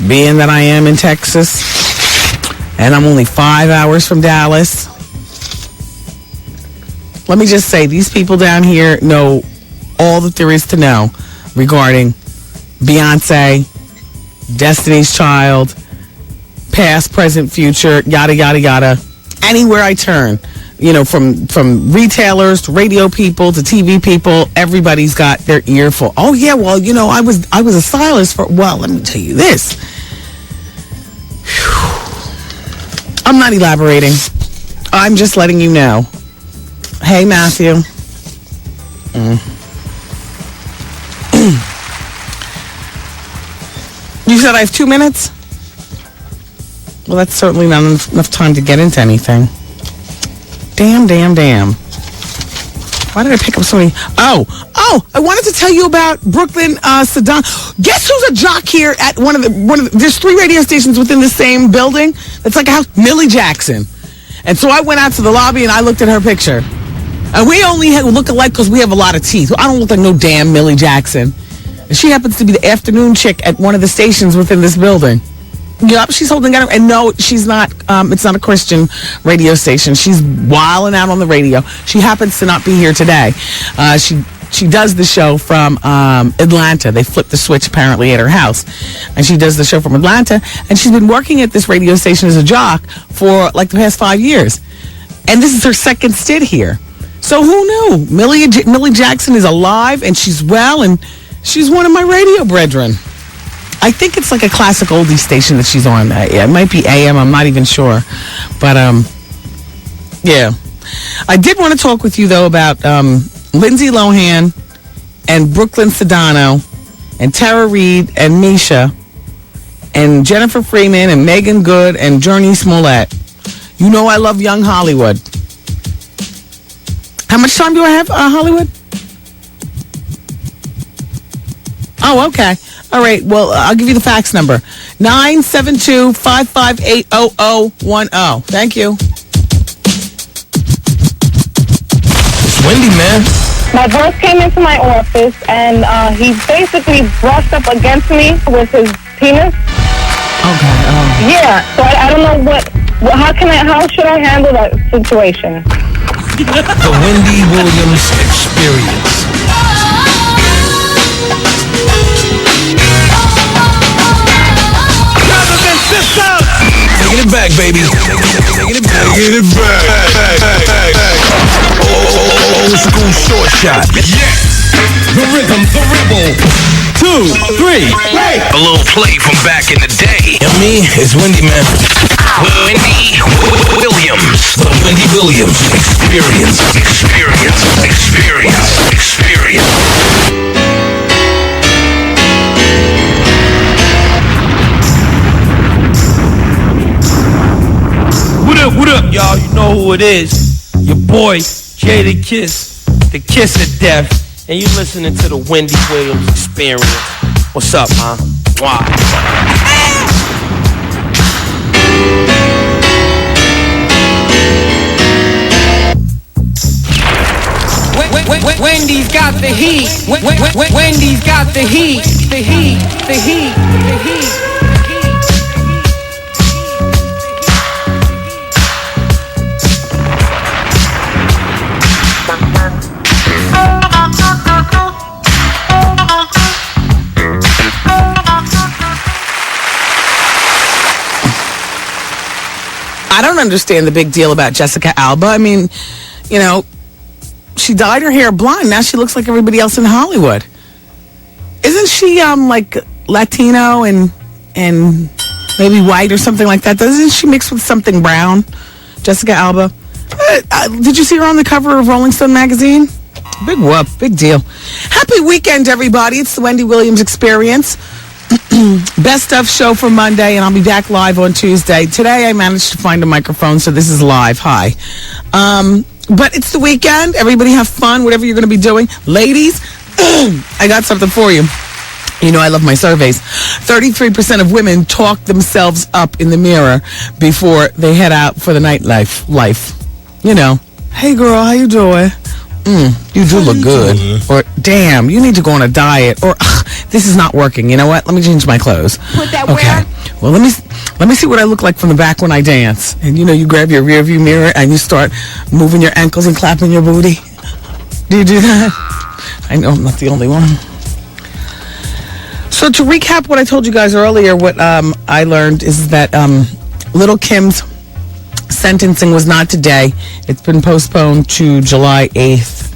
being that I am in Texas, and I'm only 5 hours from Dallas, let me just say, these people down here know all that there is to know regarding Beyonce, Destiny's Child, past, present, future, yada, yada, yada. Anywhere I turn, from retailers to radio people to TV people, everybody's got their earful. Oh yeah, well, I was a stylist for. Well, let me tell you this. I'm not elaborating. I'm just letting you know. Hey, Matthew. You said I have 2 minutes? Well, that's certainly not enough time to get into anything. Damn. Why did I pick up so many? Oh, I wanted to tell you about Brooklyn Sedan. Guess who's a jock here at one of the there's 3 radio stations within the same building. It's like a house, Millie Jackson. And so I went out to the lobby and I looked at her picture. And we only look alike because we have a lot of teeth. I don't look like no damn Millie Jackson. And she happens to be the afternoon chick at one of the stations within this building. Yep, she's holding out. And no, she's not. It's not a Christian radio station. She's wilding out on the radio. She happens to not be here today. She does the show from Atlanta. They flipped the switch apparently at her house, and she does the show from Atlanta. And she's been working at this radio station as a jock for like the past 5 years. And this is her second stint here. So who knew? Millie Jackson is alive and she's well, and she's one of my radio brethren. I think it's like a classic oldie station that she's on. It might be AM. I'm not even sure. But, yeah. I did want to talk with you, though, about Lindsay Lohan and Brooklyn Sedano and Tara Reid and Misha and Jennifer Freeman and Megan Good and Journey Smollett. You know I love young Hollywood. How much time do I have, Hollywood? Oh, okay. All right. Well, I'll give you the fax number. 972-558-0010. Thank you. It's Wendy, man. My boss came into my office and he basically brushed up against me with his penis. Okay. Yeah. So I don't know how should I handle that situation? The Wendy Williams Experience. Taking it back, baby. Taking it back. Old school short shot. Yes. The rhythm, the rebel. 2, 3, play. A little play from back in the day. And me, it's Wendy, man. Wendy Williams. The Wendy Williams Experience. What up, y'all? You know who it is. Your boy, Jay the Kiss of Death. And you listening to the Wendy Williams Experience. What's up, man? Why? Wendy's got the heat. Wendy's got the heat. The heat. understand the big deal about Jessica Alba. I mean, you know, she dyed her hair blonde. Now she looks like everybody else in Hollywood. Isn't she like Latino and maybe white or something like that? Doesn't she mix with something brown? Jessica Alba. Did you see her on the cover of Rolling Stone magazine? Big whoop, big deal. Happy weekend, everybody. It's the Wendy Williams Experience. Best of show for Monday, and I'll be back live on Tuesday. Today I managed to find a microphone, so this is live. Hi. But it's the weekend. Everybody have fun, whatever you're going to be doing. Ladies, I got something for you. You know, I love my surveys. 33% of women talk themselves up in the mirror before they head out for the nightlife. You know, hey girl, how you doing? You do look good. Or, damn, you need to go on a diet. Or, this is not working. You know what? Let me change my clothes. Put that okay. Well, let me see what I look like from the back when I dance. And, you know, you grab your rear view mirror and you start moving your ankles and clapping your booty. Do you do that? I know I'm not the only one. So to recap what I told you guys earlier, what I learned is that Little Kim's sentencing was not today. It's been postponed to July 8th.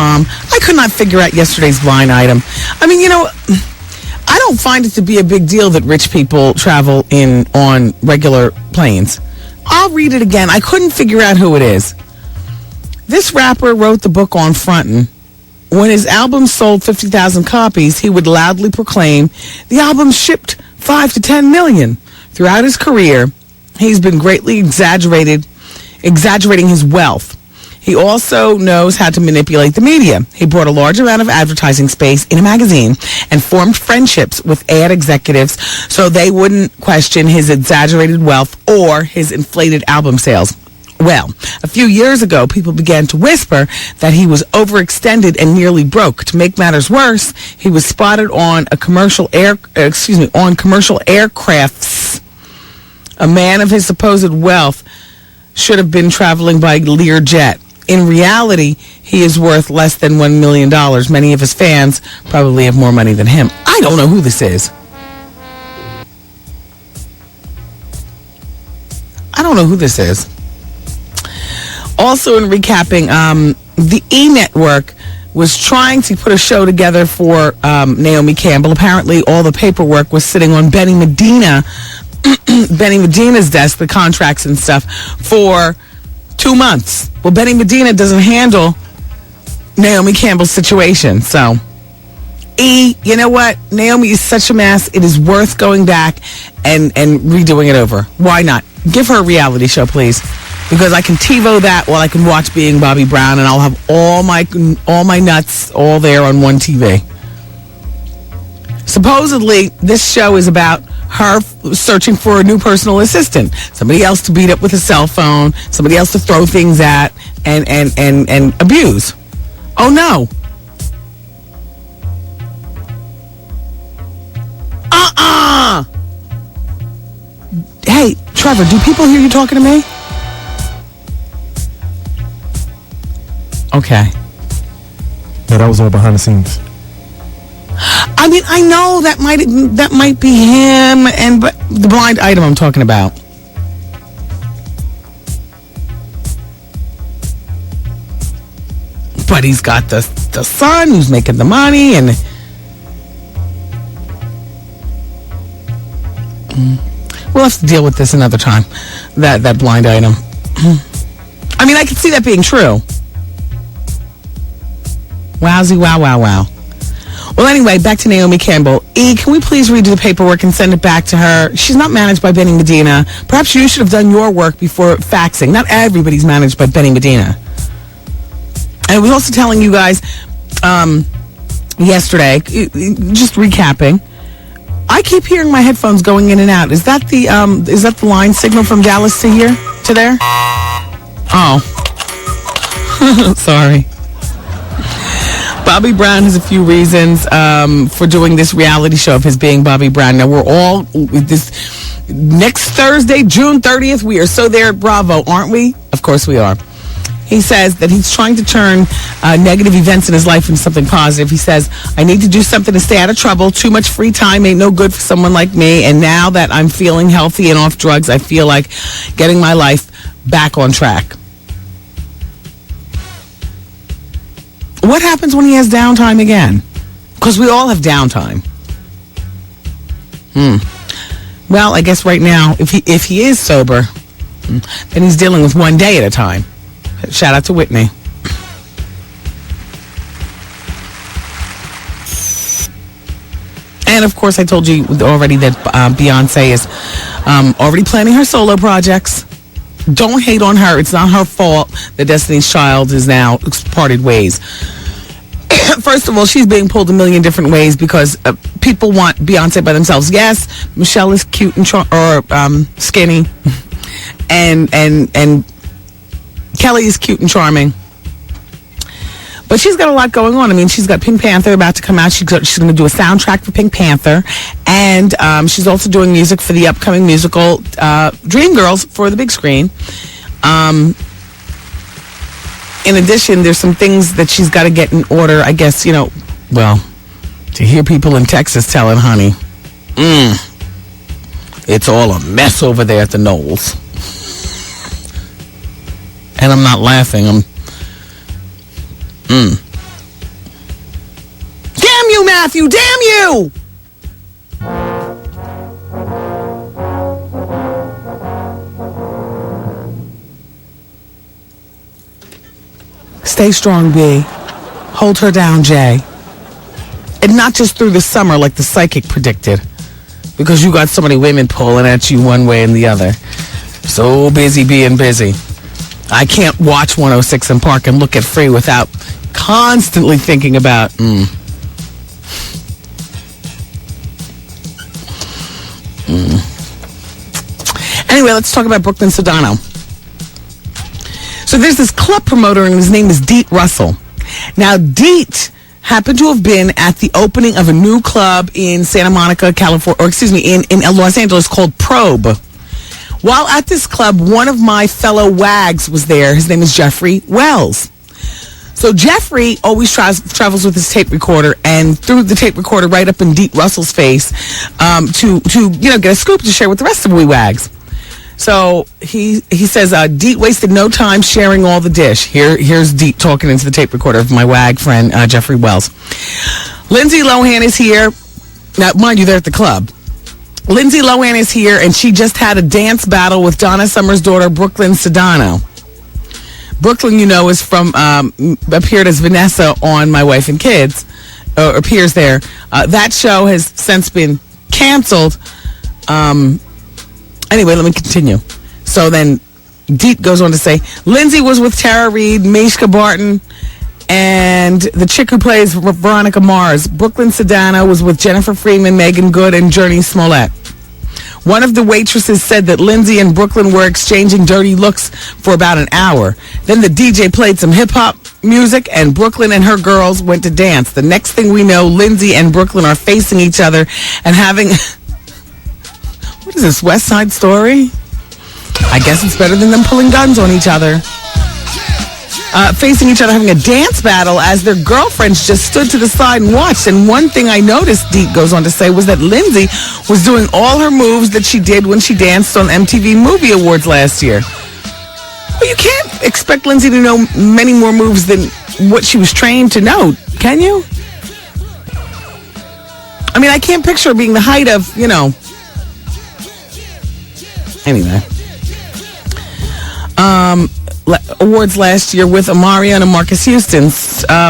I could not figure out yesterday's blind item. I mean, you know, I don't find it to be a big deal that rich people travel on regular planes. I'll read it again. I couldn't figure out who it is. This rapper wrote the book on frontin'. When his album sold 50,000 copies, he would loudly proclaim, the album shipped 5 to 10 million. Throughout his career, he's been greatly exaggerating his wealth. He also knows how to manipulate the media. He bought a large amount of advertising space in a magazine and formed friendships with ad executives so they wouldn't question his exaggerated wealth or his inflated album sales. Well, a few years ago, people began to whisper that he was overextended and nearly broke. To make matters worse, he was spotted on commercial aircrafts. A man of his supposed wealth should have been traveling by Learjet. In reality, he is worth less than $1 million. Many of his fans probably have more money than him. I don't know who this is. Also, in recapping, the E! Network was trying to put a show together for Naomi Campbell. Apparently, all the paperwork was sitting on Benny Medina's desk, the contracts and stuff, for 2 months. Well, Benny Medina doesn't handle Naomi Campbell's situation. So, E! You know what? Naomi is such a mess. It is worth going back and redoing it over. Why not? Give her a reality show, please. Because I can TiVo that while I can watch Being Bobby Brown, and I'll have all my nuts all there on one TV. Supposedly, this show is about her searching for a new personal assistant, somebody else to beat up with a cell phone, somebody else to throw things at and abuse. Oh no! Hey, Trevor, do people hear you talking to me? Okay. No, that was all behind the scenes. I mean, I know that might be him, but the blind item I'm talking about. But he's got the son who's making the money, and we'll have to deal with this another time. That blind item. I mean, I can see that being true. Wowzy, wow. Well, anyway, back to Naomi Campbell. E, can we please redo the paperwork and send it back to her? She's not managed by Benny Medina. Perhaps you should have done your work before faxing. Not everybody's managed by Benny Medina. And I was also telling you guys yesterday, just recapping, I keep hearing my headphones going in and out. Is that the line signal from Dallas to here? To there? Oh. Sorry. Bobby Brown has a few reasons for doing this reality show of his Being Bobby Brown. Now, we're all, this next Thursday, June 30th, we are so there at Bravo, aren't we? Of course we are. He says that he's trying to turn negative events in his life into something positive. He says, I need to do something to stay out of trouble. Too much free time ain't no good for someone like me. And now that I'm feeling healthy and off drugs, I feel like getting my life back on track. What happens when he has downtime again? Because we all have downtime. Well, I guess right now, if he is sober, then he's dealing with one day at a time. Shout out to Whitney. And of course, I told you already that Beyonce is already planning her solo projects. Don't hate on her. It's not her fault that Destiny's Child is now parted ways. First of all, she's being pulled a million different ways because people want Beyonce by themselves. Yes, Michelle is cute and skinny, and Kelly is cute and charming. But she's got a lot going on. I mean, she's got Pink Panther about to come out. She's going to do a soundtrack for Pink Panther. And she's also doing music for the upcoming musical Dreamgirls for the big screen. In addition, there's some things that she's got to get in order. I guess, to hear people in Texas telling honey, it's all a mess over there at the Knolls. And I'm not laughing. Damn you, Matthew! Damn you! Stay strong, B. Hold her down, Jay. And not just through the summer like the psychic predicted. Because you got so many women pulling at you one way and the other. So busy being busy. I can't watch 106 and Park and look at Free without constantly thinking about, Anyway, let's talk about Brooklyn Sedano. So there's this club promoter, and his name is Deet Russell. Now, Deet happened to have been at the opening of a new club in Santa Monica, California, in Los Angeles called Probe. While at this club, one of my fellow wags was there. His name is Jeffrey Wells. So Jeffrey always travels with his tape recorder and threw the tape recorder right up in Deet Russell's face to get a scoop to share with the rest of we wags. So he says, Deet wasted no time sharing all the dish. Here's Deet talking into the tape recorder of my wag friend, Jeffrey Wells. Lindsay Lohan is here. Now, mind you, they're at the club. Lindsay Lohan is here, and she just had a dance battle with Donna Summer's daughter, Brooklyn Sedano. Brooklyn, is from, appeared as Vanessa on My Wife and Kids, appears there. That show has since been canceled. Anyway, let me continue. So then Deet goes on to say, Lindsay was with Tara Reid, Mishka Barton, and the chick who plays Veronica Mars. Brooklyn Sedano was with Jennifer Freeman, Megan Good, and Journey Smollett. One of the waitresses said that Lindsay and Brooklyn were exchanging dirty looks for about an hour. Then the DJ played some hip-hop music, and Brooklyn and her girls went to dance. The next thing we know, Lindsay and Brooklyn are facing each other and having... What is this, West Side Story? I guess it's better than them pulling guns on each other. Facing each other, having a dance battle as their girlfriends just stood to the side and watched. And one thing I noticed, Deet goes on to say, was that Lindsay was doing all her moves that she did when she danced on MTV Movie Awards last year. Well, you can't expect Lindsay to know many more moves than what she was trained to know, can you? I mean, I can't picture her being the height of, Anyway. Awards last year with Omarion and Marcus Houston.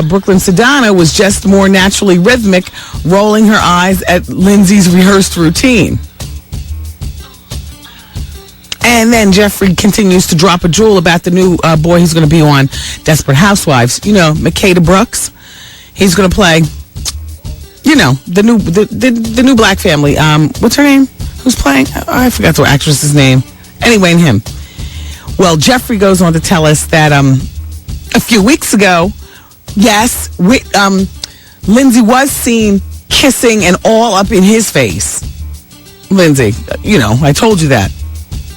Brooklyn Sedano was just more naturally rhythmic, rolling her eyes at Lindsay's rehearsed routine. And then Jeffrey continues to drop a jewel about the new boy who's going to be on Desperate Housewives. Makeda Brooks. He's going to play, the new black family. What's her name? Who's playing? I forgot the actress's name. Anyway, and him. Well, Jeffrey goes on to tell us that a few weeks ago, yes, Lindsay was seen kissing and all up in his face. Lindsay, I told you that.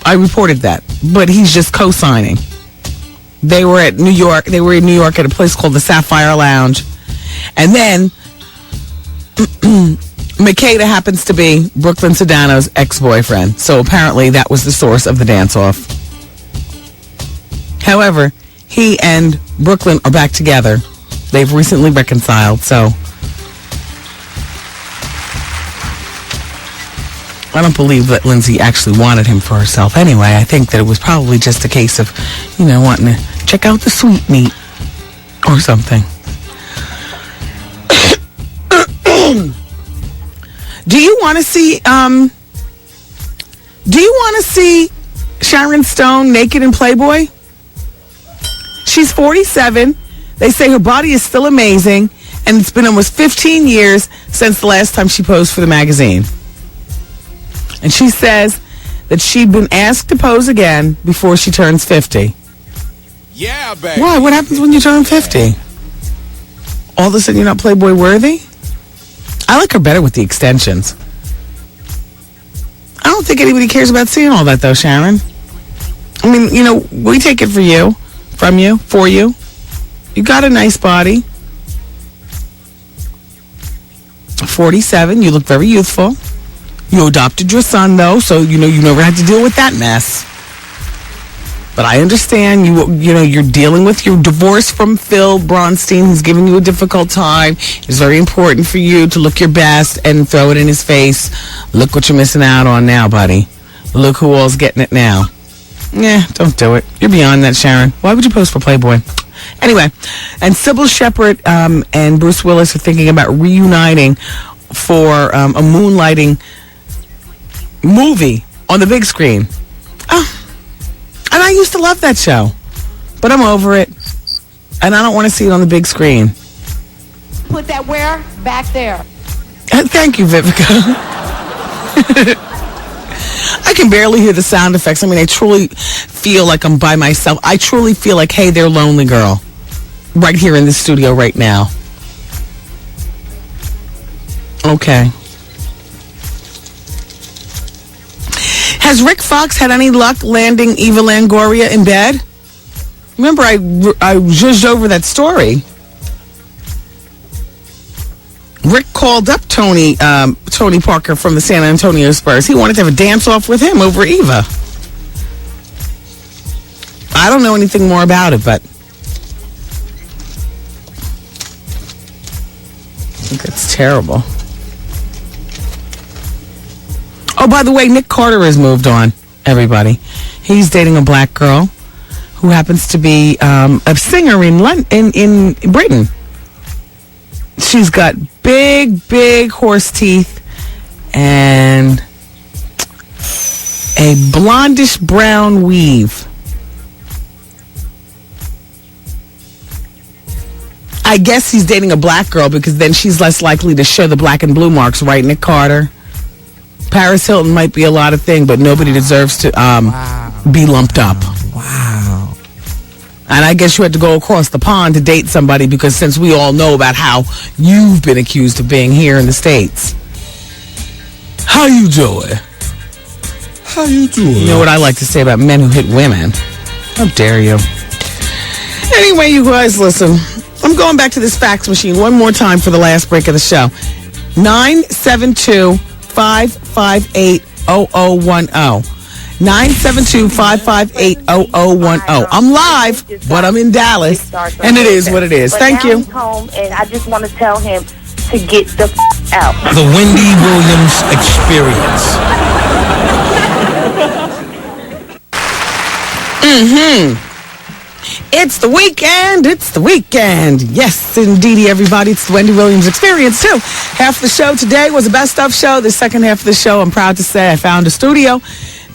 I reported that. But he's just co-signing. They were at New York. They were in New York at a place called the Sapphire Lounge. And then Makeda happens to be Brooklyn Sedano's ex-boyfriend. So apparently that was the source of the dance-off. However, he and Brooklyn are back together. They've recently reconciled, so I don't believe that Lindsay actually wanted him for herself anyway. I think that it was probably just a case of, wanting to check out the sweetmeat or something. Do you want to see Sharon Stone naked in Playboy? She's 47. They say her body is still amazing, and it's been almost 15 years since the last time she posed for the magazine. And she says that she'd been asked to pose again before she turns 50. Yeah, baby. Why? What happens when you turn 50? All of a sudden you're not Playboy worthy? I like her better with the extensions. I don't think anybody cares about seeing all that, though, Sharon. I mean, we take it for you, from you, for you. You got a nice body. 47, you look very youthful. You adopted your son, though, so, you never had to deal with that mess. But I understand, you're dealing with your divorce from Phil Bronstein, who's giving you a difficult time. It's very important for you to look your best and throw it in his face. Look what you're missing out on now, buddy. Look who all's getting it now. Yeah, don't do it. You're beyond that, Sharon. Why would you post for Playboy? Anyway, and Sybil Shepherd and Bruce Willis are thinking about reuniting for a moonlighting movie on the big screen. Oh. And I used to love that show, but I'm over it, and I don't want to see it on the big screen. Put that where? Back there. Thank you, Vivica. I can barely hear the sound effects. I mean, I truly feel like I'm by myself. I truly feel like, hey, they're Lonely Girl right here in the studio right now. Okay. Has Rick Fox had any luck landing Eva Longoria in bed? Remember, I zhuzhed over that story. Rick called up Tony Parker from the San Antonio Spurs. He wanted to have a dance-off with him over Eva. I don't know anything more about it, but I think it's terrible. Oh, by the way, Nick Carter has moved on, everybody. He's dating a black girl who happens to be a singer in Britain. She's got big horse teeth and a blondish brown weave. I guess he's dating a black girl because then she's less likely to show the black and blue marks, right, Nick Carter? Paris Hilton might be a lot of things, but nobody deserves to be lumped up. Wow. And I guess you had to go across the pond to date somebody because since we all know about how you've been accused of being here in the States. How you doing? How you doing? You know what I like to say about men who hit women? How dare you? Anyway, you guys, listen. I'm going back to this fax machine one more time for the last break of the show. 972-558-0010. 972-558-0010. I'm live, but I'm in Dallas, and it is what it is. Thank you. He's home, and I just want to tell him to get the out. The Wendy Williams Experience. It's the weekend. It's the weekend. Yes, indeedy, everybody. It's the Wendy Williams Experience, too. Half the show today was a best of show. The second half of the show, I'm proud to say I found a studio,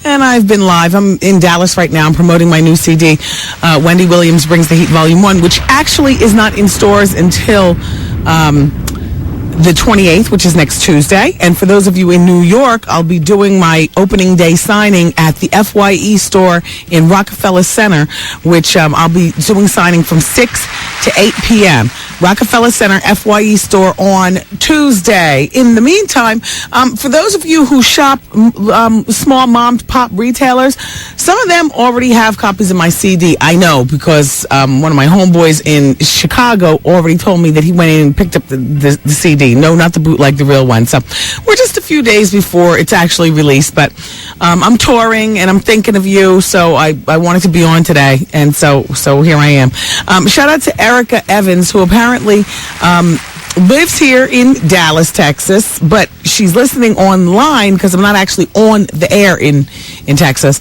and I've been live. I'm in Dallas right now. I'm promoting my new CD, Wendy Williams Brings the Heat Volume 1, which actually is not in stores until the 28th, which is next Tuesday. And for those of you in New York, I'll be doing my opening day signing at the FYE store in Rockefeller Center, which I'll be doing signing from 6 to 8 p.m. Rockefeller Center FYE store on Tuesday. In the meantime, for those of you who shop small mom-pop retailers, some of them already have copies of my CD. I know because one of my homeboys in Chicago already told me that he went in and picked up the CD. No, not the bootleg, the real one. So we're just a few days before it's actually released, but I'm touring and I'm thinking of you, so I wanted to be on today, and so here I am. Shout out to Erica Evans, who apparently lives here in Dallas, Texas, but she's listening online because I'm not actually on the air in Texas.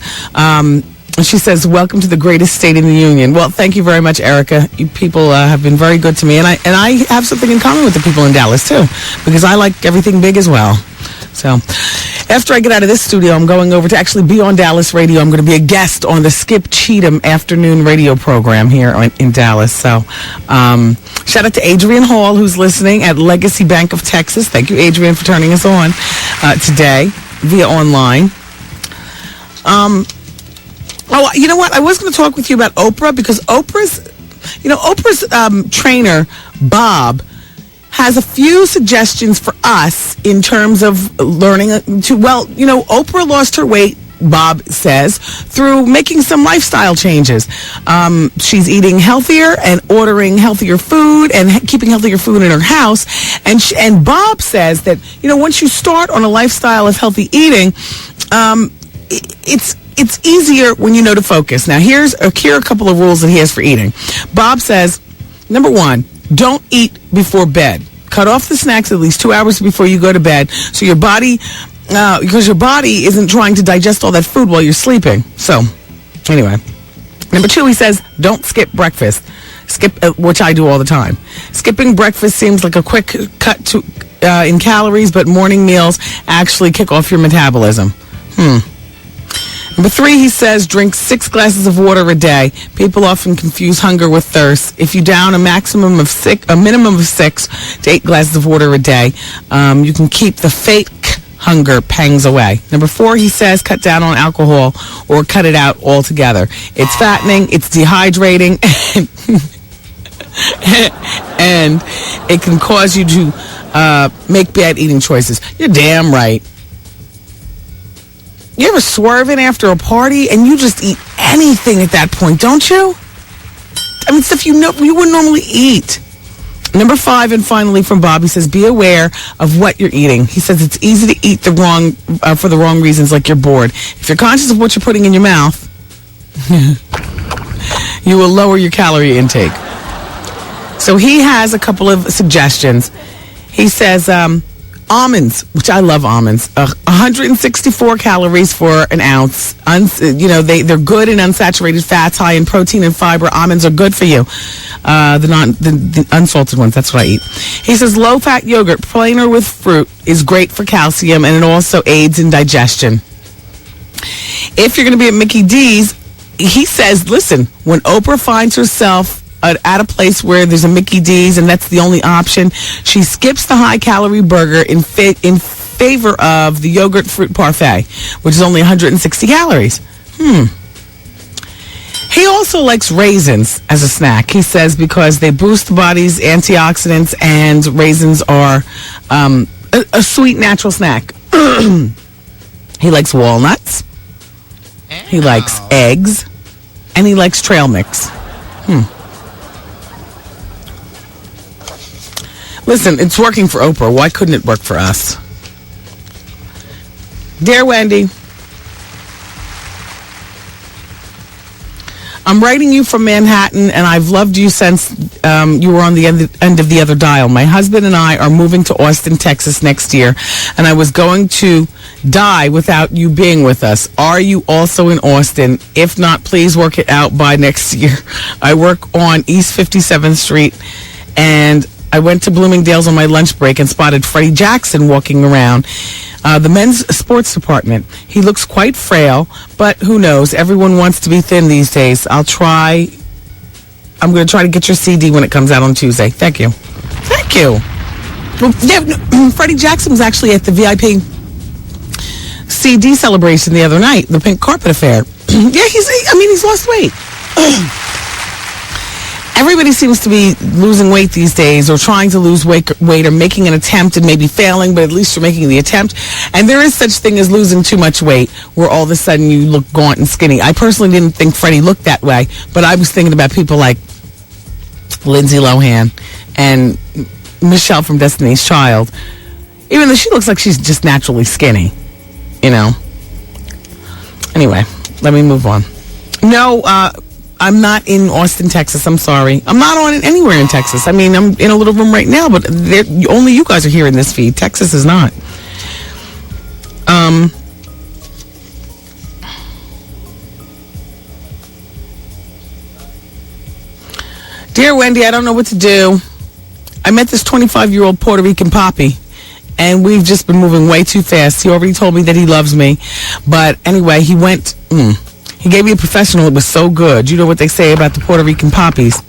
She says, "Welcome to the greatest state in the union." Well, thank you very much, Erica. You people have been very good to me, and I have something in common with the people in Dallas too, because I like everything big as well. So, after I get out of this studio, I'm going over to actually be on Dallas radio. I'm going to be a guest on the Skip Cheatham afternoon radio program here in Dallas. So, shout out to Adrian Hall, who's listening at Legacy Bank of Texas. Thank you, Adrian, for turning us on today via online. Oh, you know what? I was going to talk with you about Oprah, because Oprah's trainer, Bob, has a few suggestions for us in terms of learning Oprah lost her weight, Bob says, through making some lifestyle changes. She's eating healthier and ordering healthier food and keeping healthier food in her house. And Bob says that, once you start on a lifestyle of healthy eating, it's easier when you know to focus. Now, here are a couple of rules that he has for eating. Bob says, number one, don't eat before bed. Cut off the snacks at least 2 hours before you go to bed, so your body, because your body isn't trying to digest all that food while you're sleeping. So, anyway. Number two, he says, don't skip breakfast. Which I do all the time. Skipping breakfast seems like a quick cut in calories, but morning meals actually kick off your metabolism. Number three, he says, drink 6 glasses of water a day. People often confuse hunger with thirst. If you down a minimum of 6 to 8 glasses of water a day, you can keep the fake hunger pangs away. Number four, he says, cut down on alcohol or cut it out altogether. It's fattening, it's dehydrating, and it can cause you to make bad eating choices. You're damn right. You ever swerving after a party and you just eat anything at that point, don't you? I mean, stuff you wouldn't normally eat. Number five, and finally from Bob, he says, be aware of what you're eating. He says it's easy to eat for the wrong reasons, like you're bored. If you're conscious of what you're putting in your mouth, you will lower your calorie intake. So he has a couple of suggestions. He says, almonds, which I love almonds, 164 calories for an ounce. They're good in unsaturated fats, high in protein and fiber. Almonds are good for you. The unsalted ones, that's what I eat. He says low-fat yogurt, plain or with fruit, is great for calcium, and it also aids in digestion. If you're going to be at Mickey D's, he says, listen, when Oprah finds herself at a place where there's a Mickey D's and that's the only option, she skips the high-calorie burger in favor of the yogurt fruit parfait, which is only 160 calories. He also likes raisins as a snack, he says, because they boost the body's antioxidants, and raisins are a sweet, natural snack. He likes walnuts. He likes eggs. And he likes trail mix. Listen, it's working for Oprah. Why couldn't it work for us? Dear Wendy, I'm writing you from Manhattan, and I've loved you since you were on the end of the other dial. My husband and I are moving to Austin, Texas next year, and I was going to die without you being with us. Are you also in Austin? If not, please work it out by next year. I work on East 57th Street, and I went to Bloomingdale's on my lunch break and spotted Freddie Jackson walking around the men's sports department. He looks quite frail, but who knows? Everyone wants to be thin these days. I'm going to try to get your CD when it comes out on Tuesday. Thank you. Thank you. Well, yeah, Freddie Jackson was actually at the VIP CD celebration the other night, the pink carpet affair. Yeah, he's lost weight. Everybody seems to be losing weight these days, or trying to lose weight, or making an attempt and maybe failing, but at least you're making the attempt. And there is such thing as losing too much weight, where all of a sudden you look gaunt and skinny. I personally didn't think Freddie looked that way, but I was thinking about people like Lindsay Lohan and Michelle from Destiny's Child, even though she looks like she's just naturally skinny, you know. Anyway, let me move on. No, I'm not in Austin, Texas. I'm sorry. I'm not on anywhere in Texas. I mean, I'm in a little room right now, but only you guys are hearing this feed. Texas is not. Dear Wendy, I don't know what to do. I met this 25-year-old Puerto Rican poppy, and we've just been moving way too fast. He already told me that he loves me. But anyway, he went... He gave me a professional. It was so good. You know what they say about the Puerto Rican poppies?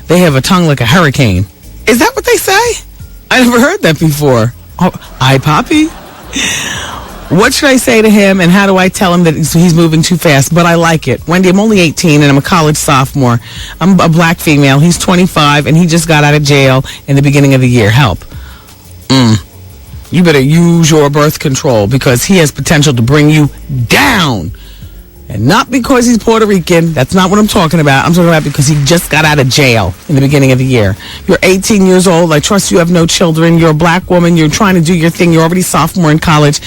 They have a tongue like a hurricane. Is that what they say? I never heard that before. Oh, hi, Poppy. What should I say to him, and how do I tell him that he's moving too fast? But I like it. Wendy, I'm only 18, and I'm a college sophomore. I'm a black female. He's 25, and he just got out of jail in the beginning of the year. Help. You better use your birth control, because he has potential to bring you down. And not because he's Puerto Rican. That's not what I'm talking about. I'm talking about because he just got out of jail in the beginning of the year. You're 18 years old. I trust you have no children. You're a black woman. You're trying to do your thing. You're already sophomore in college.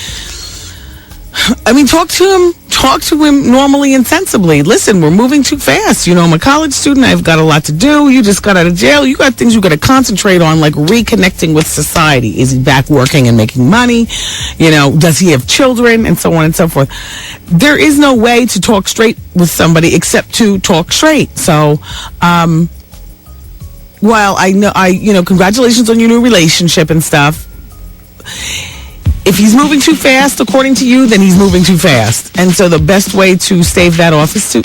I mean, talk to him. Talk to him normally and sensibly. Listen, we're moving too fast. You know, I'm a college student. I've got a lot to do. You just got out of jail. You got things you got to concentrate on, like reconnecting with society. Is he back working and making money? You know, does he have children? And so on and so forth. There is no way to talk straight with somebody except to talk straight. So, while I know, congratulations on your new relationship and stuff. If he's moving too fast, according to you, then he's moving too fast. And so the best way to stave that off is to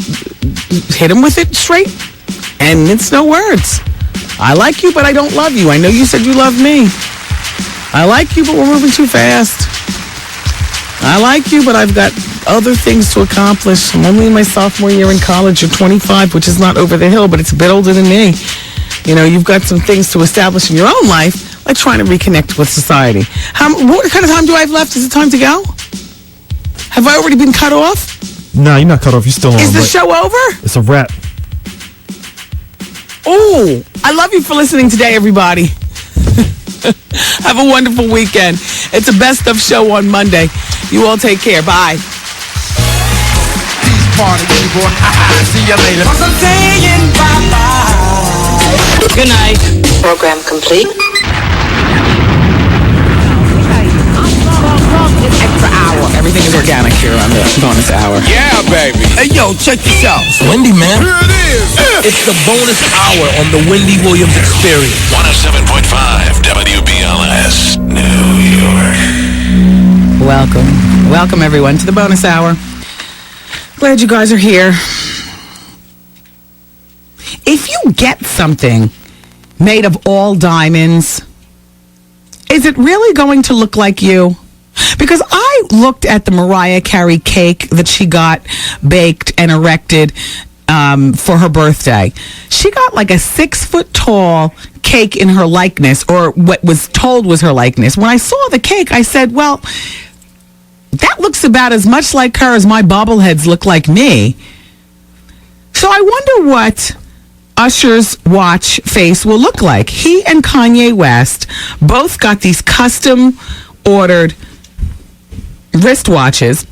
hit him with it straight. And it's no words. I like you, but I don't love you. I know you said you love me. I like you, but we're moving too fast. I like you, but I've got other things to accomplish. I'm only in my sophomore year in college. You're 25, which is not over the hill, but it's a bit older than me. You know, you've got some things to establish in your own life, like trying to reconnect with society. What kind of time do I have left? Is it time to go? Have I already been cut off? No, you're not cut off. You're still on. Is the show over? It's a wrap. Oh, I love you for listening today, everybody. Have a wonderful weekend. It's a best of show on Monday. You all take care. Bye. Party people. See you later. I'm saying bye-bye. Good night. Program complete. Extra hour. Everything is organic here on the bonus hour. Yeah, baby. Hey, yo, check this out. Wendy, man. Here it is. It's the bonus hour on the Wendy Williams Experience. 107.5 WBLS, New York. Welcome everyone to the bonus hour. Glad you guys are here. If you get something made of all diamonds, is it really going to look like you? Because I looked at the Mariah Carey cake that she got baked and erected for her birthday. She got like a 6-foot-tall cake in her likeness, or what was told was her likeness. When I saw the cake, I said, well, that looks about as much like her as my bobbleheads look like me. So I wonder what Usher's watch face will look like. He and Kanye West both got these custom ordered wristwatches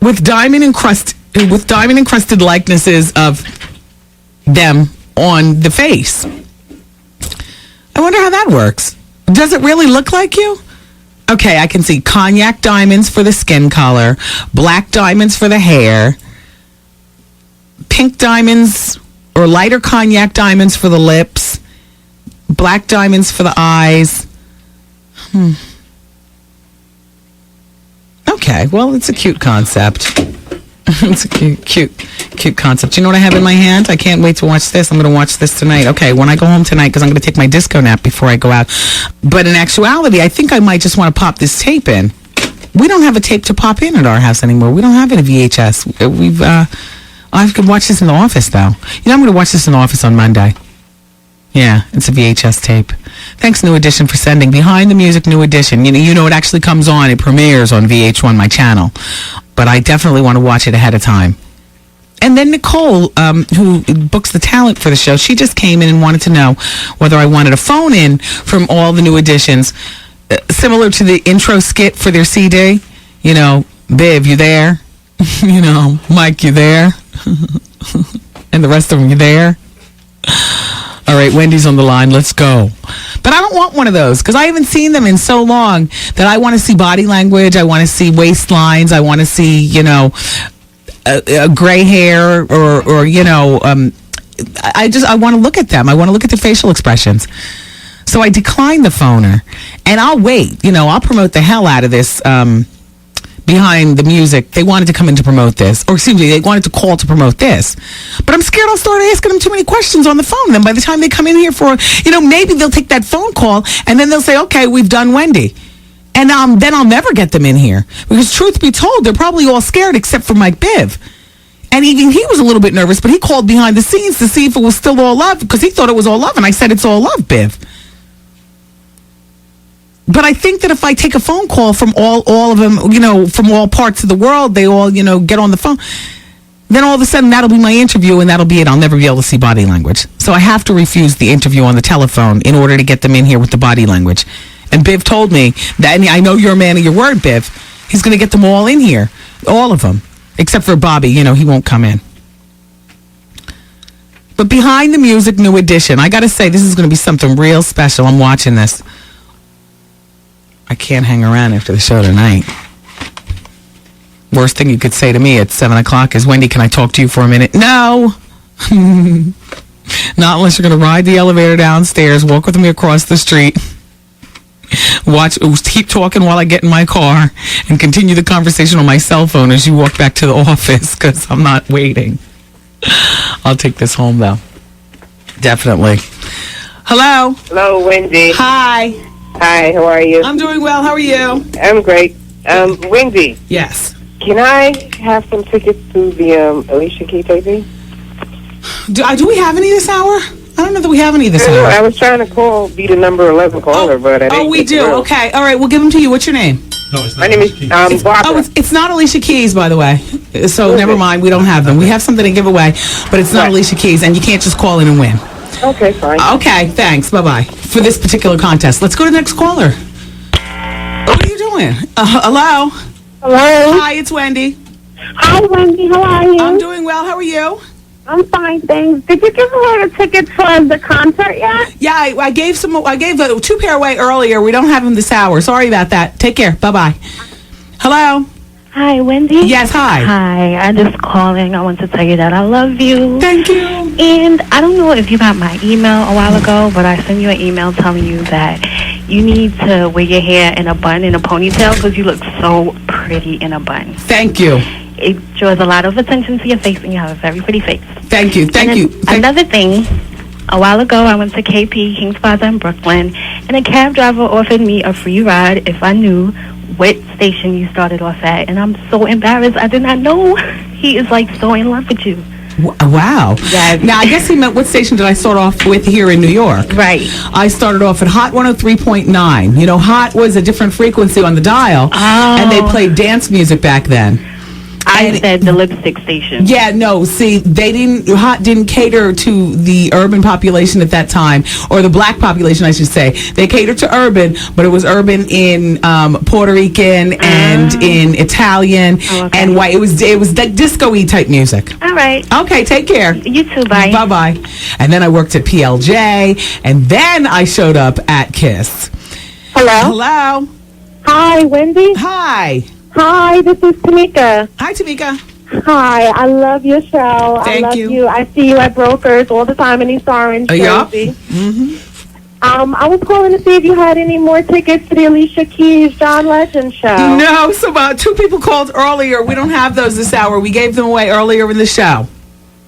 with diamond encrusted likenesses of them on the face. I wonder how that works. Does it really look like you? Okay, I can see cognac diamonds for the skin color, black diamonds for the hair, pink diamonds or lighter cognac diamonds for the lips, black diamonds for the eyes. Okay, well, it's a cute concept. It's a cute concept. You know what I have in my hand? I can't wait to watch this. I'm going to watch this tonight. Okay, when I go home tonight, because I'm going to take my disco nap before I go out. But in actuality, I think I might just want to pop this tape in. We don't have a tape to pop in at our house anymore. We don't have any VHS. I could watch this in the office, though. You know, I'm going to watch this in the office on Monday. Yeah, it's a VHS tape. Thanks, New Edition, for sending Behind the Music New Edition. You know, it actually comes on. It premieres on VH1, my channel. But I definitely want to watch it ahead of time. And then Nicole, who books the talent for the show, she just came in and wanted to know whether I wanted a phone in from all the new editions, similar to the intro skit for their CD. You know, Biv, you there? You know, Mike, you there? And the rest of them, you there? All right, Wendy's on the line. Let's go. But I don't want one of those because I haven't seen them in so long that I want to see body language. I want to see waistlines. I want to see, you know, a gray hair or you know, I want to look at them. I want to look at the facial expressions. So I declined the phoner, and I'll wait. You know, I'll promote the hell out of this. Behind the Music, they wanted to come in to promote this, or excuse me, they wanted to call to promote this. But I'm scared I'll start asking them too many questions on the phone. Then by the time they come in here for, you know, maybe they'll take that phone call and then they'll say, okay, we've done Wendy. And then I'll never get them in here. Because truth be told, they're probably all scared except for Mike Biv. And even he was a little bit nervous, but he called behind the scenes to see if it was still all love, because he thought it was all love. And I said, it's all love, Biv. But I think that if I take a phone call from all of them, you know, from all parts of the world, they all, you know, get on the phone, then all of a sudden that'll be my interview and that'll be it. I'll never be able to see body language. So I have to refuse the interview on the telephone in order to get them in here with the body language. And Biv told me that, and I know you're a man of your word, Biv. He's going to get them all in here. All of them. Except for Bobby, you know, he won't come in. But Behind the Music New Edition, I got to say, this is going to be something real special. I'm watching this. I can't hang around after the show tonight. Worst thing you could say to me at 7 o'clock is, Wendy, can I talk to you for a minute? No. Not unless you're going to ride the elevator downstairs, walk with me across the street, keep talking while I get in my car, and continue the conversation on my cell phone as you walk back to the office, because I'm not waiting. I'll take this home, though. Definitely. Hello. Hello, Wendy. Hi. Hi, how are you? I'm doing well. How are you? I'm great. Wendy. Yes. Can I have some tickets to the Alicia Keys taping? Do we have any this hour? I don't know that we have any this hour. I was trying to be the number 11 caller, but I didn't. Oh, we do. Okay. All right. We'll give them to you. What's your name? No, it's not. My name is Barbara. Oh, it's not Alicia Keys, by the way. So never mind. We don't have them. We have something to give away, but it's not Alicia Keys, and you can't just call in and win. Okay, fine. Okay, thanks. Bye-bye. For this particular contest. Let's go to the next caller. What are you doing? Hello? Hello? Hi, it's Wendy. Hi, Wendy. How are you? I'm doing well. How are you? I'm fine, thanks. Did you give away the tickets for the concert yet? Yeah, I gave a 2 pair away earlier. We don't have them this hour. Sorry about that. Take care. Bye-bye. Hello? Hi, Wendy? Yes, hi. Hi, I'm just calling. I want to tell you that I love you. Thank you. And I don't know if you got my email a while ago, but I sent you an email telling you that you need to wear your hair in a bun, in a ponytail, because you look so pretty in a bun. Thank you. It draws a lot of attention to your face, and you have a very pretty face. Thank you. Thank you. Another thing, a while ago I went to KP, Kings Plaza in Brooklyn, and a cab driver offered me a free ride if I knew what station you started off at, and I'm so embarrassed. I did not know. He is like so in love with you. Wow. Yes. Now, I guess he meant what station did I start off with here in New York? Right. I started off at Hot 103.9. You know, Hot was a different frequency on the dial, and they played dance music back then. I said the lipstick station. Yeah, no, see, Hot didn't cater to the urban population at that time, or the black population, I should say. They catered to urban, but it was urban in Puerto Rican and in Italian and white. It was like disco-y type music. All right. Okay, take care. You too, bye. Bye-bye. And then I worked at PLJ, and then I showed up at KISS. Hello? Hello? Hi, Wendy? Hi. Hi, this is Tamika. Hi, Tamika. Hi, I love your show. Thank I love you. I see you at Brokers all the time in East Orange, Yeah. Jersey. Mm-hmm. I was calling to see if you had any more tickets to the Alicia Keys John Legend show. No, so about 2 people called earlier. We don't have those this hour. We gave them away earlier in the show.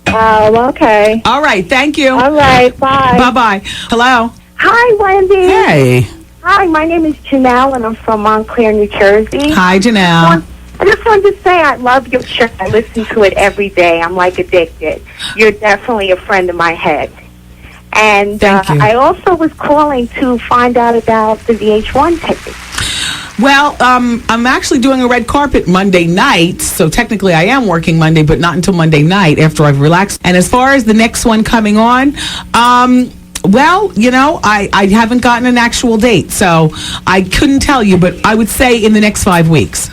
Oh, okay. All right, thank you. All right, bye. Bye-bye. Hello. Hi, Wendy. Hey. Hi, my name is Janelle, and I'm from Montclair, New Jersey. Hi, Janelle. I just wanted to say I love your show. I listen to it every day. I'm like addicted. You're definitely a friend of my head. And Thank you. I also was calling to find out about the VH1 tickets. Well, I'm actually doing a red carpet Monday night, so technically I am working Monday, but not until Monday night after I've relaxed. And as far as the next one coming on, well, you know, I haven't gotten an actual date, so I couldn't tell you, but I would say in the next 5 weeks.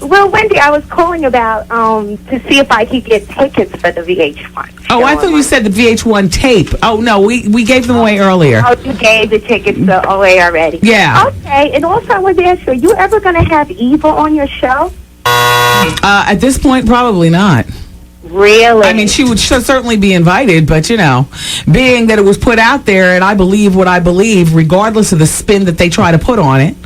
Well, Wendy, I was calling about to see if I could get tickets for the VH1. Oh, I thought you said the VH1 tape. Oh, no, we gave them away earlier. Oh, you gave the tickets away already. Yeah. Okay, and also I wanted to ask you, are you ever going to have Eva on your show? At this point, probably not. Really? I mean, she would certainly be invited, but, you know, being that it was put out there and I believe what I believe, regardless of the spin that they try to put on it.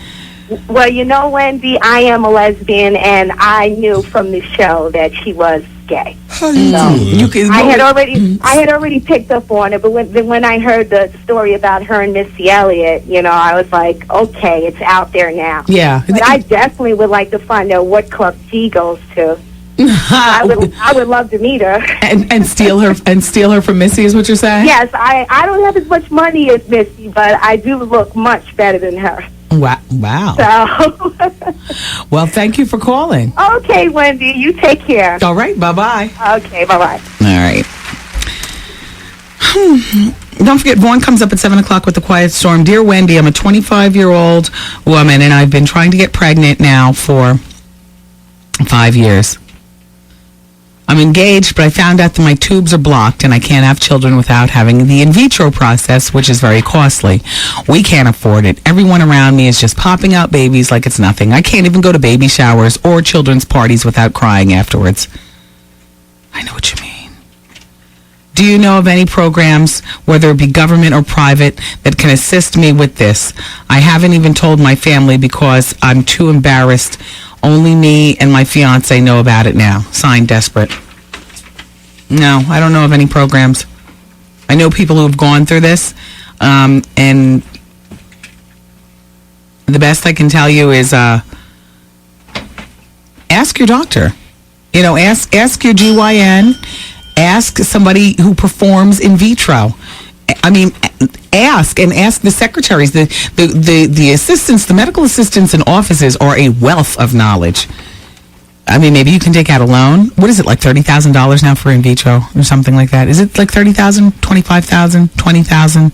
Well, you know, Wendy, I am a lesbian, and I knew from the show that she was gay. I had already picked up on it, but when I heard the story about her and Missy Elliott, you know, I was like, okay, it's out there now. Yeah. But I definitely would like to find out what club she goes to. I would love to meet her and steal her from Missy, is what you're saying? Yes, I don't have as much money as Missy, but I do look much better than her. Wow. So, well, thank you for calling. Okay, Wendy, you take care. All right, bye-bye. Okay, bye-bye. All right. Don't forget, Vaughn comes up at 7 o'clock with the Quiet Storm. Dear Wendy, I'm a 25-year-old woman, and I've been trying to get pregnant now for 5 years. I'm engaged, but I found out that my tubes are blocked and I can't have children without having the in vitro process, which is very costly. We can't afford it. Everyone around me is just popping out babies like it's nothing. I can't even go to baby showers or children's parties without crying afterwards. I know what you mean. Do you know of any programs, whether it be government or private, that can assist me with this? I haven't even told my family because I'm too embarrassed. Only me and my fiance know about it now. Signed, Desperate. No, I don't know of any programs. I know people who have gone through this, and the best I can tell you is ask your doctor. You know, ask your GYN. Ask somebody who performs in vitro. I mean, ask the secretaries, the assistants, the medical assistants in offices are a wealth of knowledge. I mean, maybe you can take out a loan. What is it, like $30,000 now for in vitro or something like that? Is it like $30,000, $25,000, $20,000?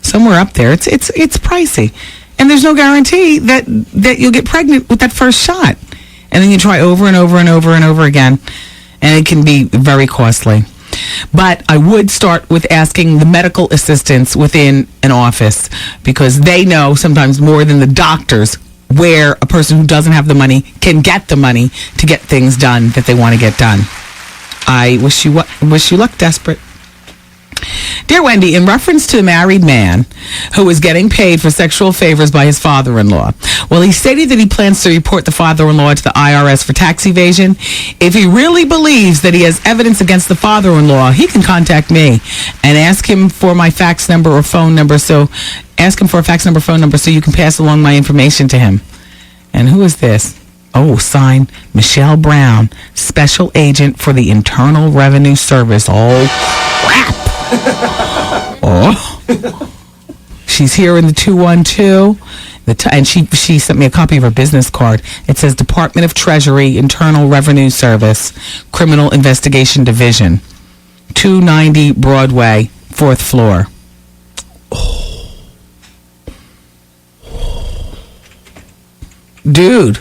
Somewhere up there. It's pricey. And there's no guarantee that you'll get pregnant with that first shot. And then you try over and over and over and over again. And it can be very costly. But I would start with asking the medical assistants within an office, because they know sometimes more than the doctors where a person who doesn't have the money can get the money to get things done that they want to get done. I wish you luck, Desperate. Dear Wendy, in reference to the married man who is getting paid for sexual favors by his father-in-law, well, he stated that he plans to report the father-in-law to the IRS for tax evasion. If he really believes that he has evidence against the father-in-law, he can contact me and ask him for my fax number or phone number. So ask him for a fax number, phone number, so you can pass along my information to him. And who is this? Oh, signed, Michelle Brown, Special Agent for the Internal Revenue Service. Oh, crap. Oh, she's here in the 212, and she sent me a copy of her business card. It says Department of Treasury, Internal Revenue Service, Criminal Investigation Division, 290 Broadway, 4th floor. Oh. Dude,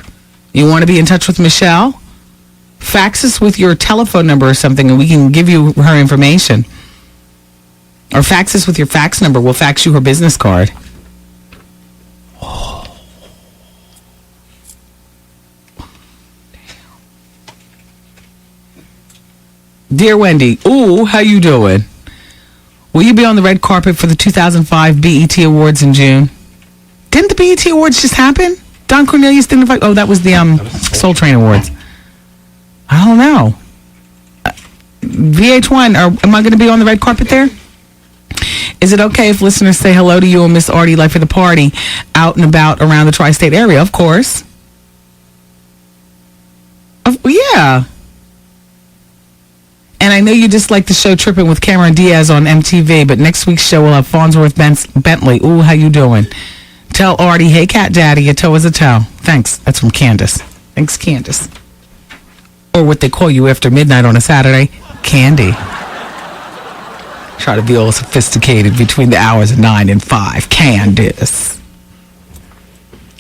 you want to be in touch with Michelle? Fax us with your telephone number or something, and we can give you her information. Or fax us with your fax number. We'll fax you her business card. Oh. Dear Wendy, ooh, how you doing? Will you be on the red carpet for the 2005 BET Awards in June? Didn't the BET Awards just happen? Don Cornelius didn't invite... Oh, that was the Soul Train Awards. I don't know. VH1, am I going to be on the red carpet there? Is it okay if listeners say hello to you and Miss Artie Life of the Party out and about around the tri-state area? Of course. Yeah. And I know you dislike the show Tripping with Cameron Diaz on MTV, but next week's show will have Farnsworth Bentley. Ooh, how you doing? Tell Artie, hey, Cat Daddy, a toe is a toe. Thanks. That's from Candace. Thanks, Candace. Or what they call you after midnight on a Saturday, Candy. Try to be all sophisticated between the hours of 9 and 5. Candace.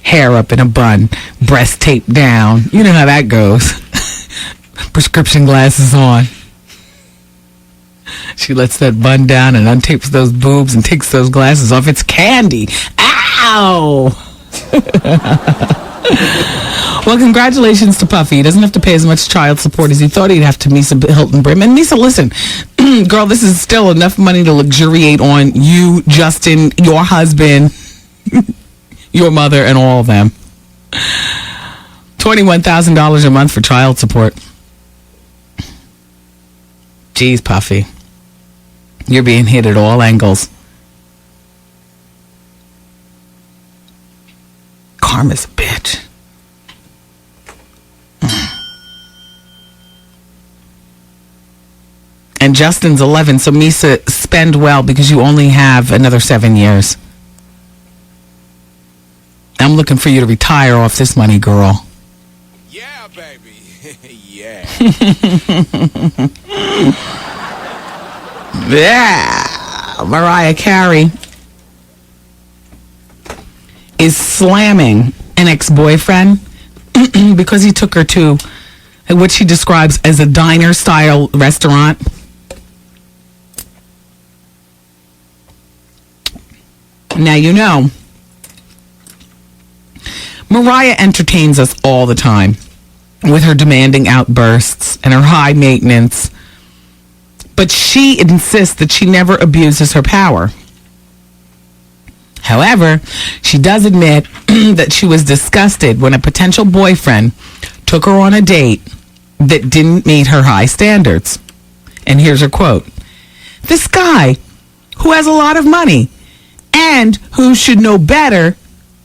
Hair up in a bun, breast taped down. You know how that goes. Prescription glasses on. She lets that bun down and untapes those boobs and takes those glasses off. It's Candy. Ow! Well, congratulations to Puffy. He doesn't have to pay as much child support as he thought he'd have to Misa Hilton Brim. And Misa, listen, girl, this is still enough money to luxuriate on you, Justin, your husband, your mother, and all of them. $21,000 a month for child support. Jeez, Puffy. You're being hit at all angles. Karma's a bitch. And Justin's 11, so Misa, spend well because you only have another 7 years. I'm looking for you to retire off this money, girl. Yeah, baby. Yeah. Yeah. Mariah Carey is slamming an ex-boyfriend because he took her to what she describes as a diner-style restaurant. Now, you know, Mariah entertains us all the time with her demanding outbursts and her high maintenance, but she insists that she never abuses her power. However, she does admit that she was disgusted when a potential boyfriend took her on a date that didn't meet her high standards. And here's her quote. "This guy, who has a lot of money and who should know better,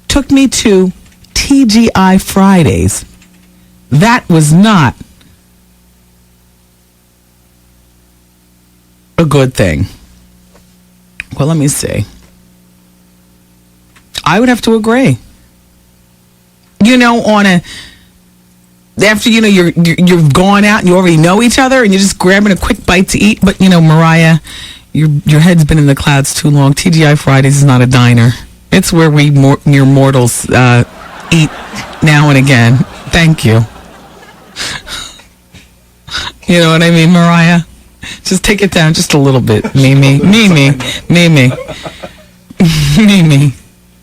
took me to TGI Fridays. That was not a good thing." Well, let me see. I would have to agree. You know, after, you know, you've gone out and you already know each other and you're just grabbing a quick bite to eat. But, you know, Mariah, your head's been in the clouds too long. TGI Fridays is not a diner. It's where we mere mortals eat now and again. Thank you. You know what I mean, Mariah? Just take it down just a little bit. Mimi.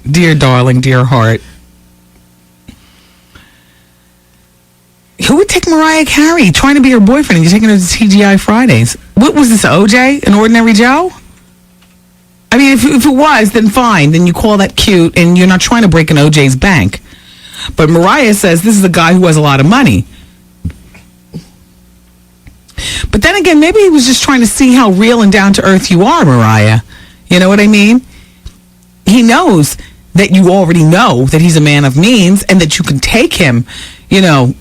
Dear darling, dear heart. Who would take Mariah Carey trying to be her boyfriend and you're taking her to TGI Fridays? What was this, OJ? An Ordinary Joe? I mean, if it was, then fine. Then you call that cute and you're not trying to break an OJ's bank. But Mariah says this is a guy who has a lot of money. But then again, maybe he was just trying to see how real and down to earth you are, Mariah. You know what I mean? He knows that you already know that he's a man of means and that you can take him, you know,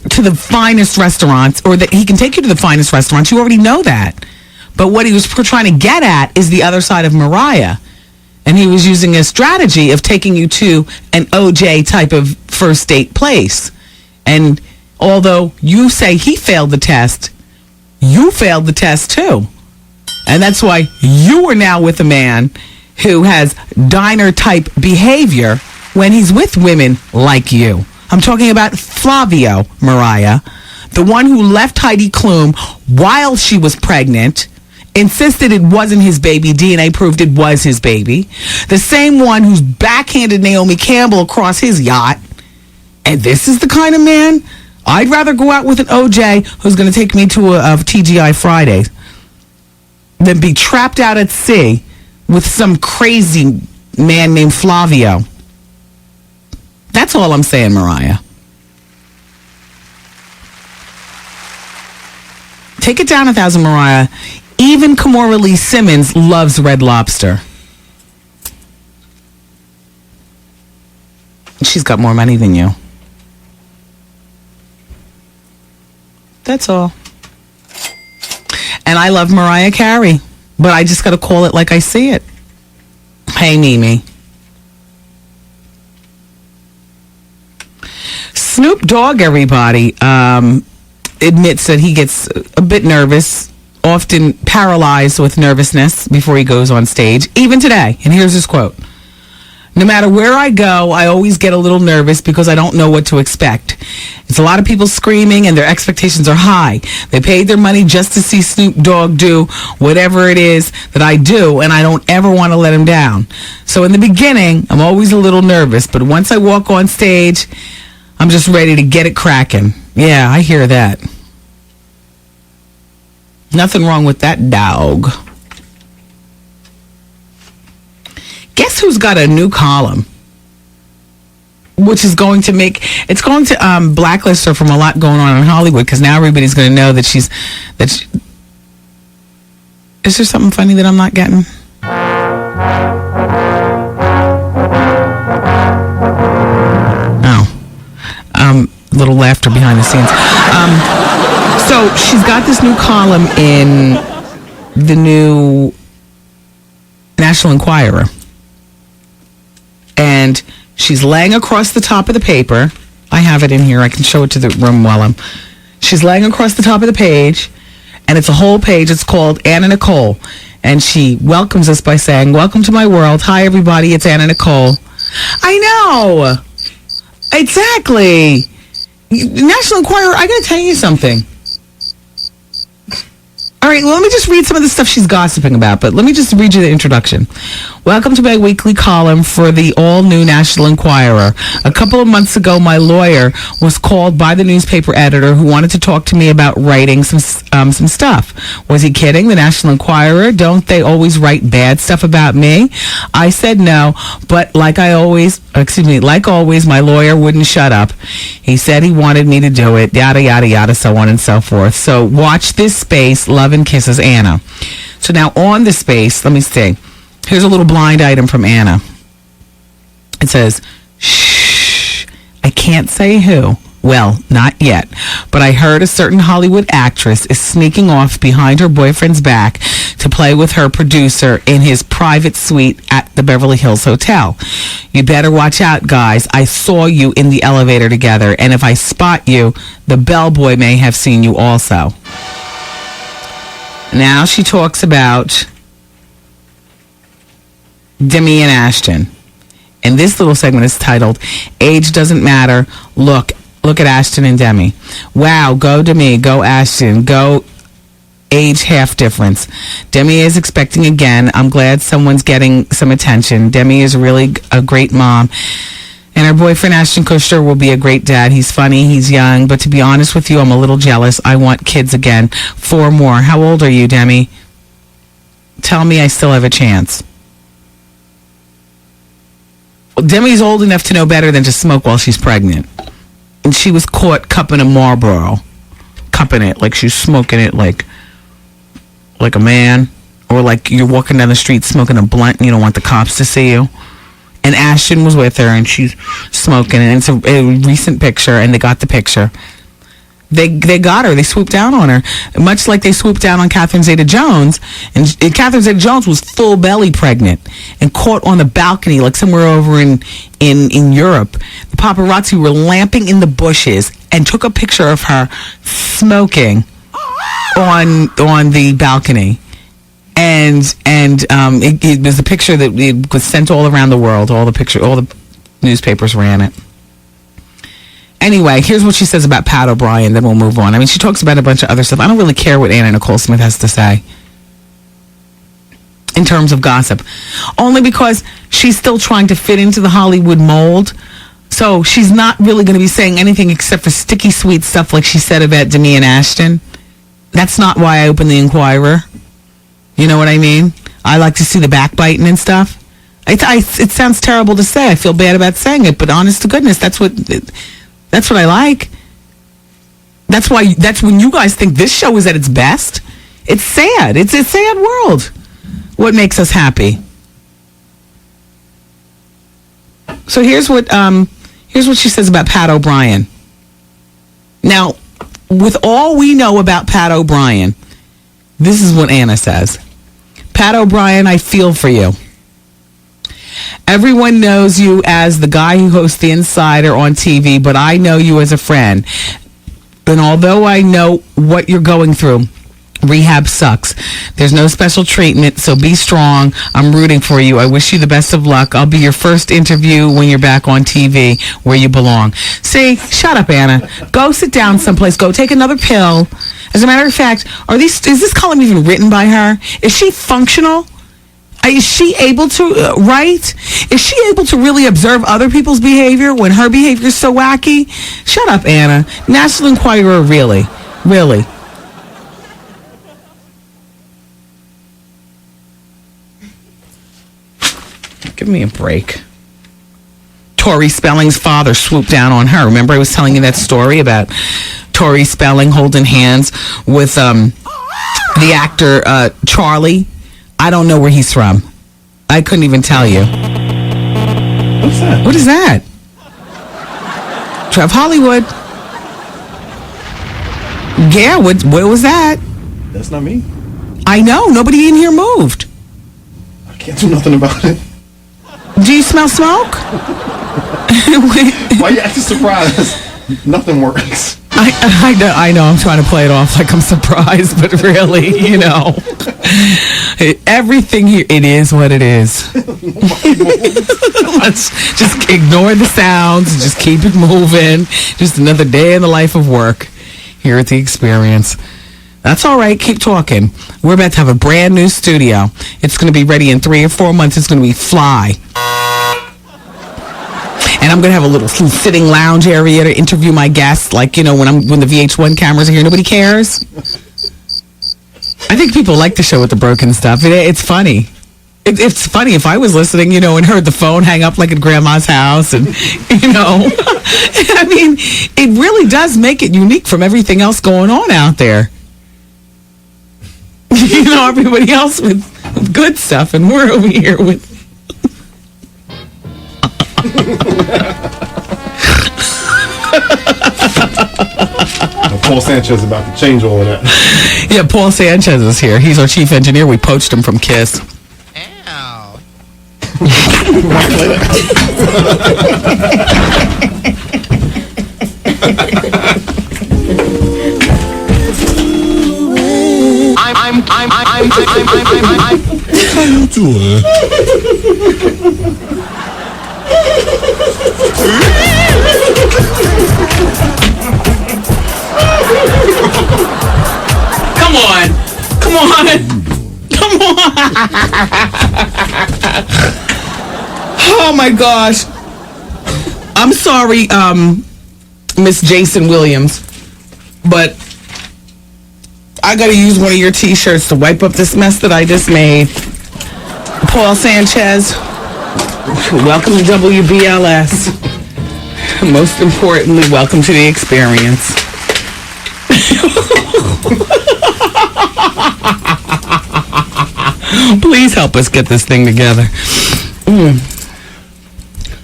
to the finest restaurants, or that he can take you to the finest restaurants. You already know that. But what he was trying to get at is the other side of Mariah. And he was using a strategy of taking you to an OJ type of first date place. And although you say he failed the test, you failed the test too. And that's why you are now with a man who has diner-type behavior when he's with women like you. I'm talking about Flavio, Mariah, the one who left Heidi Klum while she was pregnant, insisted it wasn't his baby, DNA proved it was his baby, the same one who's backhanded Naomi Campbell across his yacht. And this is the kind of man I'd rather go out with an OJ who's going to take me to a TGI Fridays. than be trapped out at sea with some crazy man named Flavio. That's all I'm saying, Mariah. Take it down 1,000, Mariah. Even Kimora Lee Simmons loves Red Lobster. She's got more money than you. That's all. And I love Mariah Carey, but I just got to call it like I see it. Hey, Mimi. Snoop Dogg, everybody, admits that he gets a bit nervous, often paralyzed with nervousness before he goes on stage, even today. And here's his quote. No matter where I go, I always get a little nervous because I don't know what to expect. It's a lot of people screaming and their expectations are high. They paid their money just to see Snoop Dogg do whatever it is that I do, and I don't ever want to let him down. So in the beginning, I'm always a little nervous, but once I walk on stage, I'm just ready to get it cracking. Yeah, I hear that. Nothing wrong with that dog. Guess who's got a new column? Which is going to blacklist her from a lot going on in Hollywood, because now everybody's going to know that is there something funny that I'm not getting? Little laughter behind the scenes. So she's got this new column in the new National Enquirer. And she's laying across the top of the paper. I have it in here. I can show it to the room while she's laying across the top of the page, and it's a whole page. It's called Anna Nicole. And she welcomes us by saying, "Welcome to my world. Hi, everybody. It's Anna Nicole." I know. Exactly. National Enquirer, I got to tell you something. All right, well, let me just read some of the stuff she's gossiping about, but let me just read you the introduction. Welcome to my weekly column for the all-new National Enquirer. A couple of months ago, my lawyer was called by the newspaper editor who wanted to talk to me about writing some stuff. Was he kidding? The National Enquirer? Don't they always write bad stuff about me? I said no, but like always, my lawyer wouldn't shut up. He said he wanted me to do it, yada, yada, yada, so on and so forth. So watch this space. Love and kisses, Anna. So now on the space, let me see. Here's a little blind item from Anna. It says, shh, I can't say who. Well, not yet. But I heard a certain Hollywood actress is sneaking off behind her boyfriend's back to play with her producer in his private suite at the Beverly Hills Hotel. You better watch out, guys. I saw you in the elevator together, and if I spot you, the bellboy may have seen you also. Now she talks about Demi and Ashton. And this little segment is titled, Age Doesn't Matter. Look at Ashton and Demi. Wow, go Demi, go Ashton, go age half difference. Demi is expecting again. I'm glad someone's getting some attention. Demi is really a great mom. And her boyfriend, Ashton Kutcher, will be a great dad. He's funny, he's young, but to be honest with you, I'm a little jealous. I want kids again. 4 more. How old are you, Demi? Tell me I still have a chance. Well, Demi's old enough to know better than to smoke while she's pregnant. And she was caught cupping a Marlboro. Cupping it, like she's smoking it like a man. Or like you're walking down the street smoking a blunt and you don't want the cops to see you. And Ashton was with her, and she's smoking. And it's a recent picture, and they got the picture. They got her. They swooped down on her, much like they swooped down on Catherine Zeta-Jones. And Catherine Zeta-Jones was full belly pregnant and caught on the balcony, like somewhere over in Europe. The paparazzi were lamping in the bushes and took a picture of her smoking on the balcony. And it was a picture that it was sent all around the world. All the newspapers ran it. Anyway, here's what she says about Pat O'Brien. Then we'll move on. I mean, she talks about a bunch of other stuff. I don't really care what Anna Nicole Smith has to say in terms of gossip, only because she's still trying to fit into the Hollywood mold. So she's not really going to be saying anything except for sticky sweet stuff like she said about Demi and Ashton. That's not why I opened the Enquirer. You know what I mean? I like to see the backbiting and stuff. It sounds terrible to say. I feel bad about saying it, but honest to goodness, that's what I like. That's when you guys think this show is at its best. It's sad. It's a sad world. What makes us happy? So here's what she says about Pat O'Brien. Now, with all we know about Pat O'Brien, this is what Anna says. Pat O'Brien, I feel for you. Everyone knows you as the guy who hosts The Insider on TV, but I know you as a friend. And although I know what you're going through, rehab sucks. There's no special treatment, so be strong. I'm rooting for you. I wish you the best of luck. I'll be your first interview when you're back on TV where you belong. See, shut up, Anna. Go sit down someplace. Go take another pill. As a matter of fact, is this column even written by her? Is she functional? Is she able to write? Is she able to really observe other people's behavior when her behavior is so wacky? Shut up, Anna. National Enquirer, really? Really? Give me a break. Tori Spelling's father swooped down on her. Remember I was telling you that story about Tori Spelling holding hands with the actor Charlie? I don't know where he's from. I couldn't even tell you. What's that? What is that? Trev Hollywood. Yeah, what was that? That's not me. I know. Nobody in here moved. I can't do nothing about it. Do you smell smoke? Why are you acting surprised? Nothing works. I know. I'm trying to play it off like I'm surprised, but really, you know, everything here, it is what it is. Let's just ignore the sounds and just keep it moving. Just another day in the life of work here at the Experience. That's all right. Keep talking. We're about to have a brand new studio. It's going to be ready in 3 or 4 months. It's going to be fly. And I'm going to have a little sitting lounge area to interview my guests. Like, you know, when the VH1 cameras are here, nobody cares. I think people like the show with the broken stuff. It's funny. It's funny if I was listening, you know, and heard the phone hang up like at grandma's house and, you know. I mean, it really does make it unique from everything else going on out there. You know, everybody else with good stuff, and we're over here with... Paul Sanchez is about to change all of that. Yeah, Paul Sanchez is here. He's our chief engineer. We poached him from KISS. Ow. How you doing? Come on. Oh my gosh. I'm sorry, Miss Jason Williams, but I gotta use one of your t-shirts to wipe up this mess that I just made. Paul Sanchez, welcome to WBLS. Most importantly, welcome to the Experience. Please help us get this thing together.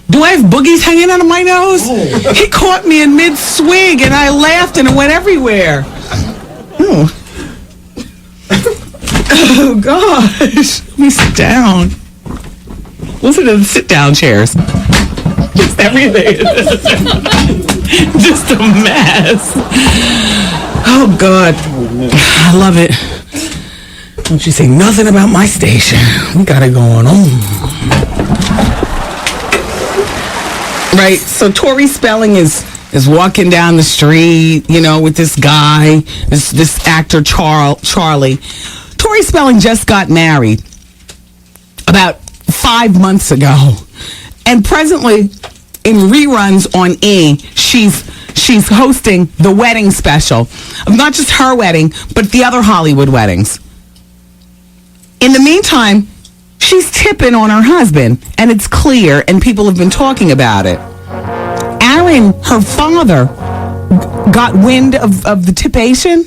Do I have boogies hanging out of my nose? Oh. He caught me in mid-swig and I laughed and it went everywhere. Oh gosh. Let me sit down. Listen to the sit-down chairs. Just everything. Just a mess. Oh God. I love it. Don't you say nothing about my station. We got it going on. Right, so Tori Spelling is walking down the street, you know, with this guy, this actor Charlie. Tori Spelling just got married about 5 months ago, and presently in reruns on E, she's hosting the wedding special of not just her wedding, but the other Hollywood weddings. In the meantime, she's tipping on her husband, and it's clear, and people have been talking about it. Aaron, her father, got wind of the tipation,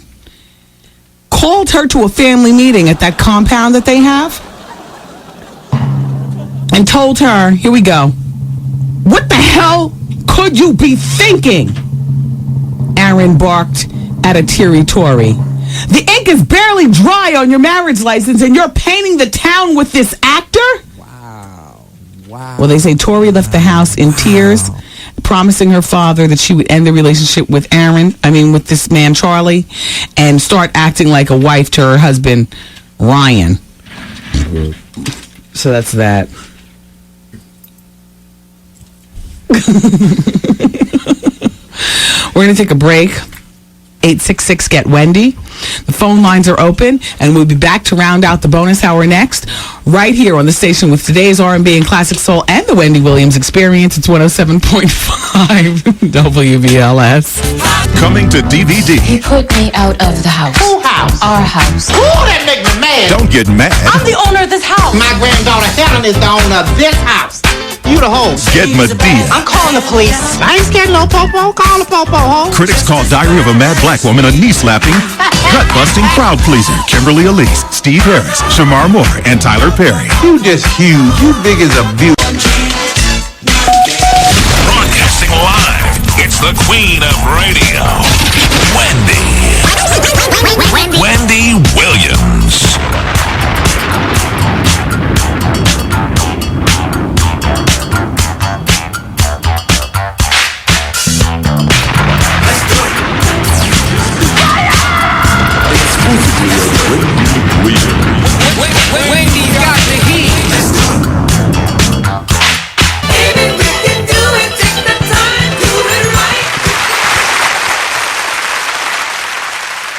called her to a family meeting at that compound that they have, and told her, here we go, what the hell could you be thinking? Aaron barked at a teary Tory. The ink is barely dry on your marriage license, and you're painting the town with this actor? Wow. Well, they say Tory left the house in tears, promising her father that she would end the relationship with with this man, Charlie, and start acting like a wife to her husband, Ryan. So that's that. We're going to take a break. 866-GET-WENDY. The phone lines are open, and we'll be back to round out the bonus hour next, right here on the station with today's R&B and classic soul and the Wendy Williams Experience. It's 107.5 WBLS. Coming to DVD. He put me out of the house. Who house? Our house. Ooh, that make me mad. Don't get mad. I'm the owner of this house. My granddaughter Helen is the owner of this house. You the hoe. Get Medea. I'm calling the police. I ain't scared no popo. Call the popo, hoe. Critics call Diary of a Mad Black Woman a knee-slapping, gut-busting crowd-pleaser. Kimberly Elise, Steve Harris, Shamar Moore, and Tyler Perry. You just huge. You big as a beaut. Broadcasting live, it's the queen of radio, Wendy Williams. Wendy got the heat. Baby, we can do it. Take the time, do it right.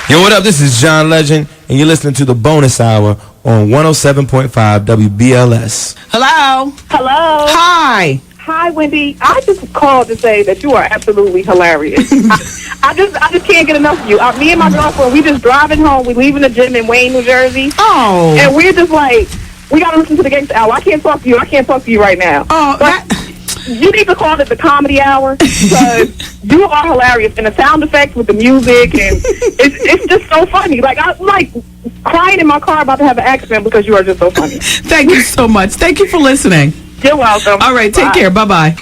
Yo, what up? This is John Legend, and you're listening to the bonus hour on 107.5 WBLS. Hello. Hello. Hi. Hi, Wendy. I just called to say that you are absolutely hilarious. I just can't get enough of you. Me and my girlfriend, we just driving home. We leaving the gym in Wayne, New Jersey. Oh. And we're just like, we got to listen to the Gangsta Hour. I can't talk to you. right now. Oh, you need to call it the Comedy Hour because you are hilarious. And the sound effects with the music, and it's just so funny. Like, I'm like crying in my car about to have an accident because you are just so funny. Thank you so much. Thank you for listening. You're welcome. All right, take care. Bye-bye.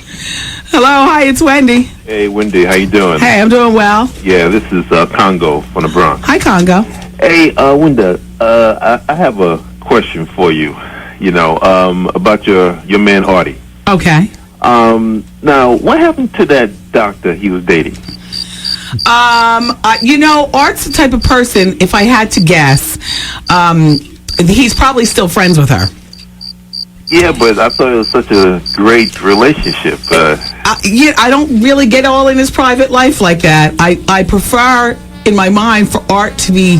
Hello, hi, it's Wendy. Hey, Wendy, how you doing? Hey, I'm doing well. Yeah, this is Congo from the Bronx. Hi, Congo. Hey, Wendy, I have a question for you, about your man, Artie. Okay. Now, what happened to that doctor he was dating? Art's the type of person, if I had to guess, he's probably still friends with her. Yeah, but I thought it was such a great relationship. I don't really get all in his private life like that. I prefer, in my mind, for Art to be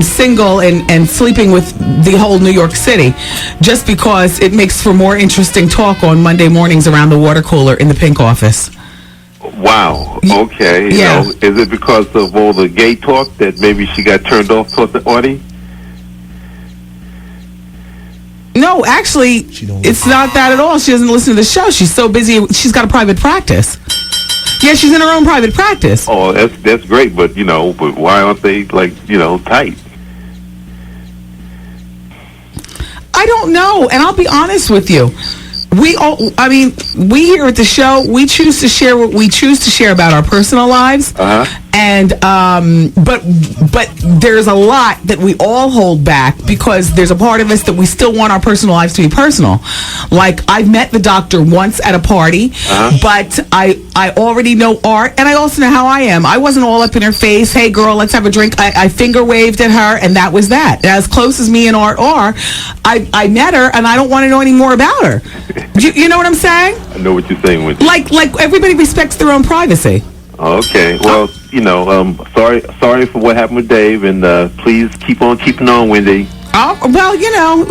single and sleeping with the whole New York City, just because it makes for more interesting talk on Monday mornings around the water cooler in the Pink office. Wow. Okay. Yeah. Is it because of all the gay talk that maybe she got turned off towards the Artie? No, actually, it's not that at all. She doesn't listen to the show. She's so busy. She's got a private practice. Yeah, she's in her own private practice. Oh, that's great, but why aren't they tight? I don't know, and I'll be honest with you. We here at the show, we choose to share what we choose to share about our personal lives. And but there's a lot that we all hold back because there's a part of us that we still want our personal lives to be personal. Like, I've met the doctor once at a party, but I already know Art, and I also know how I am. I wasn't all up in her face, hey girl, let's have a drink. I finger waved at her, and that was that. As close as me and Art are, I met her, and I don't want to know any more about her. You know what I'm saying? I know what you're saying, Wendy. Like everybody respects their own privacy. Okay. Well, sorry for what happened with Dave, and please keep on keeping on, Wendy. Oh, well,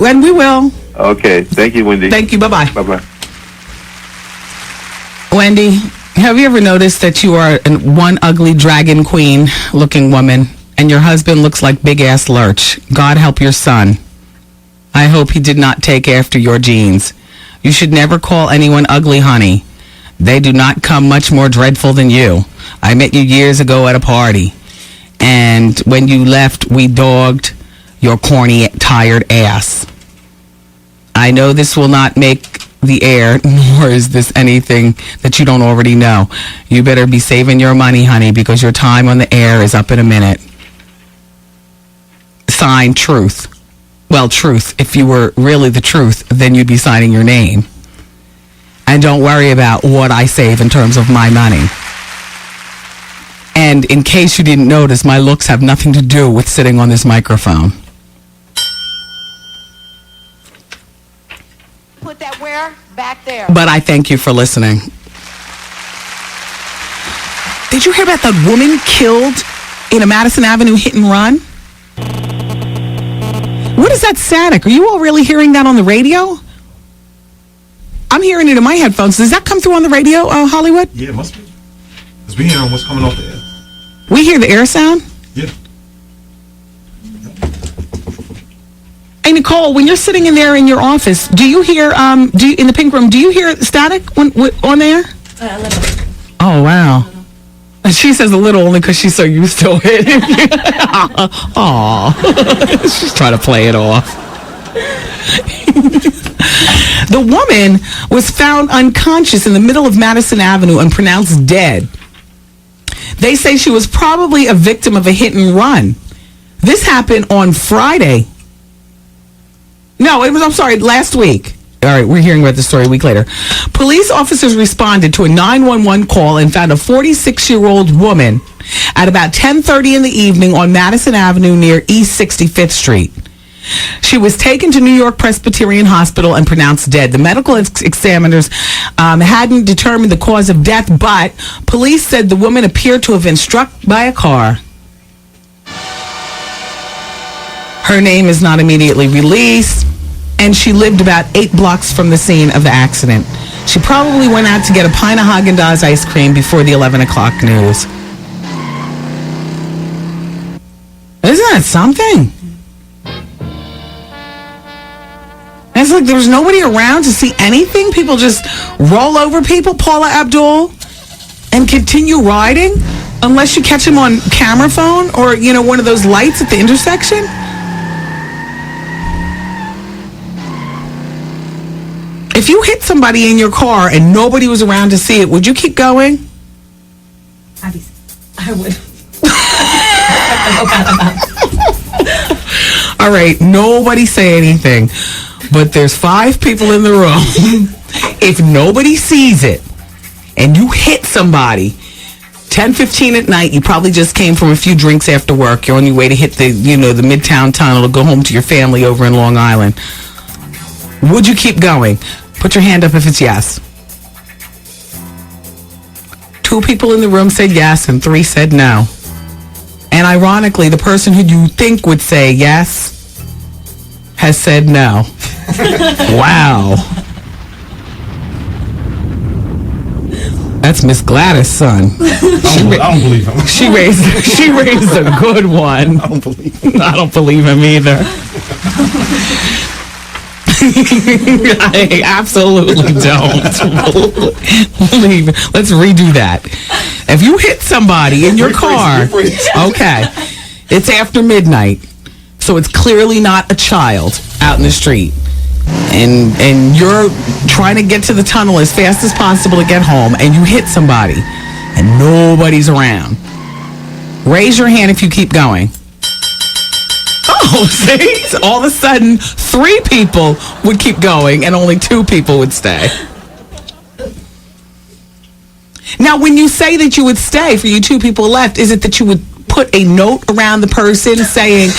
and we will. Okay. Thank you, Wendy. Thank you. Bye-bye. Bye-bye. Wendy, have you ever noticed that you are one ugly dragon queen looking woman, and your husband looks like big ass lurch? God help your son. hope he did not take after your genes. You should never call anyone ugly, honey. They do not come much more dreadful than you. I met you years ago at a party, and when you left, we dogged your corny, tired ass. I know this will not make the air, nor is this anything that you don't already know. You better be saving your money, honey, because your time on the air is up in a minute. Sign, Truth. Well, Truth, if you were really the truth, then you'd be signing your name. And don't worry about what I save in terms of my money. And in case you didn't notice, my looks have nothing to do with sitting on this microphone. Put that where? Back there. But I thank you for listening. Did you hear about that woman killed in a Madison Avenue hit and run? What is that static? Are you all really hearing that on the radio? I'm hearing it in my headphones. Does that come through on the radio, Hollywood? Yeah, it must be. Because we hear what's coming off the air. We hear the air sound? Yeah. Hey, Nicole, when you're sitting in there in your office, do you hear, in the pink room, do you hear static on there? A little. Oh, wow. And she says a little only because she's so used to it. Aw. She's trying to play it off. The woman was found unconscious in the middle of Madison Avenue and pronounced dead. They say she was probably a victim of a hit and run. This happened on Friday. No, last week. All right, we're hearing about the story a week later. Police officers responded to a 911 call and found a 46-year-old woman at about 10:30 in the evening on Madison Avenue near East 65th Street. She was taken to New York Presbyterian Hospital and pronounced dead. The medical examiners hadn't determined the cause of death, but police said the woman appeared to have been struck by a car. Her name is not immediately released, and she lived about 8 blocks from the scene of the accident. She probably went out to get a pint of Haagen-Dazs ice cream before the 11 o'clock news. Isn't that something? It's like there was nobody around to see anything. People just roll over people, Paula Abdul, and continue riding unless you catch them on camera phone or, one of those lights at the intersection. If you hit somebody in your car and nobody was around to see it, would you keep going? I would. All right, nobody say anything. But there's 5 people in the room. If nobody sees it and you hit somebody 10:15 at night, you probably just came from a few drinks after work. You're on your way to hit the Midtown Tunnel to go home to your family over in Long Island. Would you keep going? Put your hand up if it's yes. 2 people in the room said yes and 3 said no. And ironically, the person who you think would say yes has said no. Wow. That's Miss Gladys' son. I don't believe him. She raised a good one. I don't believe him. I don't believe him either. I absolutely don't believe. Let's redo that. If you hit somebody in your car, okay, it's after midnight, so it's clearly not a child out in the street, and you're trying to get to the tunnel as fast as possible to get home, and you hit somebody, and nobody's around. Raise your hand if you keep going. Oh, see? So all of a sudden, 3 people would keep going and only 2 people would stay. Now, when you say that you would stay for you 2 people left, is it that you would put a note around the person saying,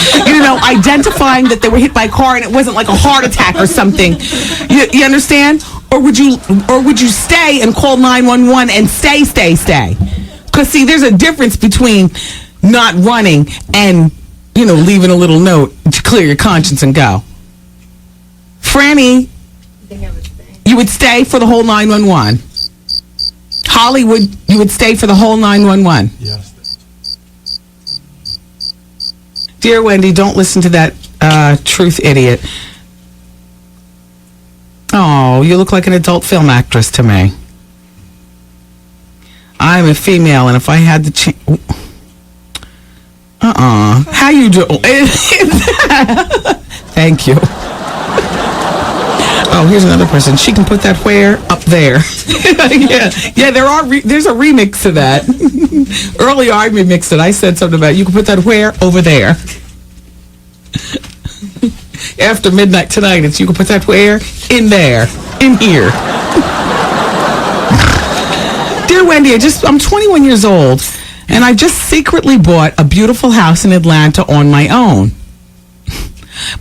identifying that they were hit by a car and it wasn't like a heart attack or something? You understand? Or would you stay and call 911 and stay? Because, see, there's a difference between not running and leaving a little note to clear your conscience and go. Franny, you would stay for the whole 911. Hollywood, you would stay for the whole 911. Yes. Dear Wendy, don't listen to that truth idiot. Oh, you look like an adult film actress to me. I'm a female, and if I had the chance... How you do? Thank you. Oh, here's another person. She can put that where up there. yeah. There's a remix to that. Earlier, I remixed it. I said something about you can put that where over there. After midnight tonight, it's you can put that where in there, in here. Dear Wendy, I'm 21 years old, and I just secretly bought a beautiful house in Atlanta on my own.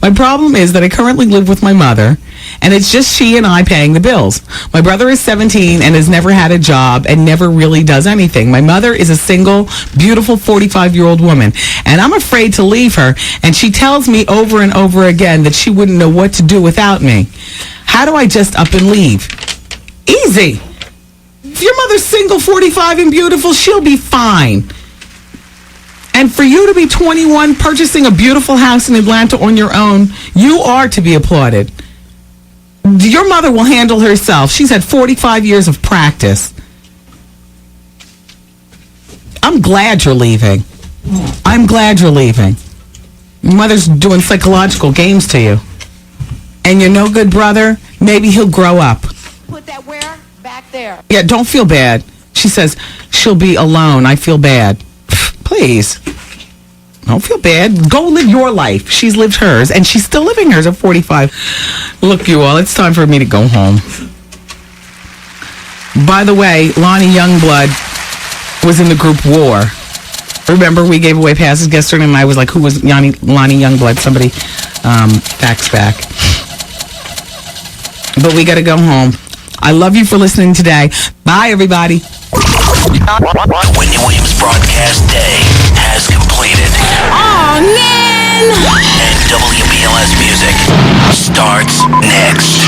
My problem is that I currently live with my mother, and it's just she and I paying the bills. My brother is 17 and has never had a job and never really does anything. My mother is a single, beautiful 45-year-old woman, and I'm afraid to leave her, and she tells me over and over again that she wouldn't know what to do without me. How do I just up and leave? Easy. If your mother's single, 45, and beautiful, she'll be fine. And for you to be 21, purchasing a beautiful house in Atlanta on your own, you are to be applauded. Your mother will handle herself. She's had 45 years of practice. I'm glad you're leaving. I'm glad you're leaving. Your mother's doing psychological games to you. And your no good brother, maybe he'll grow up. Put that where? Back there. Yeah, don't feel bad. She says she'll be alone. I feel bad. Please. Don't feel bad. Go live your life. She's lived hers, and she's still living hers at 45. Look, you all, it's time for me to go home. By the way, Lonnie Youngblood was in the group War. Remember, we gave away passes yesterday, and I was like, who was Lonnie Youngblood? Somebody faxed back. But we got to go home. I love you for listening today. Bye, everybody. The Wendy Williams broadcast day has completed. Oh, man! And WBLS music starts next.